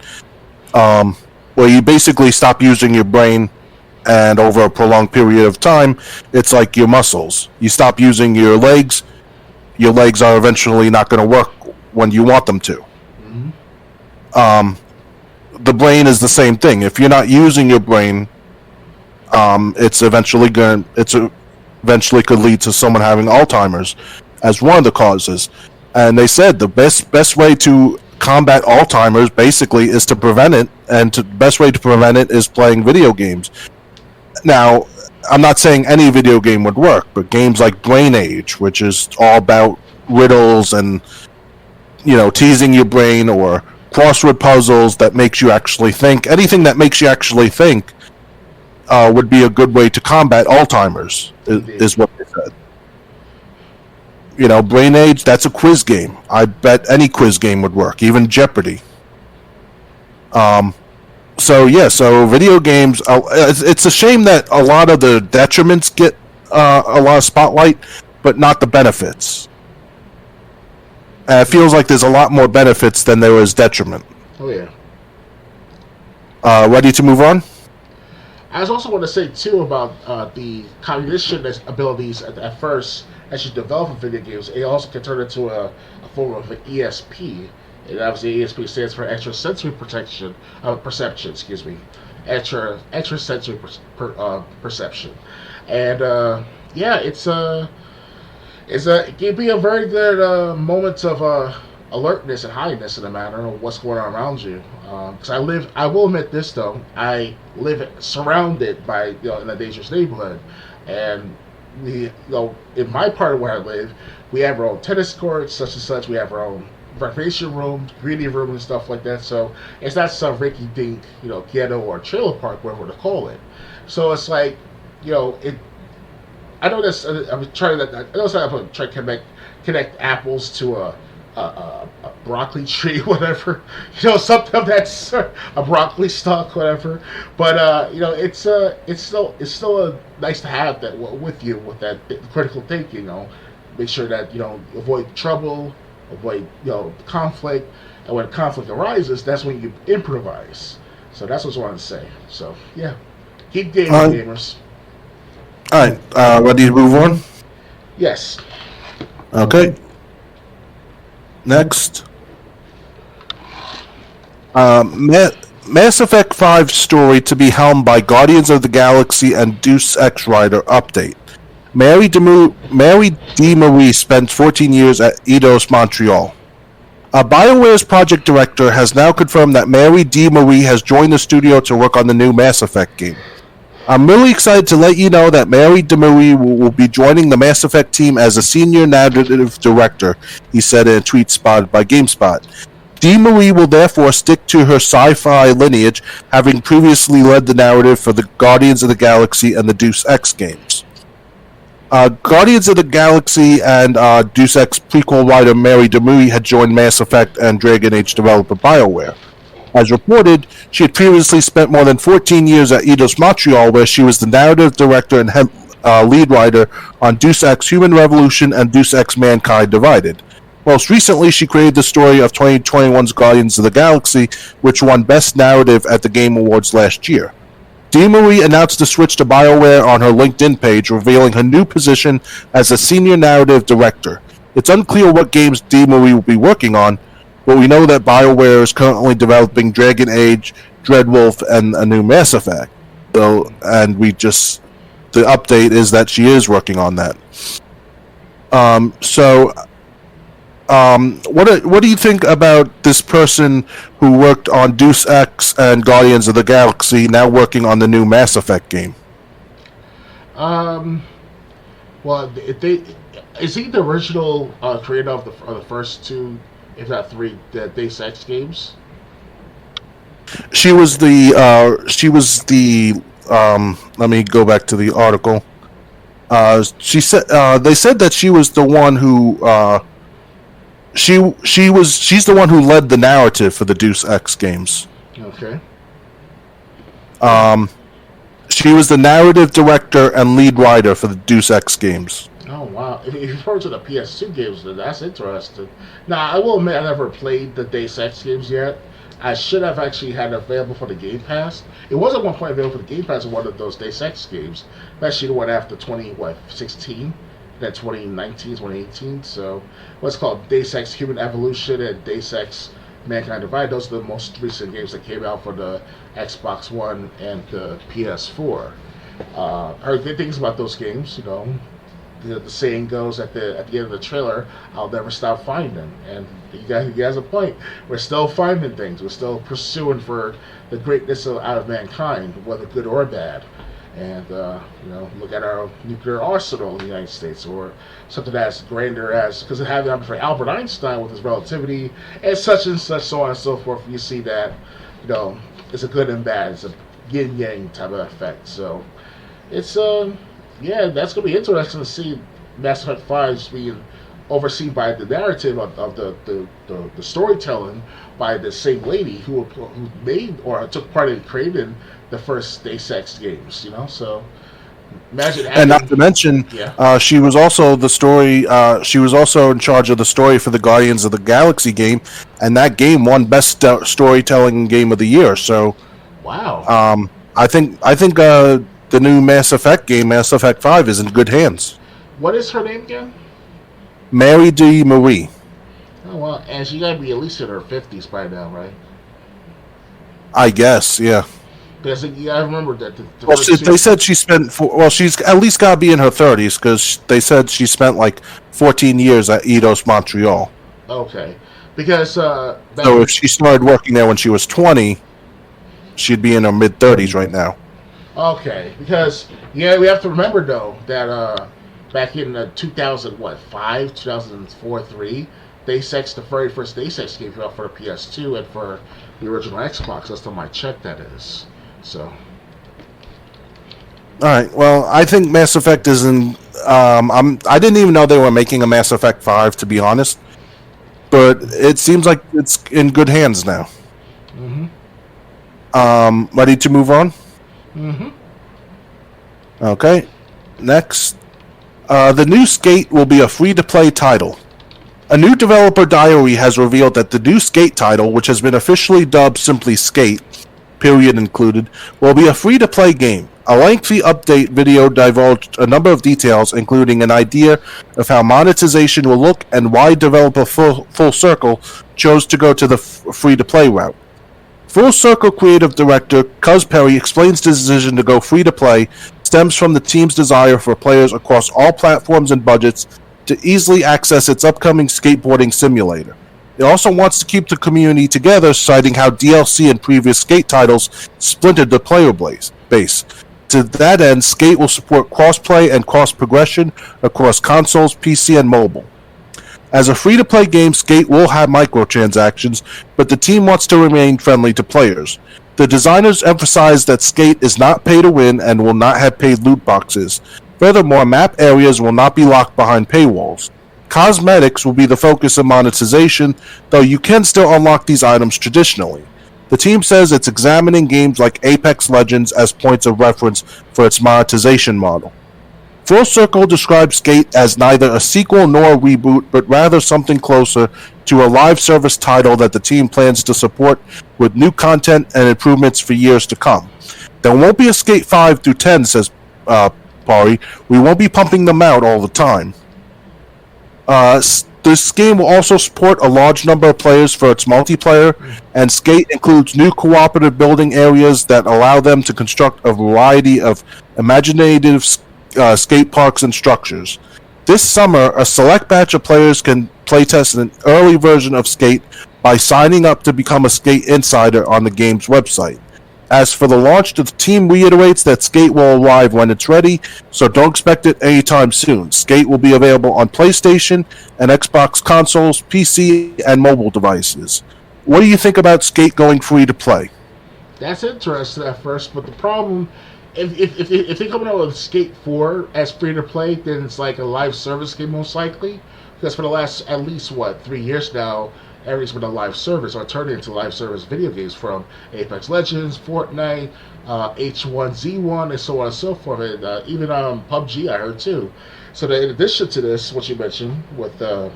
where you basically stop using your brain, and over a prolonged period of time, it's like your muscles. You stop using your legs are eventually not going to work when you want them to. The brain is the same thing. If you're not using your brain, it's eventually could lead to someone having Alzheimer's as one of the causes. And they said the best way to combat Alzheimer's basically is to prevent it, and the best way to prevent it is playing video games. Now, I'm not saying any video game would work, but games like Brain Age, which is all about riddles and teasing your brain, or crossword puzzles that makes you actually think. Anything that makes you actually think would be a good way to combat Alzheimer's, is what they said. Brain Age, that's a quiz game. I bet any quiz game would work, even Jeopardy. So video games, it's a shame that a lot of the detriments get a lot of spotlight, but not the benefits. It feels like there's a lot more benefits than there is detriment.
Oh, yeah.
Ready to move on?
I also want to say too about the cognition abilities at first as you develop in video games. It also can turn into a form of an ESP. And obviously, ESP stands for extrasensory protection, perception. Excuse me, extrasensory perception. And yeah, it can be a very good moment of alertness and highness in a matter of what's going on around you. Because I will admit this though, I live surrounded by in a dangerous neighborhood, and in my part of where I live, we have our own tennis courts, such and such. We have our own recreation room, greedy room, and stuff like that. So it's not some rinky dink, ghetto or trailer park, whatever to call it. So it's like, it. I know this. I'm trying to. I know I'm trying to connect apples to a broccoli tree, whatever. Something that's a broccoli stalk, whatever. But it's still nice to have that with you with that critical thinking. Make sure that avoid trouble, avoid conflict, and when conflict arises, that's when you improvise. So that's what I wanted to say. So yeah, keep gaming, gamers.
All right, ready to move on?
Yes.
Okay. Next. Mass Effect 5 story to be helmed by Guardians of the Galaxy and Deus Ex writer update. Mary DeMarie spent 14 years at Eidos Montreal. BioWare's project director has now confirmed that Mary DeMarie has joined the studio to work on the new Mass Effect game. I'm really excited to let you know that Mary DeMarie will be joining the Mass Effect team as a senior narrative director, he said in a tweet spotted by GameSpot. DeMarie will therefore stick to her sci-fi lineage, having previously led the narrative for the Guardians of the Galaxy and the Deus Ex games. Guardians of the Galaxy and Deus Ex prequel writer Mary DeMarie had joined Mass Effect and Dragon Age developer BioWare. As reported, she had previously spent more than 14 years at Eidos Montreal, where she was the narrative director and lead writer on Deus Ex Human Revolution and Deus Ex Mankind Divided. Most recently, she created the story of 2021's Guardians of the Galaxy, which won Best Narrative at the Game Awards last year. DeMarie announced the switch to BioWare on her LinkedIn page, revealing her new position as a senior narrative director. It's unclear what games DeMarie will be working on, but we know that BioWare is currently developing Dragon Age, Dreadwolf, and a new Mass Effect. So, and the update is that she is working on that. What do you think about this person who worked on Deus Ex and Guardians of the Galaxy now working on the new Mass Effect game?
Well, is he the original creator of the first two, if not three, the Deus Ex games?
She was the. Let me go back to the article. She said they said that she was the one who. She's the one who led the narrative for the Deus Ex games.
Okay.
She was the narrative director and lead writer for the Deus Ex games.
Oh wow! If you refer to the PS2 games, then that's interesting. Now, I will admit I never played the Deus Ex games yet. I should have actually had it available for the Game Pass. It was at one point available for the Game Pass in one of those Deus Ex games, especially the one after 2016, then 2019, 2018. So, what's called Deus Ex Human Evolution and Deus Ex Mankind Divided. Those are the most recent games that came out for the Xbox One and the PS4. Heard good things about those games. The saying goes at the end of the trailer, "I'll never stop finding." And he has a point. We're still finding things. We're still pursuing for the greatness out of mankind, whether good or bad. And look at our nuclear arsenal in the United States, or something that's grander as because it had for Albert Einstein with his relativity and such, so on and so forth. You see that it's a good and bad. It's a yin yang type of effect. So it's that's gonna be interesting to see Mass Effect 5 being overseen by the narrative of the storytelling by the same lady who made or took part in creating the first Deus Ex games. So imagine.
And not to mention, she was also the story. She was also in charge of the story for the Guardians of the Galaxy game, and that game won Best Storytelling Game of the Year. So,
wow.
I think the new Mass Effect game, Mass Effect 5, is in good hands.
What is her name again?
Mary D. Marie.
Oh well, and she gotta be at least in her 50s by now, right?
I guess, yeah.
Because yeah, I remember that the
Well,
first
they
series.
said she spent. Well, she's at least got to be in her 30s because they said she spent like 14 years at Eidos Montreal.
Okay, because back
So
in
if she started working there when she was 20, she'd be in her mid 30s right now.
okay, because yeah, we have to remember though that back in 2000 what 5 2004 3 Day Sex, the very first Day Sex game came out for the PS2 and for the original Xbox. That's time I checked. That is so.
All right. Well, I think Mass Effect is in. I didn't even know they were making a Mass Effect 5, to be honest. But it seems like it's in good hands now.
Mm-hmm.
Ready to move on?
Mm-hmm.
Okay. Next, the new Skate will be a free-to-play title. A new developer diary has revealed that the new Skate title, which has been officially dubbed simply Skate, period included, will be a free-to-play game. A lengthy update video divulged a number of details, including an idea of how monetization will look and why developer Full Circle chose to go to the free-to-play route. Full Circle creative director Cuz Perry explains the decision to go free-to-play stems from the team's desire for players across all platforms and budgets to easily access its upcoming skateboarding simulator. It also wants to keep the community together, citing how DLC and previous Skate titles splintered the player base. To that end, Skate will support cross-play and cross-progression across consoles, PC, and mobile. As a free-to-play game, Skate will have microtransactions, but the team wants to remain friendly to players. The designers emphasize that Skate is not pay-to-win and will not have paid loot boxes. Furthermore, map areas will not be locked behind paywalls. Cosmetics will be the focus of monetization, though you can still unlock these items traditionally. The team says it's examining games like Apex Legends as points of reference for its monetization model. Full Circle describes Skate as neither a sequel nor a reboot, but rather something closer to a live service title that the team plans to support with new content and improvements for years to come. There won't be a Skate 5 through 10, says Pari. We won't be pumping them out all the time. This game will also support a large number of players for its multiplayer, and Skate includes new cooperative building areas that allow them to construct a variety of imaginative skate parks and structures. This summer, a select batch of players can playtest an early version of Skate by signing up to become a Skate Insider on the game's website. As for the launch, the team reiterates that Skate will arrive when it's ready, so don't expect it anytime soon. Skate will be available on PlayStation and Xbox consoles, PC, and mobile devices. What do you think about Skate going free to play?
That's interesting at first, but the problem, if they come out with Skate 4 as free to play, then it's like a live service game most likely. Because for the last at least 3 years now, everything's been a live service or turned into live service video games from Apex Legends, Fortnite, H1Z1, and so on and so forth. And even PUBG, I heard too. So that in addition to this, what you mentioned with that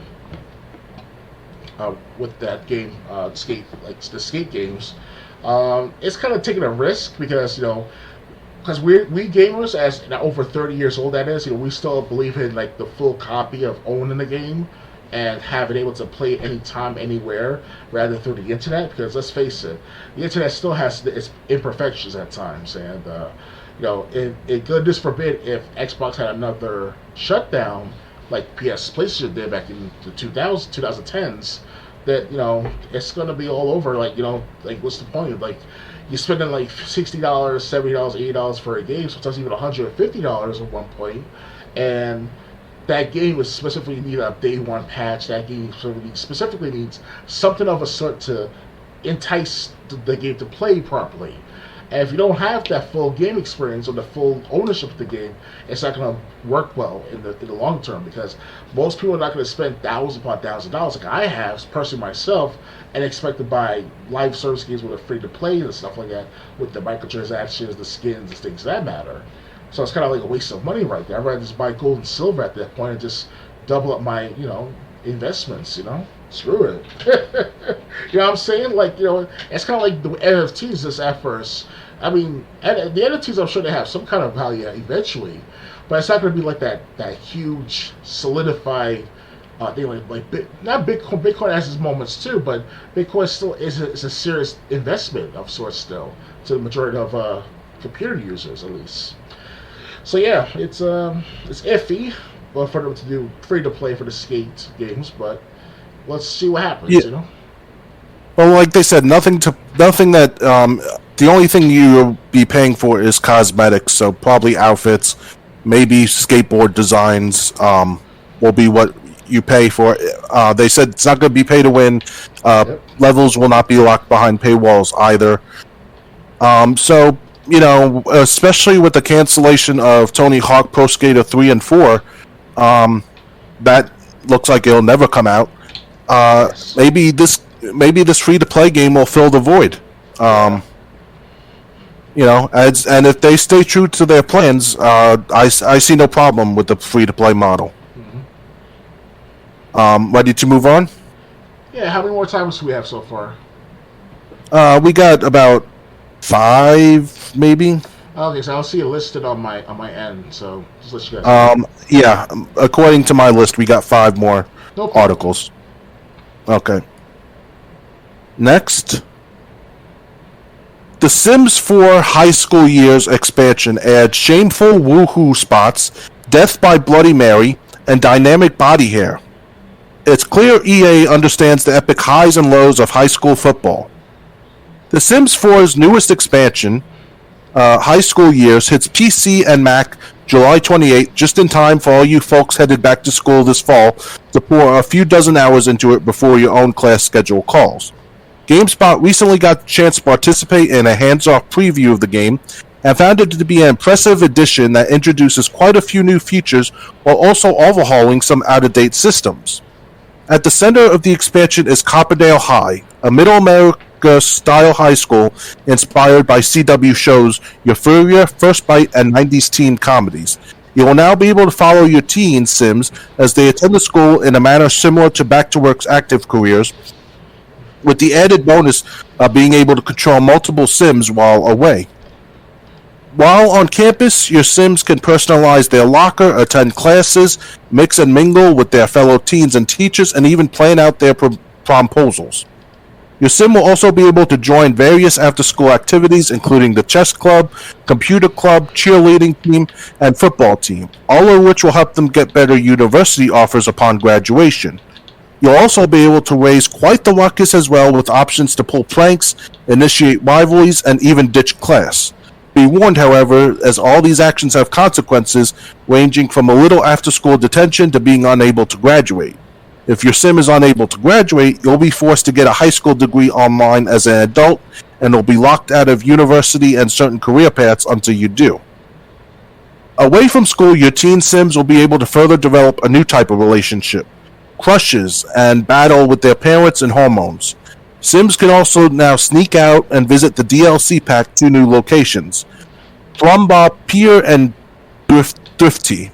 game, Skate, like the Skate games, it's kind of taking a risk because because we gamers, as over 30 years old that is, we still believe in like the full copy of owning the game and having able to play anytime, anywhere, rather than through the internet. Because let's face it, the internet still has its imperfections at times, and it goodness forbid if Xbox had another shutdown like PlayStation did back in the 2010s, that it's gonna be all over. Like what's the point? Like you're spending like $60, $70, $80 for a game, sometimes even $150 at one point, and that game would specifically need a day one patch. That game specifically needs something of a sort to entice the game to play properly. And if you don't have that full game experience or the full ownership of the game, it's not going to work well in the long term, because most people are not going to spend thousands upon $1,000 like I have personally myself and expect to buy live service games with a free to play and stuff like that with the microtransactions, the skins, the things that matter. So it's kind of like a waste of money right there. I'd rather just buy gold and silver at that point and just double up my, investments, Screw it. You know what I'm saying? Like, it's kind of like the NFTs just at first. I mean, and the NFTs, I'm sure they have some kind of value eventually, but it's not going to be like that huge solidified thing not Bitcoin. Bitcoin has its moments too, but Bitcoin still is a serious investment of sorts still to the majority of computer users at least. So yeah, it's iffy, but for them to do free to play for the skate games, but let's see what happens.
Yeah.
You know.
Well, like they said, nothing that the only thing you'll be paying for is cosmetics. So probably outfits, maybe skateboard designs will be what you pay for. They said it's not going to be pay to win.
Yep.
Levels will not be locked behind paywalls either. So you know, especially with the cancellation of Tony Hawk Pro Skater 3 and 4, that looks like it'll never come out.
Yes.
Maybe this free to play game will fill the void. You know, and if they stay true to their plans, I see no problem with the free to play model. Ready to move on?
Yeah. How many more times do we have so far?
We got about 5, maybe.
Okay, so I'll see it listed on my end. So just let you guys know.
Yeah. According to my list, we got 5 more
No problem.
articles. Okay. Next, The Sims 4 High School Years expansion adds shameful woohoo spots, death by Bloody Mary, and dynamic body hair. It's clear EA understands the epic highs and lows of high school football. The Sims 4's newest expansion, High School Years, hits PC and Mac July 28th, just in time for all you folks headed back to school this fall to pour a few dozen hours into it before your own class schedule calls. GameSpot recently got the chance to participate in a hands-off preview of the game and found it to be an impressive addition that introduces quite a few new features while also overhauling some out-of-date systems. At the center of the expansion is Copperdale High, a Middle America-style high school inspired by CW shows Euphoria, First Bite, and 90s teen comedies. You will now be able to follow your teen Sims as they attend the school in a manner similar to Back to Work's active careers, with the added bonus of being able to control multiple Sims while away. While on campus, your Sims can personalize their locker, attend classes, mix and mingle with their fellow teens and teachers, and even plan out their promposals. Your Sim will also be able to join various after-school activities, including the chess club, computer club, cheerleading team, and football team, all of which will help them get better university offers upon graduation. You'll also be able to raise quite the ruckus as well, with options to pull pranks, initiate rivalries, and even ditch class. Be warned, however, as all these actions have consequences, ranging from a little after-school detention to being unable to graduate. If your Sim is unable to graduate, you'll be forced to get a high school degree online as an adult, and will be locked out of university and certain career paths until you do. Away from school, your teen Sims will be able to further develop a new type of relationship, crushes, and battle with their parents and hormones. Sims can also now sneak out and visit the DLC pack to new locations, Thrumbah Pier and Thrifty.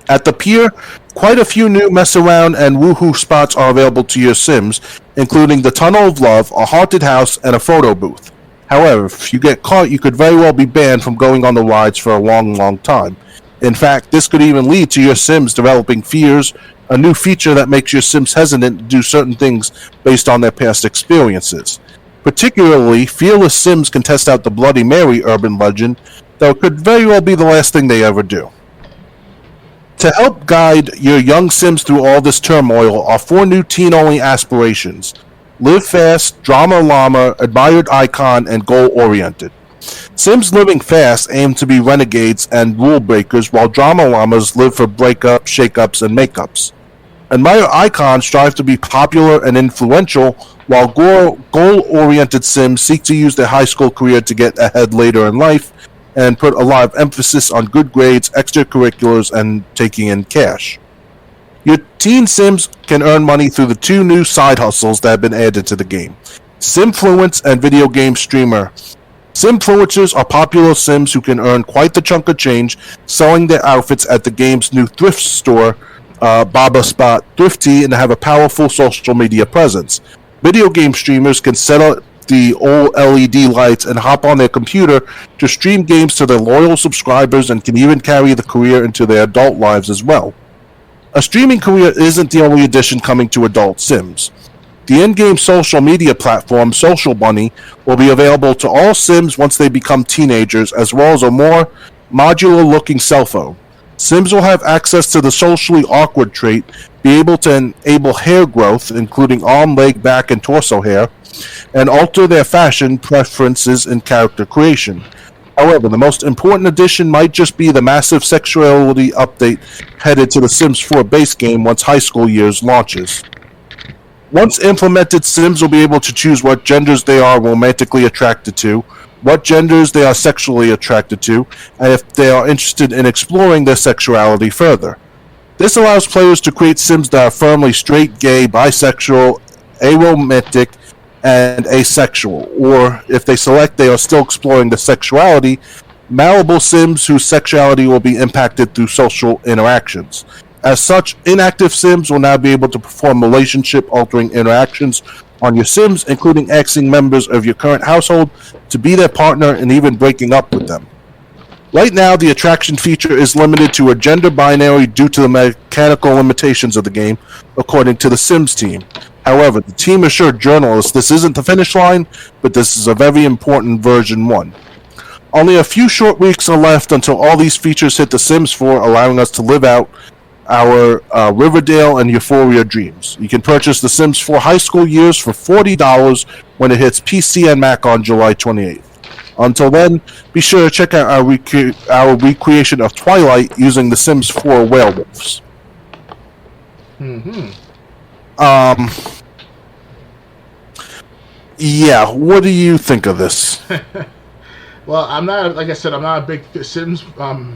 At the pier, quite a few new mess around and woohoo spots are available to your Sims, including the Tunnel of Love, a haunted house, and a photo booth. However, if you get caught, you could very well be banned from going on the rides for a long, long time. In fact, this could even lead to your Sims developing fears, a new feature that makes your Sims hesitant to do certain things based on their past experiences. Particularly, fearless Sims can test out the Bloody Mary urban legend, though it could very well be the last thing they ever do. To help guide your young Sims through all this turmoil are 4 new teen-only aspirations: Live Fast, Drama Llama, Admired Icon, and Goal-Oriented. Sims living fast aim to be renegades and rule breakers, while Drama Llamas live for breakups, shakeups, and makeups. Admired Icons strive to be popular and influential, while goal-oriented Sims seek to use their high school career to get ahead later in life and put a lot of emphasis on good grades, extracurriculars, and taking in cash. Your teen Sims can earn money through the 2 new side hustles that have been added to the game: Simfluence and Video Game Streamer. Simfluencers are popular Sims who can earn quite the chunk of change selling their outfits at the game's new thrift store, Baba Spot Thrifty, and have a powerful social media presence. Video game streamers can set the old LED lights and hop on their computer to stream games to their loyal subscribers and can even carry the career into their adult lives as well. A streaming career isn't the only addition coming to Adult Sims. The in-game social media platform, Social Bunny, will be available to all Sims once they become teenagers, as well as a more modular-looking cell phone. Sims will have access to the socially awkward trait, be able to enable hair growth, including arm, leg, back, and torso hair, and alter their fashion preferences and character creation. However, the most important addition might just be the massive sexuality update headed to the Sims 4 base game once high school years launches. Once implemented, Sims will be able to choose what genders they are romantically attracted to, what genders they are sexually attracted to, and if they are interested in exploring their sexuality further. This allows players to create Sims that are firmly straight, gay, bisexual, aromantic, and asexual, or if they select they are still exploring the sexuality, malleable Sims whose sexuality will be impacted through social interactions. As such, inactive Sims will now be able to perform relationship-altering interactions on your Sims, including asking members of your current household to be their partner and even breaking up with them. Right now, the attraction feature is limited to a gender binary due to the mechanical limitations of the game, according to the Sims team. However, the team assured journalists this isn't the finish line, but this is a very important version 1. Only a few short weeks are left until all these features hit The Sims 4, allowing us to live out our Riverdale and Euphoria dreams. You can purchase The Sims 4 High School Years for $40 when it hits PC and Mac on July 28th. Until then, be sure to check out our recreation of Twilight using The Sims 4 Werewolves. Yeah, what do you think of this?
Well, I'm not, like I said, I'm not a big Sims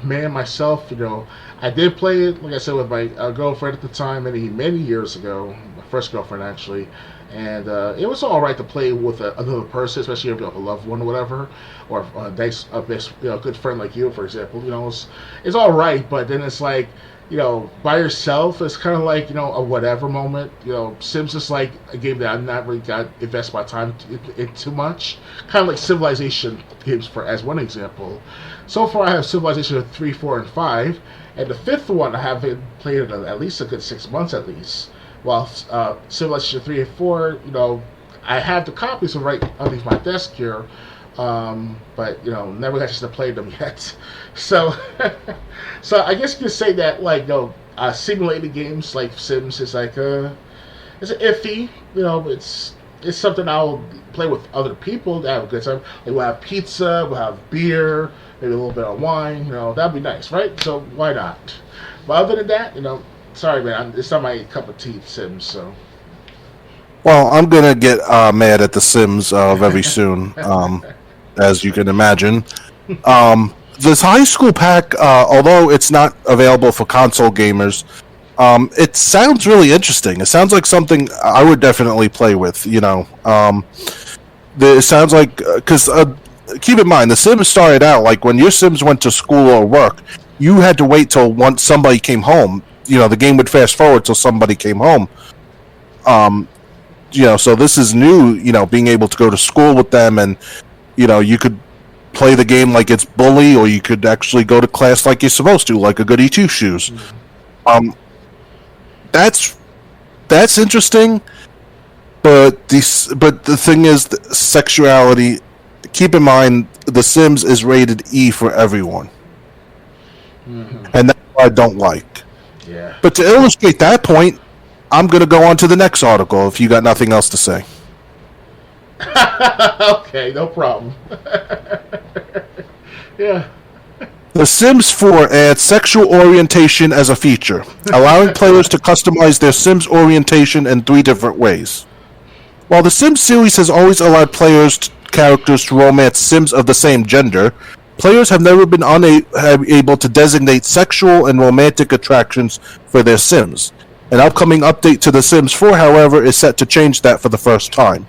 man myself. You know, I did play it, like I said, with my girlfriend at the time, many years ago. My first girlfriend, actually. And it was all right to play with another person, especially if you have a loved one or whatever, or a best, good friend like you, for example. You know, it's all right, but then it's like, you know, by yourself, it's kind of like, you know, a whatever moment. You know, Sims is like a game that I'm not really got invest my time in too much. Kind of like Civilization games, for as one example. So far, I have Civilization 3, 4, and 5, and the 5th one I haven't played in at least a good 6 months at least. While Civilization 3 and 4, you know, I have the copies right underneath my desk here, but, you know, never got to play them yet. So, so I guess you could say that, like, you know, simulated games like Sims is like it's iffy. You know, it's something I'll play with other people to have a good time. Like, we'll have pizza, we'll have beer, maybe a little bit of wine. You know, that'd be nice, right? So why not? But other than that, you know, sorry, man, it's not my cup of tea, Sims. So.
Well, I'm gonna get mad at The Sims very soon, as you can imagine. This high school pack, although it's not available for console gamers, it sounds really interesting. It sounds like something I would definitely play with. You know, it sounds like because keep in mind, The Sims started out like when your Sims went to school or work, you had to wait till once somebody came home. You know, the game would fast forward till somebody came home. You know, so this is new. You know, being able to go to school with them, and you know, you could play the game like it's Bully, or you could actually go to class like you're supposed to, like a goody two shoes. That's interesting, but the thing is, the sexuality. Keep in mind, The Sims is rated E for everyone, and that's what I don't like.
Yeah.
But to illustrate that point, I'm going to go on to the next article. If you got nothing else to say.
Okay, no problem. Yeah.
The Sims 4 adds sexual orientation as a feature, allowing players to customize their Sims orientation in 3 different ways. While the Sims series has always allowed characters to romance Sims of the same gender, players have never been able to designate sexual and romantic attractions for their Sims. An upcoming update to The Sims 4, however, is set to change that for the first time.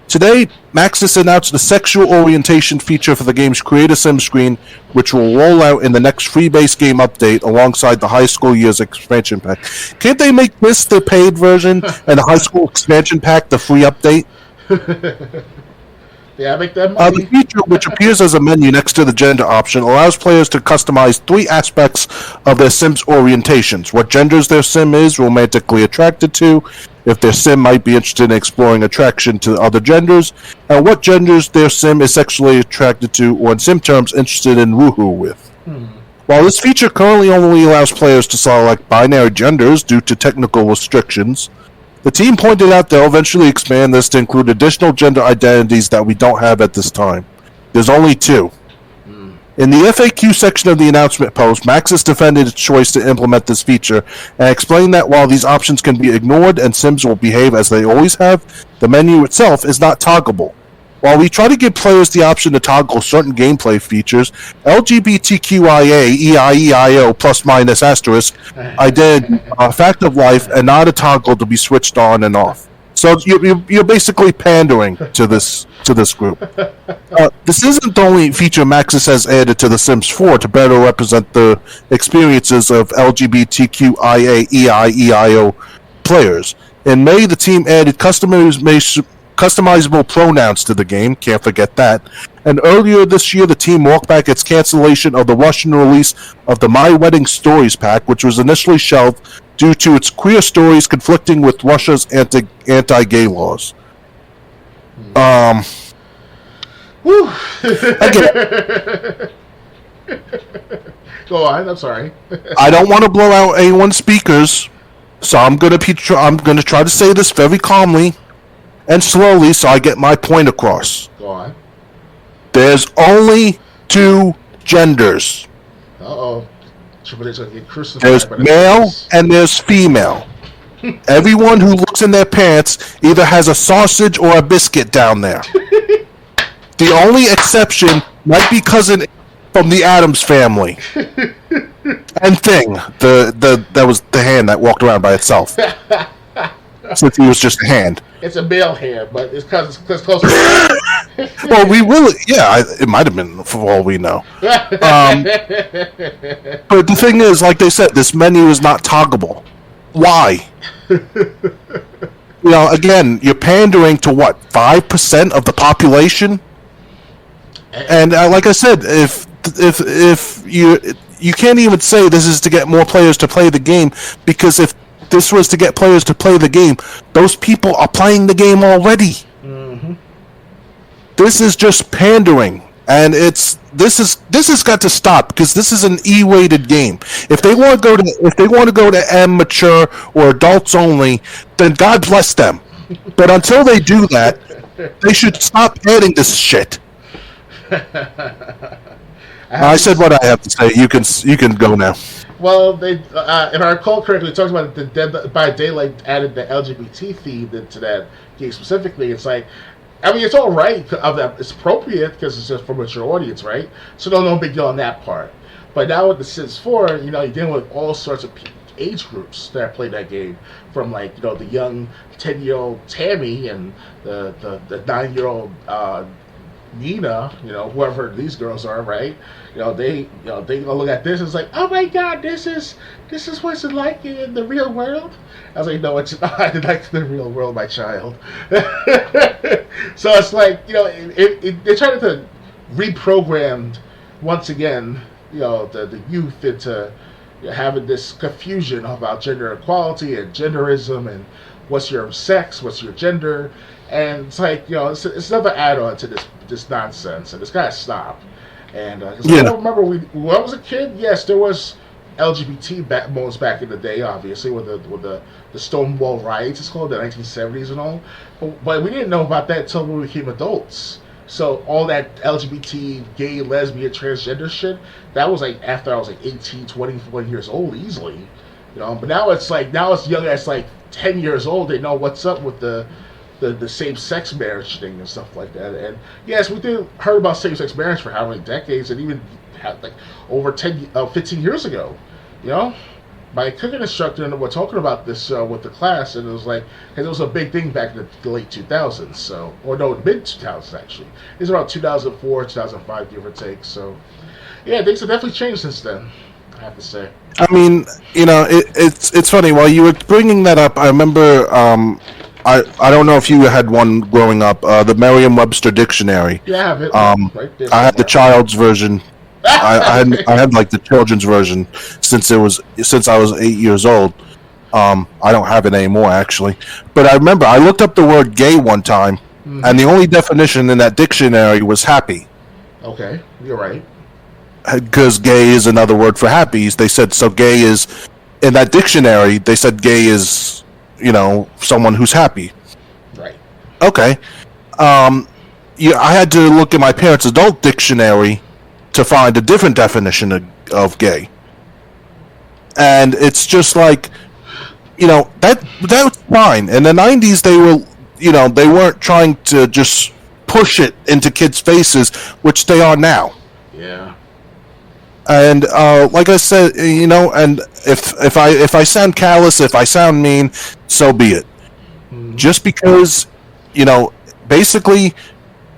Today, Maxis announced the sexual orientation feature for the game's Create a Sim screen, which will roll out in the next free base game update alongside the High School Years expansion pack. Can't they make this the paid version and the High School expansion pack the free update?
Yeah, make that
The
money.
feature, which appears as a menu next to the gender option, allows players to customize 3 aspects of their Sim's orientations: what genders their Sim is romantically attracted to, if their Sim might be interested in exploring attraction to other genders, and what genders their Sim is sexually attracted to, or in Sim terms, interested in woohoo with. While this feature currently only allows players to select binary genders due to technical restrictions, the team pointed out they'll eventually expand this to include additional gender identities that we don't have at this time. There's only 2. In the FAQ section of the announcement post, Maxis defended its choice to implement this feature and explained that while these options can be ignored and Sims will behave as they always have, the menu itself is not toggleable. While we try to give players the option to toggle certain gameplay features, LGBTQIA, EIEIO, plus minus asterisk, identity, fact of life, and not a toggle to be switched on and off. So you're basically pandering to this group. This isn't the only feature Maxis has added to The Sims 4 to better represent the experiences of LGBTQIA, EIEIO players. In May, the team added customizable pronouns to the game, can't forget that. And earlier this year, the team walked back its cancellation of the Russian release of the My Wedding Stories pack, which was initially shelved due to its queer stories conflicting with Russia's anti-gay laws.
Woo.
Again,
Go on. I'm sorry.
I don't want to blow out anyone's speakers, so I'm gonna try to say this very calmly and slowly, so I get my point across.
Go on.
There's only 2 genders.
Uh-oh. Triple H's gonna get crucified.
There's male and there's female. Everyone who looks in their pants either has a sausage or a biscuit down there. The only exception might be cousin from the Addams family. And Thing, that was the hand that walked around by itself. Since he was just a hand.
It's a male hand, but it's close.
Well, it might have been for all we know. But the thing is, like they said, this menu is not toggable. Why? Again, you're pandering to what, 5% of the population? And like I said, if you can't even say this is to get more players to play the game, because if this was to get players to play the game, those people are playing the game already. Mm-hmm. This is just pandering, and this has got to stop, because this is an E-rated game. If they want to go to M, mature, or adults only, then God bless them. But until they do that, they should stop adding this shit. I said what I have to say. You can go now.
Well, they, if I recall correctly, it talks about the Dead by Daylight added the LGBT theme into that game specifically. It's like, I mean, it's all right. It's appropriate because it's just for a mature audience, right? So no big deal on that part. But now with The Sims 4, you're dealing with all sorts of age groups that play that game, from the young 10-year-old Tammy and the 9-year-old Nina, whoever these girls are, right? They gonna look at this and it's like, oh my God, this is what's it like in the real world. I was like, no, it's not like the real world, my child. So it's like, they're trying to reprogram once again, the youth into having this confusion about gender equality and genderism and what's your sex, what's your gender. And it's like, it's another add-on to this nonsense, and it's got to stop. And I remember when I was a kid, yes, there was LGBT moments back in the day, obviously, with the Stonewall riots, it's called, the 1970s and all. But we didn't know about that until we became adults. So all that LGBT, gay, lesbian, transgender shit, that was like after I was like 18, 21 years old, easily. But now it's young as like 10 years old, they know what's up with the same-sex marriage thing and stuff like that. And yes, we did heard about same-sex marriage for how many decades, and even like over 15 years ago. My cooking instructor and we're talking about this with the class, and it was like, because it was a big thing back in the late 2000s, mid 2000s actually. It's around 2004, 2005, give or take. So yeah, things have definitely changed since then, I have to say.
I mean, it's funny. While you were bringing that up, I remember I don't know if you had one growing up. The Merriam-Webster dictionary.
Yeah, I have it right there.
I had the child's version. I had like the children's version since I was 8 years old. I don't have it anymore actually, but I remember I looked up the word gay one time, and the only definition in that dictionary was happy.
Okay, you're right.
Because gay is another word for happy. They said so. Gay is in that dictionary. They said gay is someone who's happy.
Right.
Okay. Yeah, I had to look at my parents' adult dictionary to find a different definition of gay, and it's just like, that was fine. In the 90s, they were, they weren't trying to just push it into kids' faces, which they are now.
Yeah.
And like I said, and if I sound callous, if I sound mean, so be it. Just because, basically,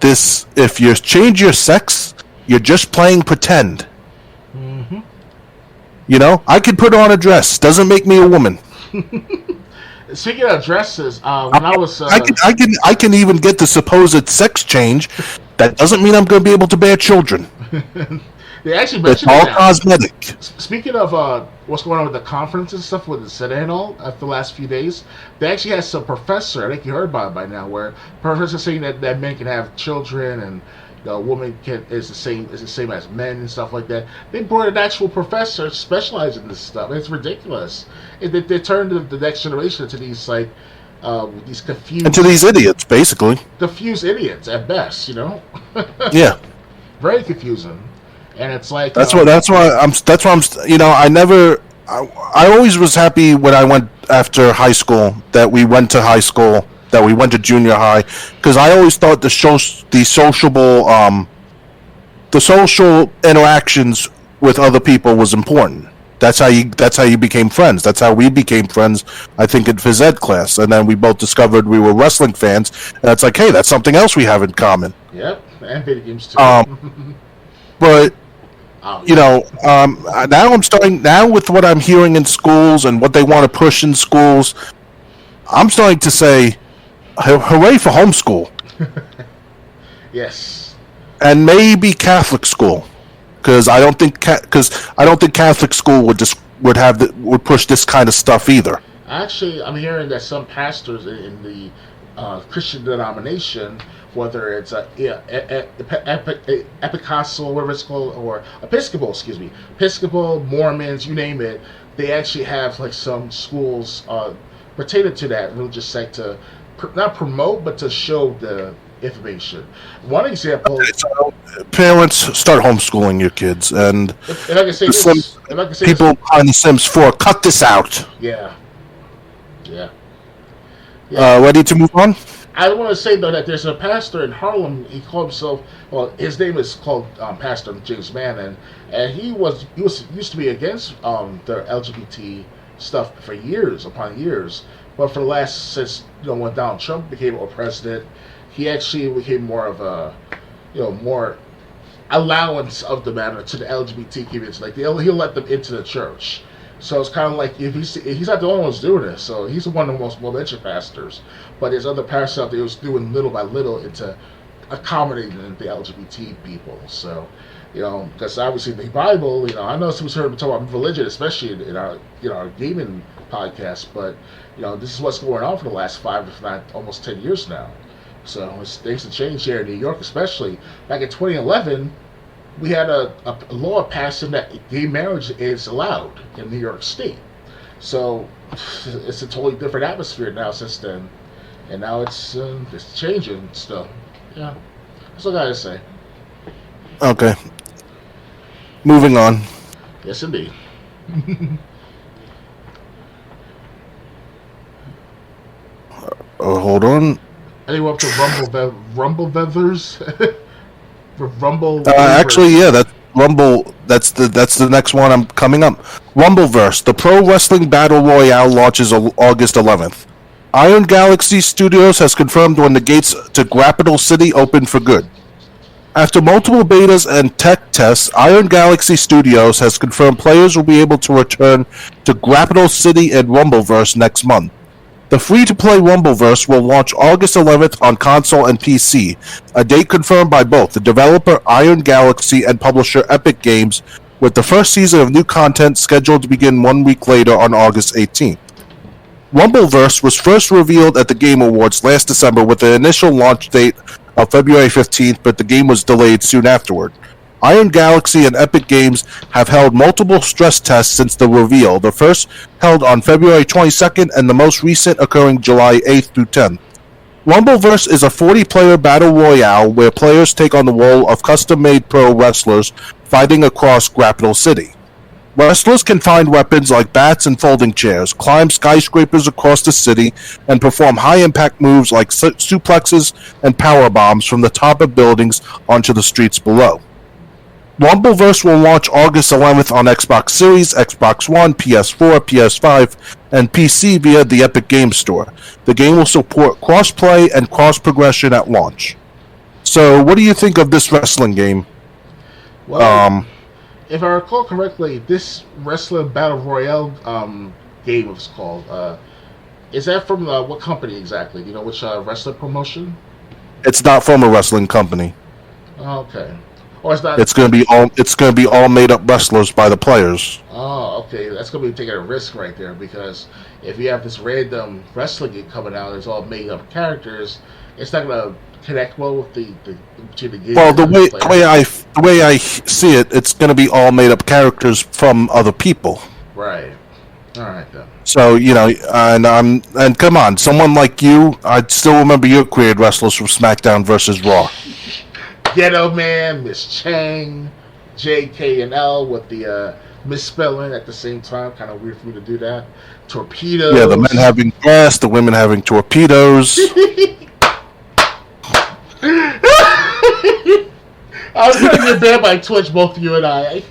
if you change your sex, you're just playing pretend. I could put on a dress. Doesn't make me a woman.
Speaking of dresses, when I was,
I can even get the supposed sex change. That doesn't mean I'm going to be able to bear children.
They actually mentioned
it's all
that.
cosmetic.
Speaking of what's going on with the conference and stuff with the Senate and all, after the last few days, they actually had some professor, I think you heard about it by now, where professor saying that men can have children and woman is the same as men and stuff like that. They brought an actual professor specializing in this stuff. It's ridiculous. They turned the next generation into these these confused,
into these idiots, basically.
Confused idiots at best,
Yeah.
Very confusing. And it's like
that's why I'm I always was happy when I went after high school that we went to high school, that we went to junior high, because I always thought the social interactions with other people was important. That's how you became friends. That's how we became friends, I think, in phys ed class, and then we both discovered we were wrestling fans, and it's like, hey, that's something else we have in common.
Yep, and video games too.
But now I'm starting now with what I'm hearing in schools and what they want to push in schools. I'm starting to say, hooray for homeschool.
Yes.
And maybe Catholic school, because I don't think Catholic school would push this kind of stuff either.
Actually, I'm hearing that some pastors in the Christian denomination, whether it's Episcopal, whatever it's called, or Episcopal, Mormons, you name it, they actually have like some schools pertaining to that religious sect to not promote, but to show the information. One example:
parents, start homeschooling your kids, and
if I can say
people behind the Sims 4, cut this out.
Yeah.
Ready to move on?
I want to say though that there's a pastor in Harlem. He called himself, his name is called Pastor James Manning, and he used to be against the LGBT stuff for years upon years. But for the last, since when Donald Trump became a president, he actually became more of a more allowance of the matter to the LGBT community. Like he'll let them into the church. So it's kind of like if he's not the only one who's doing this. So he's one of the most well-mentioned pastors. But there's other pastors out there who's doing little by little into accommodating the LGBT people. So, because obviously the Bible, I know someone's heard me talk about religion, especially in our our gaming podcast. But this is what's going on for the last 5, if not almost 10 years now. So things have changed here in New York, especially back in 2011. We had a law passing that gay marriage is allowed in New York State. So it's a totally different atmosphere now since then. And now it's changing still. Yeah. That's all I gotta say.
Okay. Moving on.
Yes, indeed.
Hold on.
Are you up to Rumble Feathers? Rumble.
Actually, yeah, that's Rumble. That's the next one I'm coming up. Rumbleverse, the pro wrestling battle royale, launches August 11th. Iron Galaxy Studios has confirmed when the gates to Grapple City open for good. After multiple betas and tech tests, Iron Galaxy Studios has confirmed players will be able to return to Grapple City and Rumbleverse next month. The free-to-play Rumbleverse will launch August 11th on console and PC, a date confirmed by both the developer Iron Galaxy and publisher Epic Games, with the first season of new content scheduled to begin 1 week later on August 18th. Rumbleverse was first revealed at the Game Awards last December with the initial launch date of February 15th, but the game was delayed soon afterward. Iron Galaxy and Epic Games have held multiple stress tests since the reveal, the first held on February 22nd and the most recent occurring July 8th through 10th. Rumbleverse is a 40-player battle royale where players take on the role of custom-made pro wrestlers fighting across Grapple City. Wrestlers can find weapons like bats and folding chairs, climb skyscrapers across the city, and perform high-impact moves like suplexes and power bombs from the top of buildings onto the streets below. Rumbleverse will launch August 11th on Xbox Series, Xbox One, PS4, PS5, and PC via the Epic Games Store. The game will support cross-play and cross-progression at launch. So, what do you think of this wrestling game?
Well, if I recall correctly, this Wrestler Battle Royale game was called. Is that from what company exactly? Do you know which wrestler promotion?
It's not from a wrestling company.
Okay. Or it's not.
It's going to be all made up wrestlers by the players.
Oh, okay. That's going to be taking a risk right there, because if you have this random wrestling game coming out, it's all made up characters. It's not going to connect well with the game.
Well, the way I see it, it's going to be all made up characters from other people.
Right. All right then.
So and come on, someone like you, I still remember your created wrestlers from SmackDown versus Raw.
Ghetto Man, Miss Chang, J, K, and L with the misspelling at the same time. Kind of weird for me to do that. Torpedoes.
Yeah, the men having breasts, the women having torpedoes.
I was trying to get banned by Twitch, both you and I.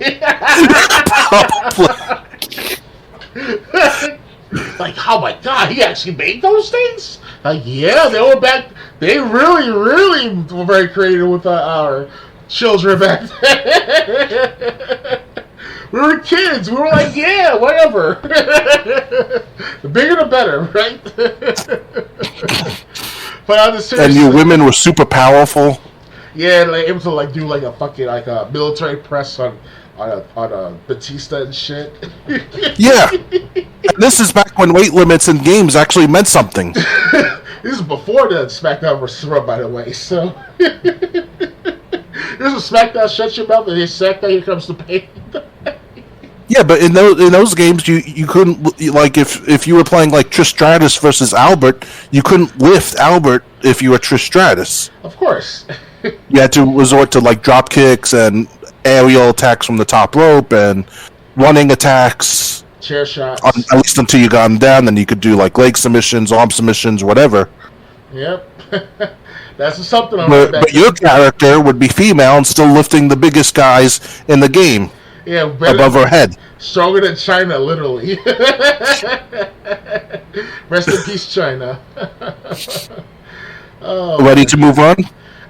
Like, oh my god, he actually made those things? Like, yeah, they were back. They really, really were very creative with our children back then. We were kids. We were like, yeah, whatever. The bigger the better, right? But on the serious,
and you women were super powerful.
Yeah, like able to like do like a fucking like a military press on Batista and shit.
Yeah, and this is back when weight limits in games actually meant something.
This is before the SmackDown vs. Raw, by the way. So this is SmackDown shut your mouth, and then SmackDown here comes the pain.
Yeah, but in those games, you couldn't, like, if you were playing like Trish Stratus versus Albert, you couldn't lift Albert if you were Trish Stratus.
Of course.
You had to resort to like drop kicks and aerial attacks from the top rope and running attacks.
Chair shots.
At least until you got him down, then you could do like leg submissions, arm submissions, whatever.
Yep. That's something.
But your character would be female and still lifting the biggest guys in the game.
Yeah,
above her head.
Stronger than China, literally. Rest in peace, China.
Ready to move on?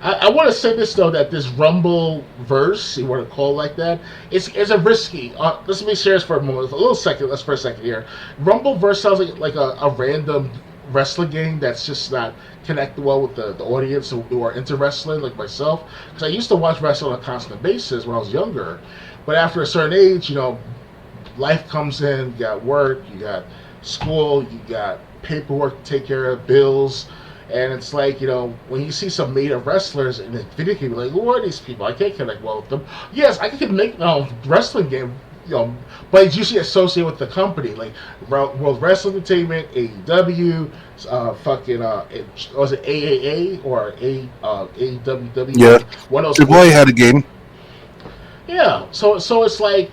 I want to say this, though, that this Rumble verse, you want to call it like that, it's a risky. Let's be serious for a moment. Let's for a second here. Rumble verse sounds like a random wrestling game that's just not connected well with the audience who are into wrestling, like myself. Because I used to watch wrestling on a constant basis when I was younger. But after a certain age, life comes in, you got work, you got school, you got paperwork to take care of, bills. And it's like, when you see some made-up wrestlers in a video game, you're like, who are these people? I can't connect well with them. Yes, I can make a wrestling game, but it's usually associated with the company, like World Wrestling Entertainment, AEW, was it AAA or AWW?
Yeah,
one of those.
Triple A had a game.
Yeah, so it's like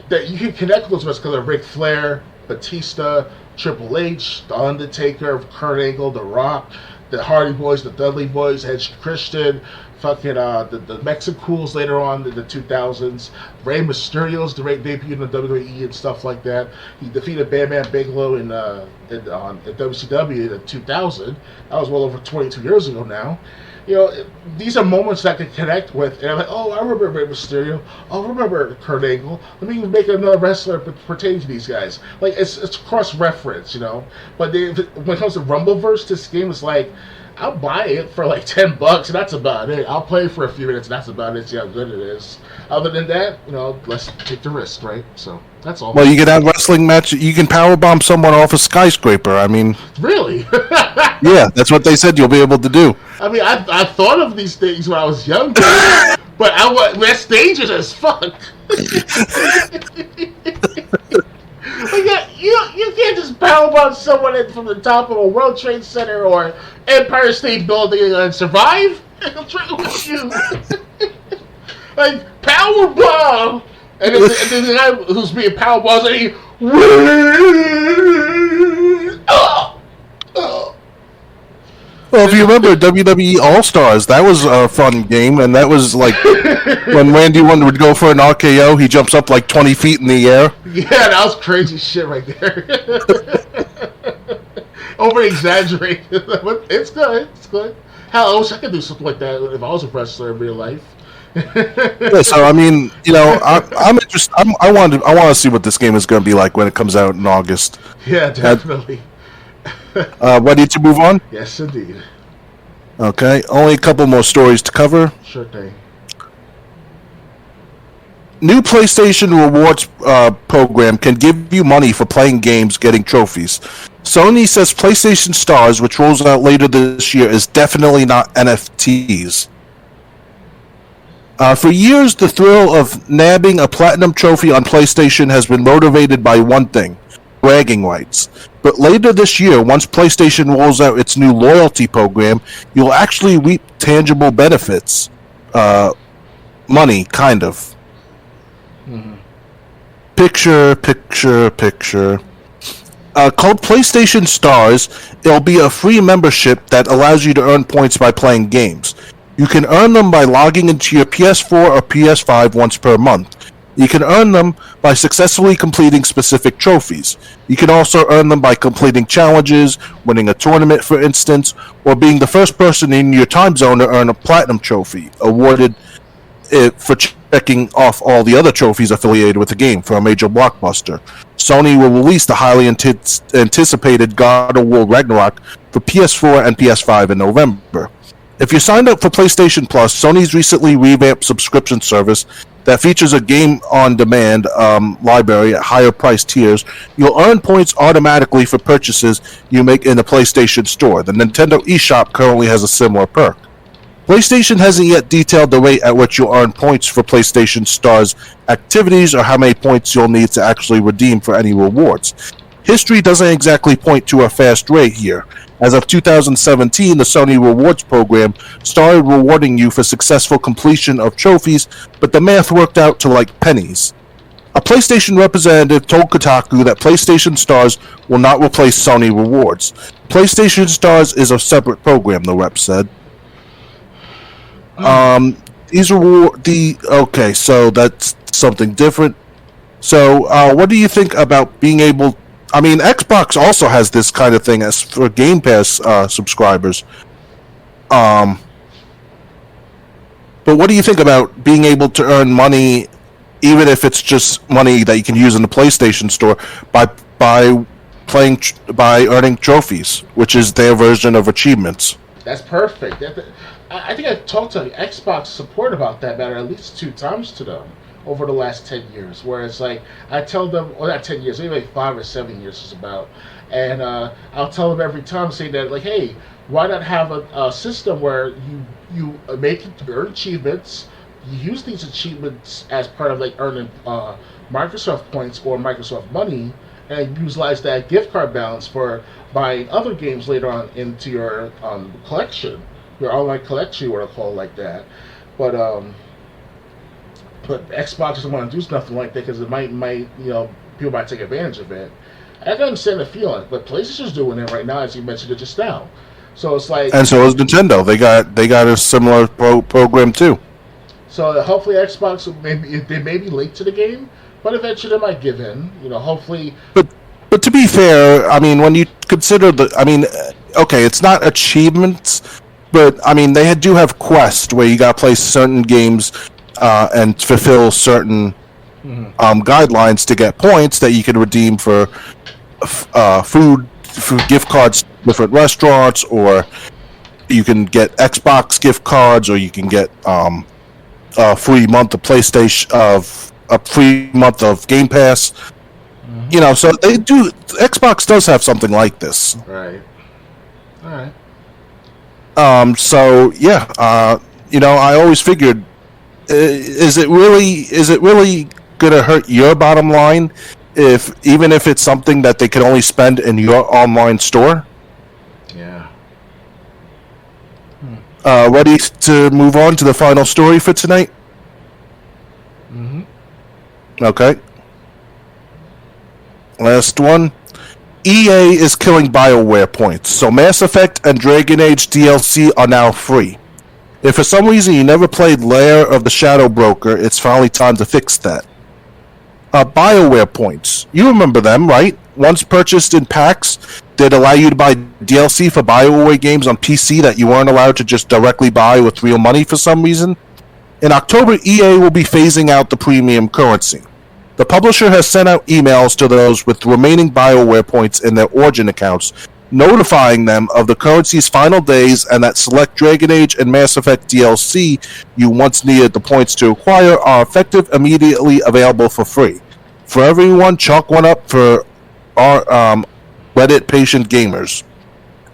that you can connect with those wrestlers because of Ric Flair, Batista, Triple H, The Undertaker, Kurt Angle, The Rock. the Hardy Boys, the Dudley Boys, Edge Christian, fucking the Mexicools later on in the 2000s. Rey Mysterio's direct debut in the WWE and stuff like that. He defeated Bam Bam Bigelow in WCW in 2000. That was well over 22 years ago now. You know, these are moments that I can connect with, and I'm like, oh, I remember Rey Mysterio. Oh, I remember Kurt Angle. Let me make another wrestler pertaining to these guys. Like, it's cross-reference, you know? But when it comes to Rumbleverse, this game is like, I'll buy it for like $10, and that's about it. I'll play for a few minutes, and that's about it, see how good it is. Other than that, you know, let's take the risk, right? So, that's all.
Well, you can have wrestling match. You can powerbomb someone off a skyscraper. I mean...
Really?
Yeah, that's what they said you'll be able to do.
I mean, I thought of these things when I was younger, but that's dangerous as fuck. Like, you can't just powerbomb someone in from the top of a World Trade Center or Empire State Building and survive. What's wrong with you? Like, powerbomb, and then the guy who's being powerbombed, and he,
Well, if you remember WWE All-Stars, that was a fun game, and that was like when Randy Orton would go for an RKO, he jumps up like 20 feet in the air.
Yeah, that was crazy shit right there. Over-exaggerated. It's good, it's good. Hell, I wish I could do something like that if I was a wrestler in real life.
Yeah, so I mean, you know, I'm interested. I want to see what this game is going to be like when it comes out in August.
Yeah, definitely.
Ready to move on?
Yes, indeed.
Okay, only a couple more stories to cover.
Sure thing.
New PlayStation Rewards program can give you money for playing games, getting trophies. Sony says PlayStation Stars, which rolls out later this year, is definitely not NFTs. For years, the thrill of nabbing a platinum trophy on PlayStation has been motivated by one thing: bragging rights. But later this year, once PlayStation rolls out its new loyalty program, you'll actually reap tangible benefits. Money, kind of.
Mm-hmm.
Picture. Called PlayStation Stars, it'll be a free membership that allows you to earn points by playing games. You can earn them by logging into your PS4 or PS5 once per month. You can earn them by successfully completing specific trophies. You can also earn them by completing challenges, winning a tournament, for instance, or being the first person in your time zone to earn a platinum trophy, awarded for checking off all the other trophies affiliated with the game for a major blockbuster. Sony will release the highly anticipated God of War Ragnarok for PS4 and PS5 in November. If you're signed up for PlayStation Plus, Sony's recently revamped subscription service that features a game-on-demand library at higher price tiers, you'll earn points automatically for purchases you make in the PlayStation Store. The Nintendo eShop currently has a similar perk. PlayStation hasn't yet detailed the rate at which you'll earn points for PlayStation Star's activities or how many points you'll need to actually redeem for any rewards. History doesn't exactly point to a fast rate here. As of 2017, the Sony Rewards program started rewarding you for successful completion of trophies, but the math worked out to like pennies. A PlayStation representative told Kotaku that PlayStation Stars will not replace Sony Rewards. PlayStation Stars is a separate program, the rep said. Okay, so that's something different. So, what do you think about being able? I mean, Xbox also has this kind of thing as for Game Pass subscribers. But what do you think about being able to earn money, even if it's just money that you can use in the PlayStation Store, by earning trophies, which is their version of achievements?
That's perfect. I think I talked to Xbox support about that matter at least 2 times to them over the last 10 years, where it's like, I tell them, well, not 10 years, maybe like 5 or 7 years is about, and I'll tell them every time, saying that, like, hey, why not have a system where you earn achievements, you use these achievements as part of, like, earning Microsoft points or Microsoft money, and utilize that gift card balance for buying other games later on into your collection, your online collection, you want to call it like that. But Xbox doesn't want to do nothing like that because it might people might take advantage of it. I can understand the feeling, but PlayStation's doing it right now, as you mentioned it just now. So it's like,
And so is Nintendo. They got a similar program too.
so hopefully Xbox they may be late to the game, but eventually they might give in. Hopefully.
But to be fair, I mean, when you consider okay, it's not achievements, but I mean, do have Quest where you got to play certain games and fulfill certain guidelines to get points that you can redeem for food gift cards, different restaurants, or you can get Xbox gift cards, or you can get a free month of PlayStation of a free month of Game Pass. So they do. Xbox does have something like this.
Right. All right.
So yeah. I always figured, is it really gonna hurt your bottom line even if it's something that they can only spend in your online store?
Yeah.
Ready to move on to the final story for tonight?
Mm-hmm.
Okay. Last one. EA is killing BioWare points, so Mass Effect and Dragon Age DLC are now free. If for some reason you never played Lair of the Shadow Broker, it's finally time to fix that. BioWare points. You remember them, right? Once purchased in packs, they'd allow you to buy DLC for BioWare games on PC that you weren't allowed to just directly buy with real money for some reason. In October, EA will be phasing out the premium currency. The publisher has sent out emails to those with remaining BioWare points in their Origin accounts, notifying them of the currency's final days and that select Dragon Age and Mass Effect DLC you once needed the points to acquire are effective immediately available for free. For everyone, chalk one up for our Reddit patient gamers.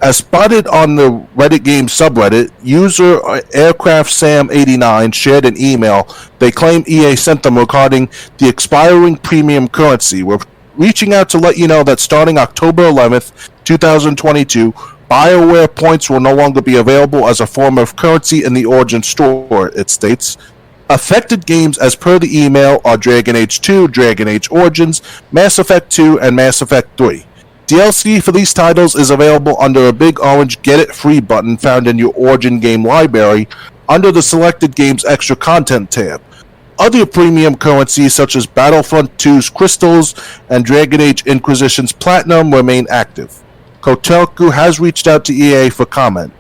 As spotted on the Reddit game subreddit, user AircraftSam89 shared an email they claim EA sent them regarding the expiring premium currency. We're reaching out to let you know that starting October 11th, 2022, BioWare points will no longer be available as a form of currency in the Origin store, it states. Affected games as per the email are Dragon Age 2, Dragon Age Origins, Mass Effect 2, and Mass Effect 3. DLC for these titles is available under a big orange Get It Free button found in your Origin game library under the Selected Games Extra Content tab. Other premium currencies such as Battlefront 2's Crystals and Dragon Age Inquisition's Platinum remain active. Kotaku has reached out to EA for comment.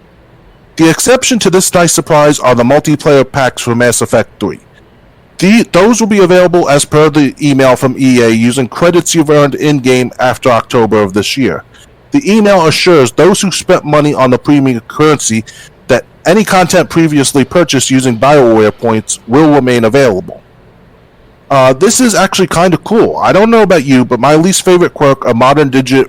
The exception to this nice surprise are the multiplayer packs for Mass Effect 3. Those will be available as per the email from EA using credits you've earned in-game after October of this year. The email assures those who spent money on the premium currency that any content previously purchased using BioWare points will remain available. This is actually kind of cool. I don't know about you, but my least favorite quirk of modern digital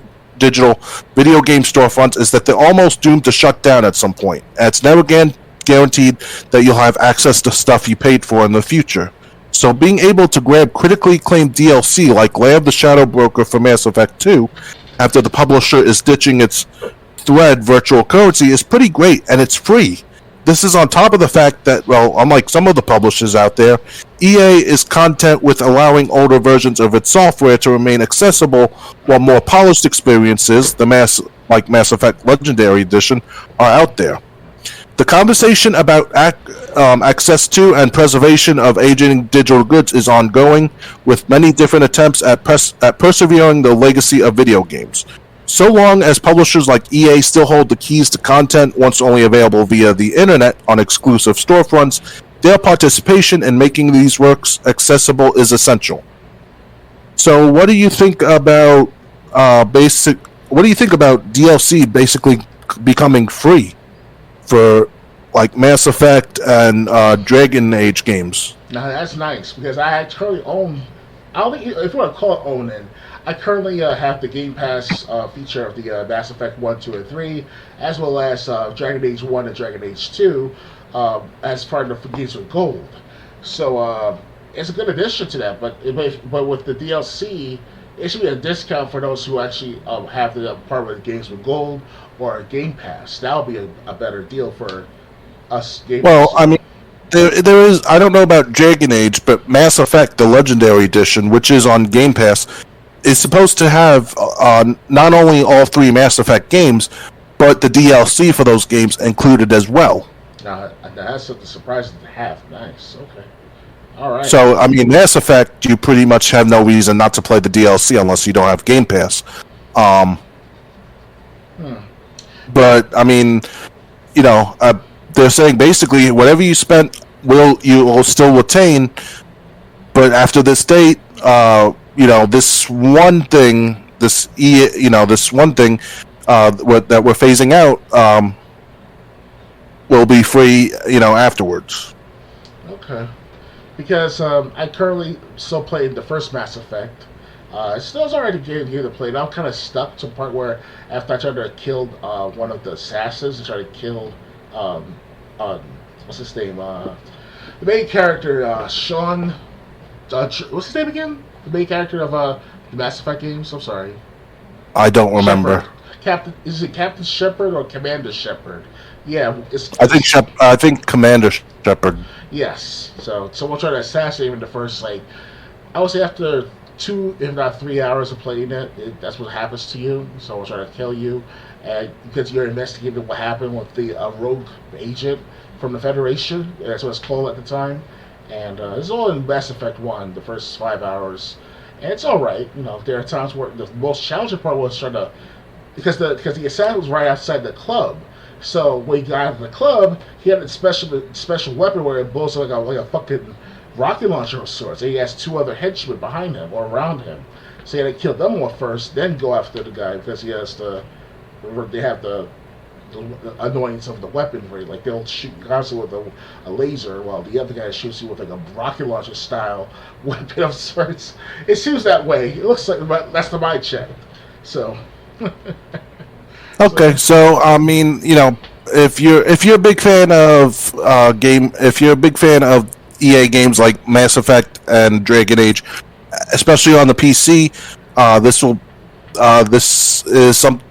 video game storefronts is that they're almost doomed to shut down at some point. And it's never guaranteed that you'll have access to stuff you paid for in the future. So being able to grab critically acclaimed DLC like Lair of the Shadow Broker for Mass Effect 2 after the publisher is ditching its Thread virtual currency is pretty great, and it's free. This is on top of the fact that, well, unlike some of the publishers out there, EA is content with allowing older versions of its software to remain accessible while more polished experiences, Mass Effect Legendary Edition, are out there. The conversation about access to and preservation of aging digital goods is ongoing, with many different attempts at persevering the legacy of video games. So long as publishers like EA still hold the keys to content once only available via the internet on exclusive storefronts, their participation in making these works accessible is essential. So, what do you think about DLC basically becoming free for like Mass Effect and Dragon Age games?
Now that's nice because I currently own. I don't think if you want to call it owning. I currently have the Game Pass feature of the Mass Effect 1, 2, and 3, as well as Dragon Age 1 and Dragon Age 2 as part of the Games with Gold. So it's a good addition to that, but with the DLC, it should be a discount for those who actually have the part with Games with Gold or Game Pass. That would be a better deal for us.
Well, I mean, there is. I don't know about Dragon Age, but Mass Effect, the Legendary Edition, which is on Game Pass, is supposed to have not only all three Mass Effect games, but the DLC for those games included as well.
Now that's something surprising to have. Nice. Okay. All right.
So, I mean, Mass Effect, you pretty much have no reason not to play the DLC unless you don't have Game Pass. But, I mean, you know, they're saying basically whatever you spent you will still retain, but after this date, you know, this one thing that we're phasing out will be free, you know, afterwards.
Okay. Because I currently still played the first Mass Effect. It still's already a game to play. I'm kind of stuck to the part where after I tried to kill one of the assassins, I tried to kill what's his name? The main character, Sean. What's his name again? The main character of the Mass Effect games. I'm sorry.
I don't remember.
Shepard. Is it Captain Shepard or Commander Shepard? Yeah,
I think Commander Shepard.
Yes. So we'll try to assassinate him in the first, like, I would say after 2, if not 3 hours of playing that's what happens to you. So we'll try to kill you, and because you're investigating what happened with the rogue agent from the Federation. That's what it's called at the time. And it's all in Mass Effect 1, the first 5 hours. And it's alright. You know, there are times where the most challenging part was trying to, because the assassin was right outside the club. So when he got out of the club, he had a special weapon where it blows like a fucking rocket launcher of sorts. And he has 2 other henchmen behind him or around him. So he had to kill them off first, then go after the guy, because they have the annoyance of the weaponry. Like, they'll shoot constantly with a laser, while the other guy shoots you with like a rocket launcher style weapon of sorts. It seems that way. It looks like that's the mind check. So.
Okay, so I mean, you know, if you're a big fan of if you're a big fan of EA games like Mass Effect and Dragon Age, especially on the PC,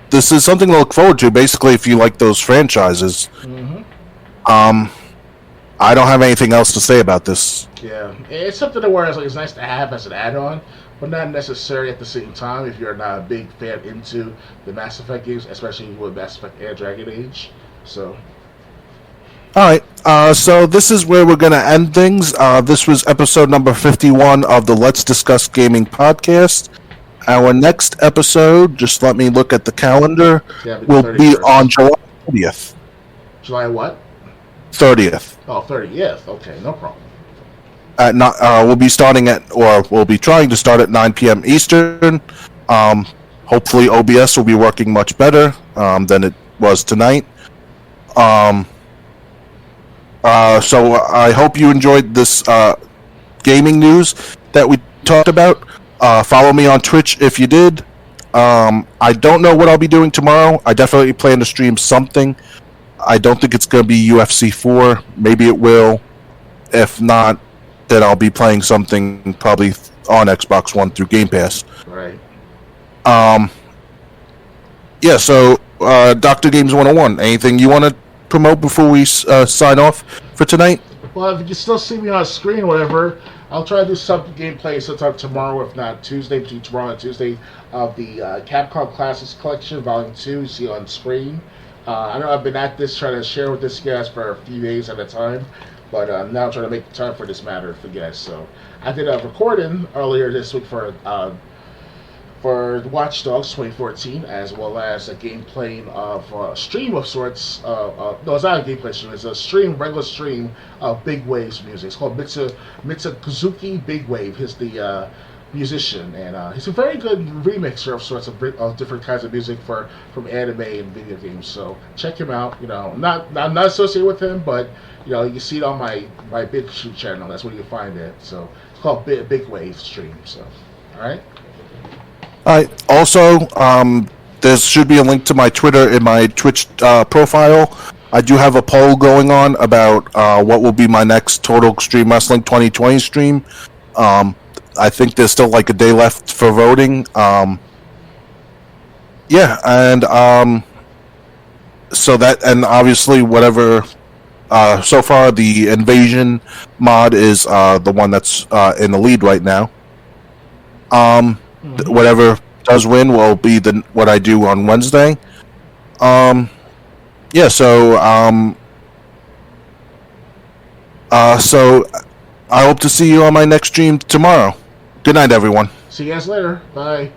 this is something to look forward to. Basically, if you like those franchises, I don't have anything else to say about this.
Yeah, it's something to where it's nice to have as an add-on, but not necessary at the same time if you're not a big fan into the Mass Effect games, especially with Mass Effect and Dragon Age. So,
all right. So this is where we're going to end things. This was episode number 51 of the Let's Discuss Gaming podcast. Our next episode, just let me look at the calendar, will be on July 30th.
July what?
30th.
Oh, 30th. Okay, no problem.
We'll be trying to start at 9 p.m. Eastern. Hopefully OBS will be working much better than it was tonight. So I hope you enjoyed this gaming news that we talked about. Follow me on Twitch if you did. I don't know what I'll be doing tomorrow. I definitely plan to stream something. I don't think it's going to be UFC 4. Maybe it will. If not, then I'll be playing something probably on Xbox One through Game Pass.
Right.
Yeah, so Dr. Games 101, anything you want to promote before we sign off for tonight?
Well, if you can still see me on screen or whatever, I'll try to do some gameplay sometime tomorrow, if not Tuesday, between tomorrow and Tuesday, of the Capcom Classics Collection, Volume 2, you see on screen. I know I've been at this trying to share with this guys for a few days at a time, but now I'm trying to make time for this matter for you guys. So I did a recording earlier this week for Watch Dogs 2014, as well as a gameplay of a stream of sorts. No, it's not a gameplay stream. It's a regular stream of Big Wave's music. It's called Mitsukazuki Big Wave. He's the musician, and he's a very good remixer of sorts of different kinds of music from anime and video games. So check him out. You know, I'm not associated with him, but you know, you can see it on my Big Shoot channel. That's where you can find it. So it's called Big Wave Stream. So, all right.
All right. Also, there should be a link to my Twitter in my Twitch profile. I do have a poll going on about what will be my next Total Extreme Wrestling 2020 stream. I think there's still like a day left for voting. Yeah, and so that, and obviously whatever. So far, the Invasion mod is the one that's in the lead right now. Whatever does win will be what I do on Wednesday. yeah, so I hope to see you on my next stream tomorrow. Good night, everyone.
See you guys later. Bye.